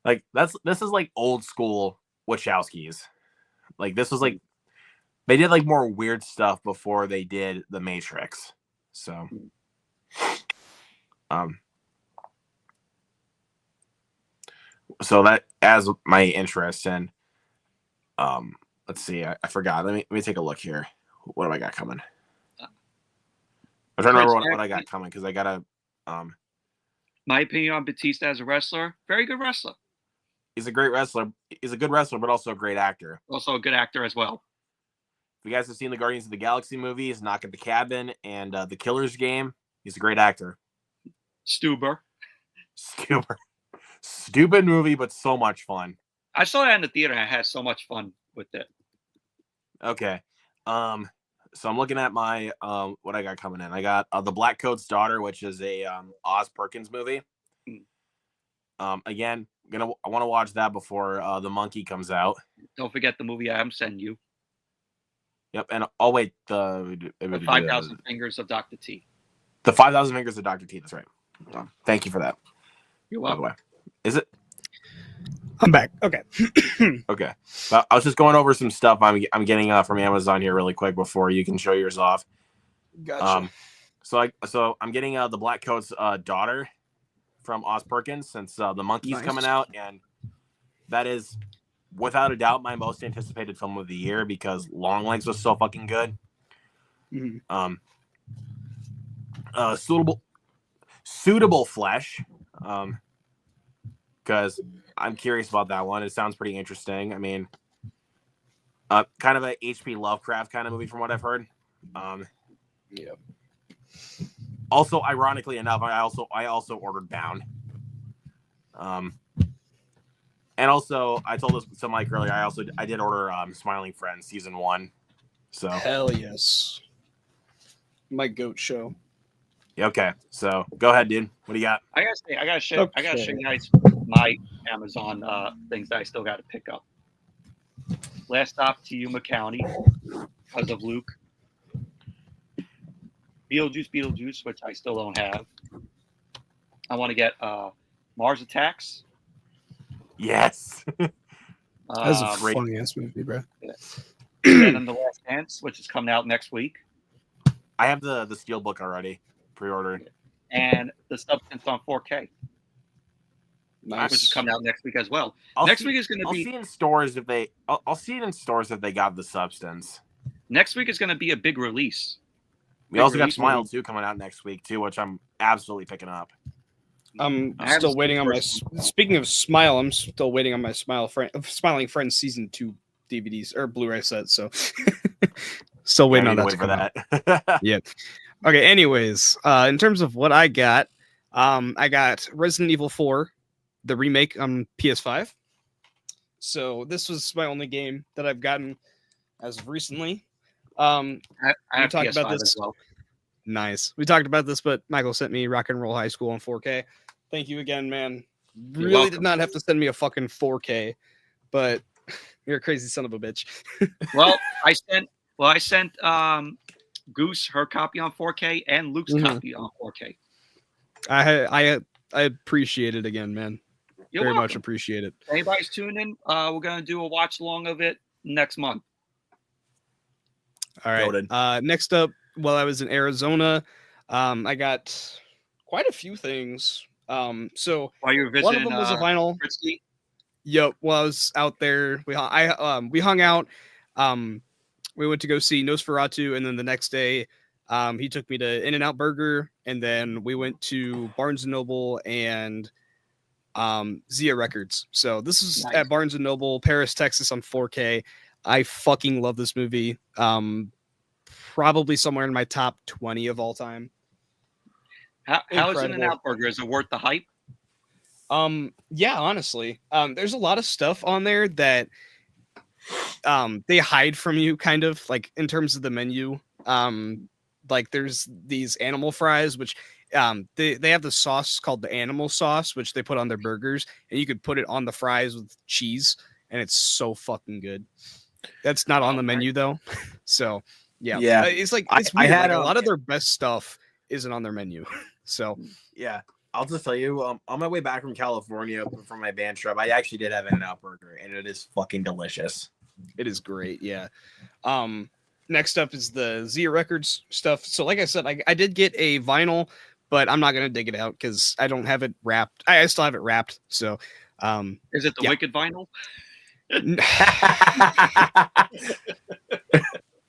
Like this is like old school Wachowskis. Like this was like they did like more weird stuff before they did The Matrix. So, so that as my interest in, let's see, I forgot. Let me take a look here. What have I got coming? I'm trying to remember what I got coming because I gotta. My opinion on Batista as a wrestler, very good wrestler. He's a great wrestler. He's a good wrestler, but also a great actor. Also a good actor as well. If you guys have seen the Guardians of the Galaxy movies, Knock at the Cabin, and The Killer's Game, he's a great actor. Stuber. Stupid movie, but so much fun. I saw that in the theater and I had so much fun with it. Okay. So I'm looking at my what I got coming in. I got The Black Coat's Daughter, which is a Oz Perkins movie. Again, I want to watch that before The Monkey comes out. Don't forget the movie I'm sending you. Yep, and I'll wait The 5,000 Fingers of Dr. T. The 5,000 Fingers of Dr. T. That's right. Thank you for that. You're By the welcome. way, is it? I'm back. Okay. Okay. I was just going over some stuff I'm getting from Amazon here really quick before you can show yours off. Gotcha. So I'm getting The Black Coat's Daughter from Oz Perkins since The Monkey's coming out, and that is without a doubt my most anticipated film of the year because Longlegs was so fucking good. Suitable Flesh, because I'm curious about that one. It sounds pretty interesting. I mean, kind of a H.P. Lovecraft kind of movie from what I've heard. Yep. Also, ironically enough, I also ordered Bound. And also, I told this to Mike earlier. I did order Smiling Friends season 1. So Hell yes. My goat show. Okay, so go ahead, dude. What do you got? I gotta show you guys my Amazon things that I still got to pick up. Last stop to Yuma County because of Luke. Beetlejuice, which I still don't have. I want to get Mars Attacks. Yes. That's a Great. funny ass movie, bro. And then The Last Dance, which is coming out next week. I have the Steelbook already pre-ordered. And The Substance on 4K. Nice. Which is coming out next week as well. I'll Next see- week is going to I'll be see in stores if they. I'll see it in stores if they got the Substance. next week is going to be a big release. We also got release Smile movie. 2 coming out next week too, which I'm absolutely picking up. I'm I haven't still seen waiting the on my. first Speaking of Smile, I'm still waiting on my Smiling Friends season 2 DVDs or Blu-ray set. So still waiting Yeah, I on need that to to wait come for out. that. Yeah. Okay. Anyways, in terms of what I got Resident Evil 4, the remake on PS5. So this was my only game that I've gotten as of recently. I have talked PS5 about this. as well. Nice. We talked about this, but Michael sent me Rock and Roll High School on 4K. Thank you again, man. You're Really did welcome. not have to send me a fucking 4K, but you're a crazy son of a bitch. Well, I sent Goose her copy on 4K and Luke's Mhm. copy on 4K. I appreciate it again, man. You're Very welcome. much appreciate it. If anybody's tuning in, we're gonna do a watch along of it next month. All right. Noted. Next up, while I was in Arizona, I got quite a few things. So While you were visiting, one of them was a vinyl. Fritzy. Yep. While I was out there, we hung out. We went to go see Nosferatu, and then the next day, he took me to In-N-Out Burger, and then we went to Barnes and Noble and Zia Records. So this is Nice. at Barnes and Noble, Paris, Texas, on 4K. I fucking love this movie. Probably somewhere in my top 20 of all time. How is Incredible. In-N-Out Burger? Is it worth the hype? Yeah, honestly. There's a lot of stuff on there that they hide from you, kind of, like in terms of the menu. Like there's these animal fries, which they have the sauce called the animal sauce, which they put on their burgers, and you could put it on the fries with cheese, and it's so fucking good. That's not on the menu though. So yeah. It's like it's I weird. had, like, a lot of their best stuff isn't on their menu. So Yeah, I'll just tell you, on my way back from California from my band trip, I actually did have In-N-Out Burger, and it is fucking delicious. it is great. Yeah. Next up is the Zia Records stuff. So like I said, I did get a vinyl, but I'm not gonna dig it out because I don't have it wrapped. I still have it wrapped. So Is it the Yeah. Wicked vinyl?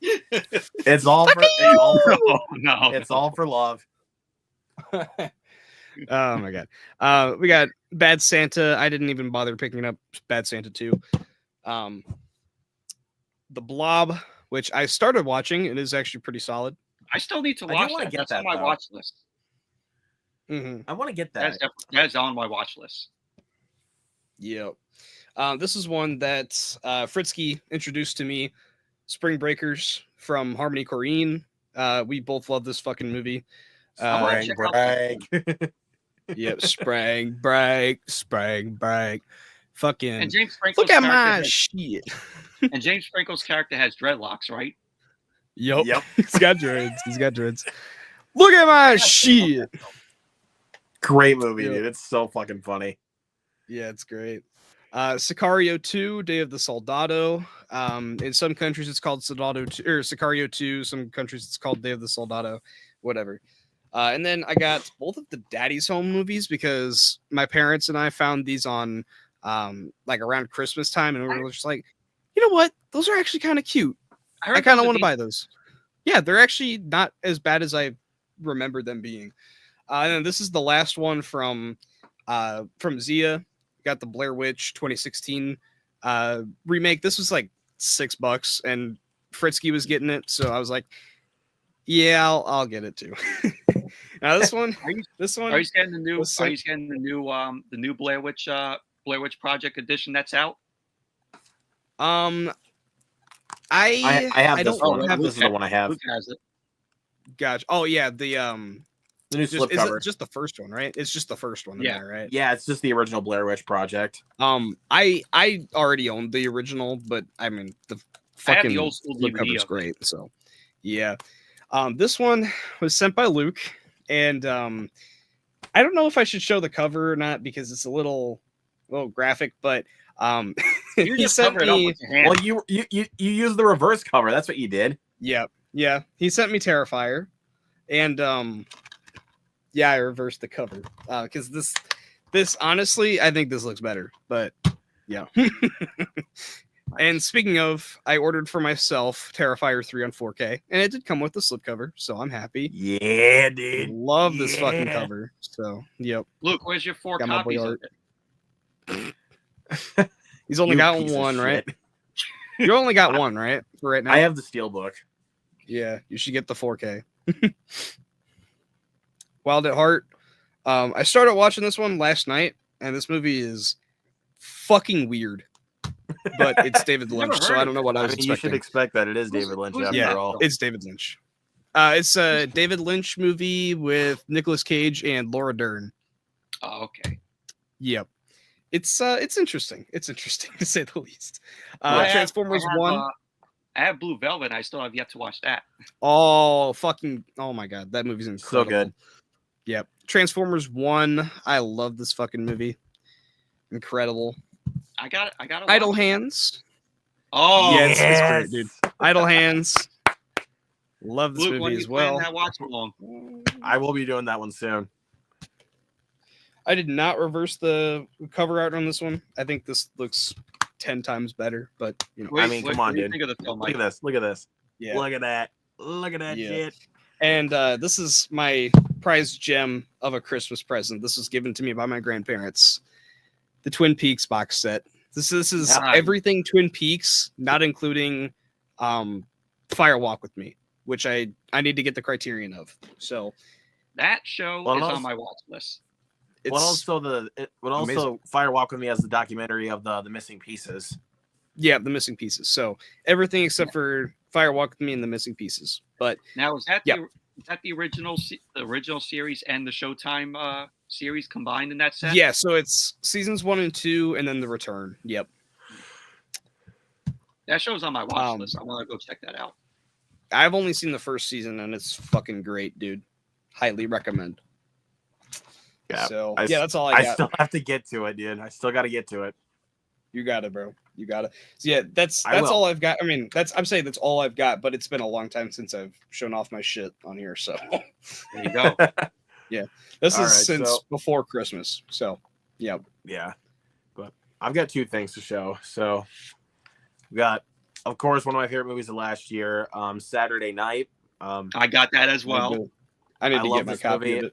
It's all for Oh, no. it's all for love. Oh my god. We got Bad Santa. I didn't even bother picking up Bad Santa 2. The Blob, which I started watching, it is actually pretty solid. I still need to I do watch wanna that. get That's that, on my though. watch list. Mm-hmm. I want to get that. That's on my watch list. Yep. This is one that Fritzky introduced to me. Spring Breakers from Harmony Korine. We both love this fucking movie. wanna Spring check out break. Yep. Spring Break. Fucking. And James Franco's Look at my character has, shit. and James Franco's character has dreadlocks, right? Yep. Yep. He's got dreads. Look at my shit. Great movie, Yep. dude. It's so fucking funny. Yeah, it's great. Sicario 2, Day of the Soldado. In some countries it's called Soldado 2 or Sicario 2. Some countries it's called Day of the Soldado. Whatever. And then I got both of the Daddy's Home movies because my parents and I found these on like around Christmas time, and we were just like, you know what? Those are actually kind of cute. I kind of want to buy those. Yeah, they're actually not as bad as I remember them being. And then this is the last one from Zia. Got the Blair Witch 2016 remake. This was like $6, and Fritzky was getting it, so I was like, yeah, I'll get it too. Now this one, Are you getting the new? was Are you getting the new Blair Witch Project edition that's out? I I have this don't one. have This is the one I have. Luke has it. Gotch. Oh yeah, the The new slip is cover. it just the first one, right? It's just the first one, Yeah. there, right? Yeah, it's just the original Blair Witch Project. I already owned the original, but I mean the I have fucking the old school flip DVD cover's of it. great. So yeah. This one was sent by Luke, and I don't know if I should show the cover or not because it's a little graphic, but You he just sent cover it up me. with your hand. Well, you used the reverse cover. That's what you did. Yeah. He sent me Terrifier, and I reversed the cover because this honestly, I think this looks better. But yeah. And speaking of, I ordered for myself Terrifier 3 on 4K, and it did come with the slipcover, so I'm happy. Yeah, dude. Love this fucking cover. So, yep. Luke, where's your 4 Got my boy copies of Art. it? He's only You got piece of one, right? shit. You only got one, right? For right now. I have the steelbook. Yeah, you should get the 4K. Wild at Heart. I started watching this one last night, and this movie is fucking weird. But it's David Never Lynch, so heard I of don't know it. what I was You should expecting. expect that it is Who's- David Lynch who's after Yeah, all. it's David Lynch. It's a David Lynch movie with Nicolas Cage and Laura Dern. Oh, okay. Yep. It's interesting. It's interesting to say the least. I Transformers have, 1. I have Blue Velvet. I still have yet to watch that. Oh my god, that movie's incredible. So good. Yep. Transformers 1. I love this fucking movie. Incredible. I got Idle Hands. Oh, Yeah, it's Yes. great, dude. Idle Hands. Love this Luke, when movie you as well. plan that watch along? I will be doing that one soon. I did not reverse the cover art on this one. I think this looks 10 times better, but you know. Wait, mean, what come on, do you dude. think of the film, Look Mike? at this. Look at this. Yeah. Look at that. Look at that Yeah. shit. And this is my prized gem of a Christmas present. This was given to me by my grandparents. The Twin Peaks box set. This is Nice. everything Twin Peaks, not including Fire Walk with Me, which I need to get the Criterion of. So That show Well, is also- on my watch list. it's What also amazing. Fire Walk with Me as the documentary of the missing pieces. yeah, the missing pieces. So everything except for Fire Walk with Me and the missing pieces. But Now, is that Yep. the original series and the Showtime series combined in that set? yeah, so it's seasons 1 and 2, and then the return. Yep. That show's on my watch Um, list. I want to go check that out. I've only seen the first season, and it's fucking great, dude. Highly recommend. Yeah. So I yeah, that's all I I got. still have to get to it, dude. I still got to get to it. You got it, bro. You got it. So yeah, that's I will. all I've got. I mean, I'm saying that's all I've got, but it's been a long time since I've shown off my shit on here. So There you go. this All is right, since so- before Christmas. So yeah. Yeah. But I've got two things to show. So we got, of course, one of my favorite movies of last year, Saturday Night. I got that as well. I need I to love get my this copy movie. of it.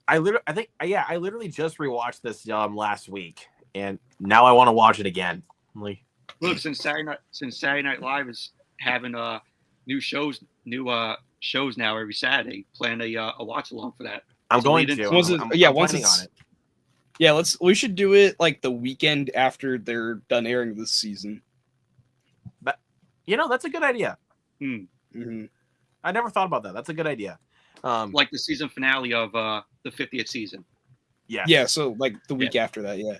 I literally just rewatched this last week, and now I want to watch it again. I'm like, Look, since Saturday Night Live is having new shows now every Saturday, plan a watch along for that. I'm So going we to. didn't- Once it- I'm yeah, once planning it's- on it. Yeah, we should do it like the weekend after they're done airing this season. You know, that's a good idea. Mhm. I never thought about that. That's a good idea. Like the season finale of the 50th season. Yeah, Yeah, so like the week after that, yeah.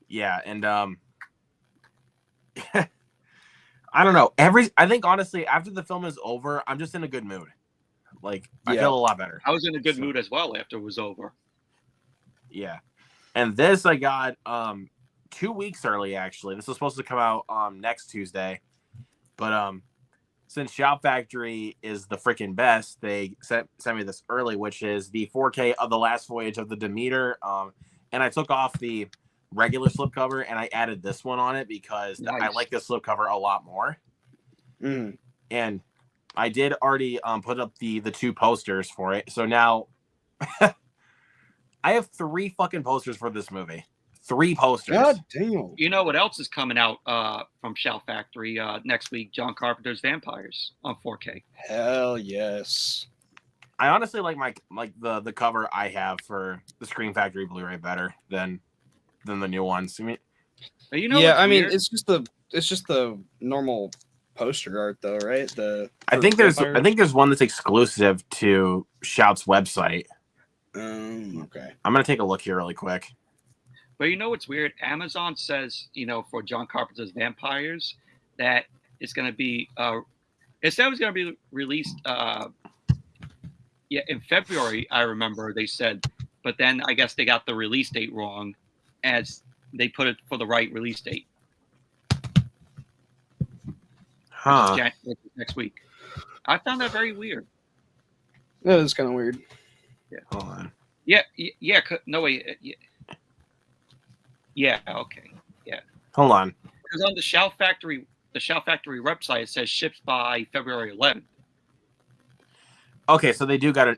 yeah, and I don't know. I think honestly, after the film is over, I'm just in a good mood. Like I Yeah. feel a lot better. I was in a good So- mood as well after it was over. Yeah, and this I got 2 weeks early. Actually, this was supposed to come out next Tuesday, but since Shout Factory is the freaking best, they sent me this early, which is the 4K of The Last Voyage of the Demeter. And I took off the regular slipcover and I added this one on it because I Nice. like this slipcover a lot more. Mhm. And I did already put up the two posters for it. So now I have 3 fucking posters for this movie. 3 posters. God damn. You know what else is coming out from Shout Factory next week? John Carpenter's Vampires on 4K. Hell yes. I honestly like the cover I have for the Scream Factory Blu-ray better than the new ones. I mean, But you know yeah, what's I mean weird? it's just the normal poster art though, right? I think there's one that's exclusive to Shout's website. Okay. I'm gonna take a look here really quick. But you know what's weird? Amazon says, for John Carpenter's Vampires, that it's going to be It said it was going to be released. In February. I remember they said, but then I guess they got the release date wrong, as they put it for the right release date. Huh. Which is next week. I found that very weird. That is kind of weird. Yeah. Hold on. Yeah. No way. Yeah. Okay. Yeah. Hold on. Because on the Shout Factory website, it says ships by February 11th. Okay, so they do got a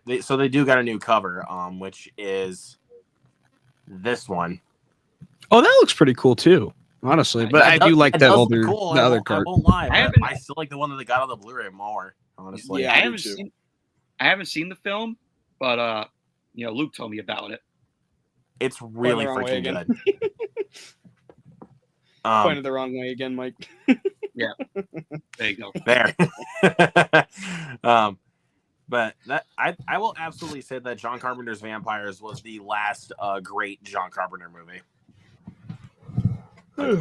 new cover, which is this one. Oh, that looks pretty cool too, honestly. But I do like that older, the other card. I won't lie. I still like the one that they got on the Blu-ray more, honestly. Yeah, I haven't seen the film, but Luke told me about it. It's really freaking good. Pointed the wrong way again, Mike. Yeah, there you go. There. But that I will absolutely say that John Carpenter's Vampires was the last great John Carpenter movie.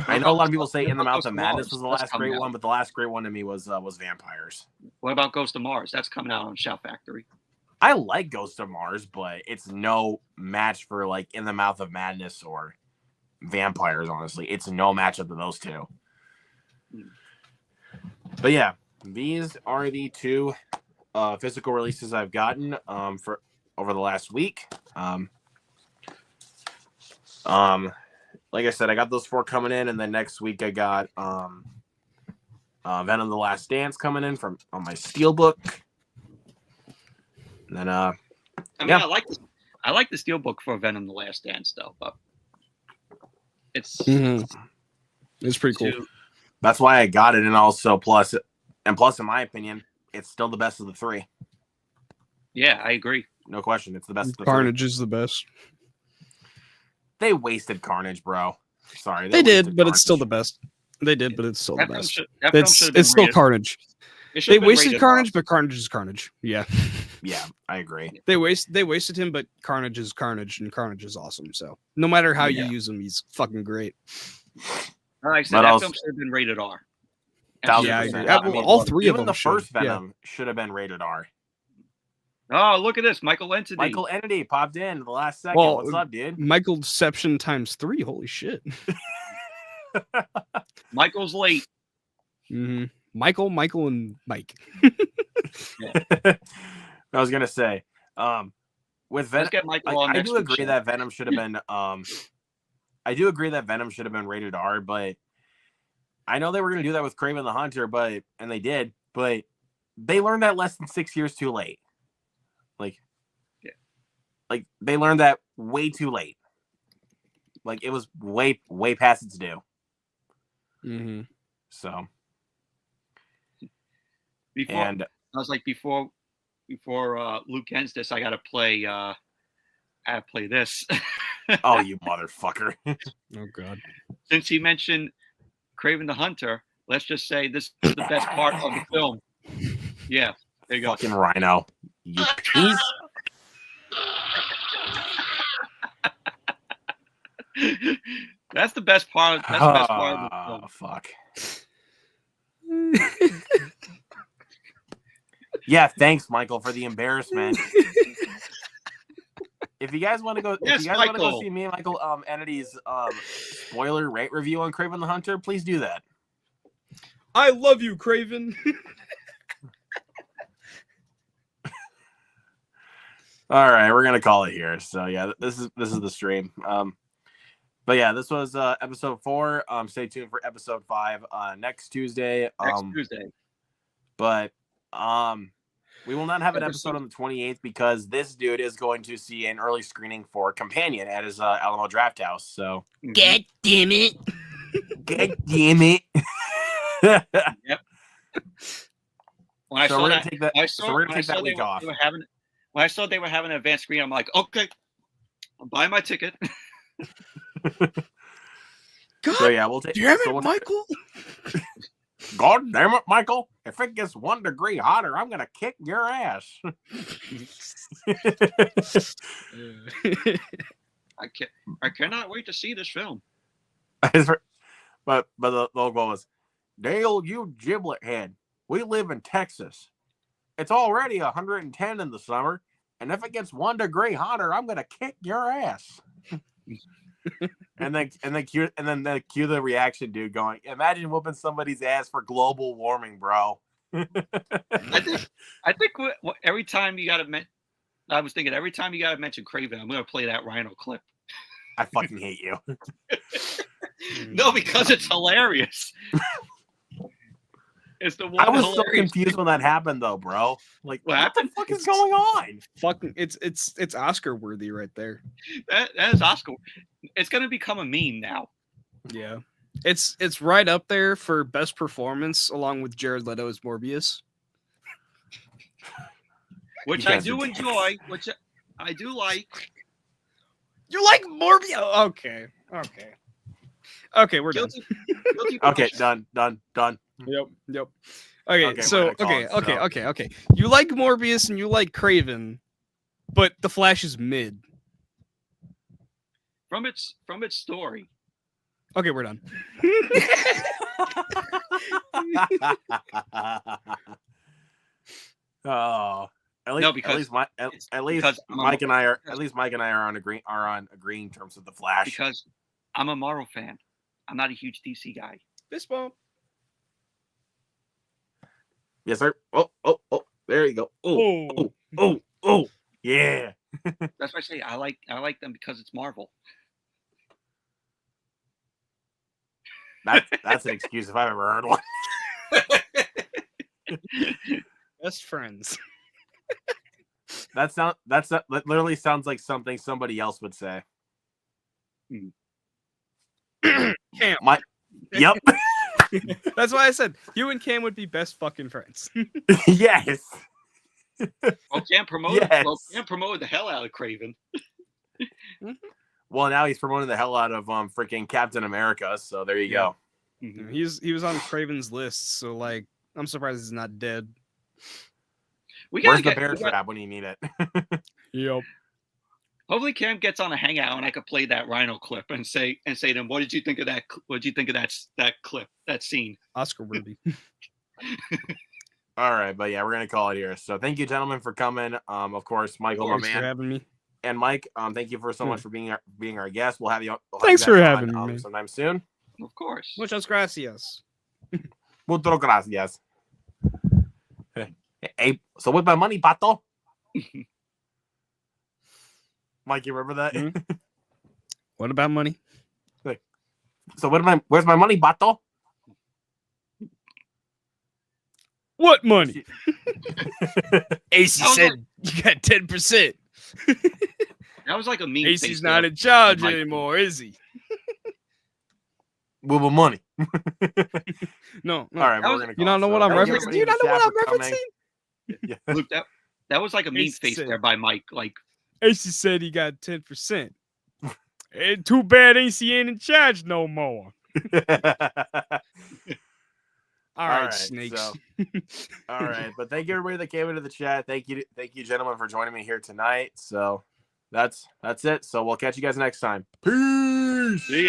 I know a lot of people say In the Mouth of Madness was the last great one, but the last great one to me was Vampires. What about Ghost of Mars? That's coming out on Shout Factory. I like Ghost of Mars, but it's no match for like In the Mouth of Madness or Vampires, honestly. It's no matchup to those two. But yeah, these are the two physical releases I've gotten for over the last week. Like I said, I got those 4 coming in, and then next week I got Venom: The Last Dance coming in on my Steelbook. And then I like the Steelbook for Venom: The Last Dance though, but it's pretty cool. That's why I got it, and also plus, in my opinion, it's still the best of the 3. Yeah, I agree. No question, it's the best of the Carnage 3. is the best. They wasted Carnage, bro. Sorry, they did, but it's still the best. They did, but it's still the best. It's still Carnage. They wasted Carnage, but Carnage is Carnage. Yeah. Yeah, I agree. They wasted him, but Carnage is Carnage, and Carnage is awesome. So no matter how you use him, he's fucking great. Like I said, that film should have been rated R. Yeah, I agree. All 3 of them. Even the first Venom should have been rated R. Oh, look at this. Michael Entity popped in the last second. Well, what's up, dude? Michaelception times 3. Holy shit. Michael's late. Mm-hmm. Michael, and Mike. I was gonna say, with Venom, I do agree that Venom should have been. I do agree that Venom should have been rated R, but I know they were gonna do that with Kraven the Hunter, and they did, but they learned that less than 6 years too late. Like they learned that way too late. Like it was way past its due. Mm-hmm. So. Before Luke ends this, I gotta play this. Oh, you motherfucker. Oh god. Since he mentioned Kraven the Hunter, let's just say this is the best part of the film. Yeah, there you go. Fucking Rhino. You piece. That's the best part. That's the best part of the film. Fuck. Yeah, thanks, Michael, for the embarrassment. If you guys want to go, see me and Michael Entity's spoiler rate review on Kraven the Hunter, please do that. I love you, Kraven. All right, we're gonna call it here. So yeah, this is the stream. But yeah, this was episode 4. Stay tuned for episode 5 next Tuesday. But we will not have an episode on the 28th because this dude is going to see an early screening for Companion at his Alamo Draft House. So God damn it! God damn it! Yep. When I saw we're that, gonna take that. So we're gonna take that week off. When I saw they were having an advanced screen, I'm like, okay, I'll buy my ticket. God so yeah, we'll take. Damn it, so Michael! God damn it, Michael! If it gets 1 degree hotter, I'm gonna kick your ass. I cannot wait to see this film. But the old one was, Dale, you giblet head. We live in Texas. It's already 110 in the summer, and if it gets 1 degree hotter, I'm gonna kick your ass. and then cue the reaction dude going, imagine whooping somebody's ass for global warming, bro. I think every time you got to I was thinking every time you got to mention Craven, I'm going to play that Rhino clip. I fucking hate you. No, because it's hilarious. It's the one. I was so hilarious confused when that happened, though, bro. Like, what the fuck is going on? Fucking, it's Oscar worthy right there. That is Oscar. It's going to become a meme now. Yeah, it's right up there for best performance, along with Jared Leto as Morbius, which I do enjoy. Which I do like. You like Morbius? Oh, okay, we're done. Guilty Okay, done. Yep. Okay, so okay. You like Morbius and you like Craven, but The Flash is mid. From its story. Okay, we're done. Oh, at least Mike and I are on agreeing terms with the Flash. Because I'm a Marvel fan. I'm not a huge DC guy. Fist bump. Yes, sir. Oh, there you go. Oh, yeah. That's why I say I like them because it's Marvel. That's an excuse if I've ever heard one. Best friends. That literally sounds like something somebody else would say. Cam. Yep. That's why I said you and Cam would be best fucking friends. Yes. Well, Cam promoted the hell out of Craven. Well, now he's promoting the hell out of freaking Captain America. So there you go. Mm-hmm. He was on Craven's list, so like I'm surprised he's not dead. Where's the bear trap when you need it? Yep. Hopefully, Cam gets on a hangout and I could play that Rhino clip and say to him, "What did you think of that? What did you think of that clip, that scene?" Oscar worthy. All right, but yeah, we're gonna call it here. So thank you, gentlemen, for coming. Of course, Michael, my man, for having me. And Mike, thank you so much for being our guest. We'll have you. Thanks for having me sometime soon. Of course. Muchas gracias. Muchas gracias. Hey, so with my money, Pato? Mike, you remember that? Mm-hmm. What about money? So where's my money, Pato? What money? AC said you got 10%. That was like a meme. AC's not in charge anymore, is he? With my money. No. All right, we're gonna. You don't know what I'm referencing? You don't know what I'm referencing? Yeah. Luke, that was like a meme face there by Mike. Like AC said he got 10%. And too bad AC ain't in charge no more. All right, snakes. So, all right, but thank you everybody that came into the chat. Thank you, gentlemen, for joining me here tonight. So that's it. So we'll catch you guys next time. Peace. See ya.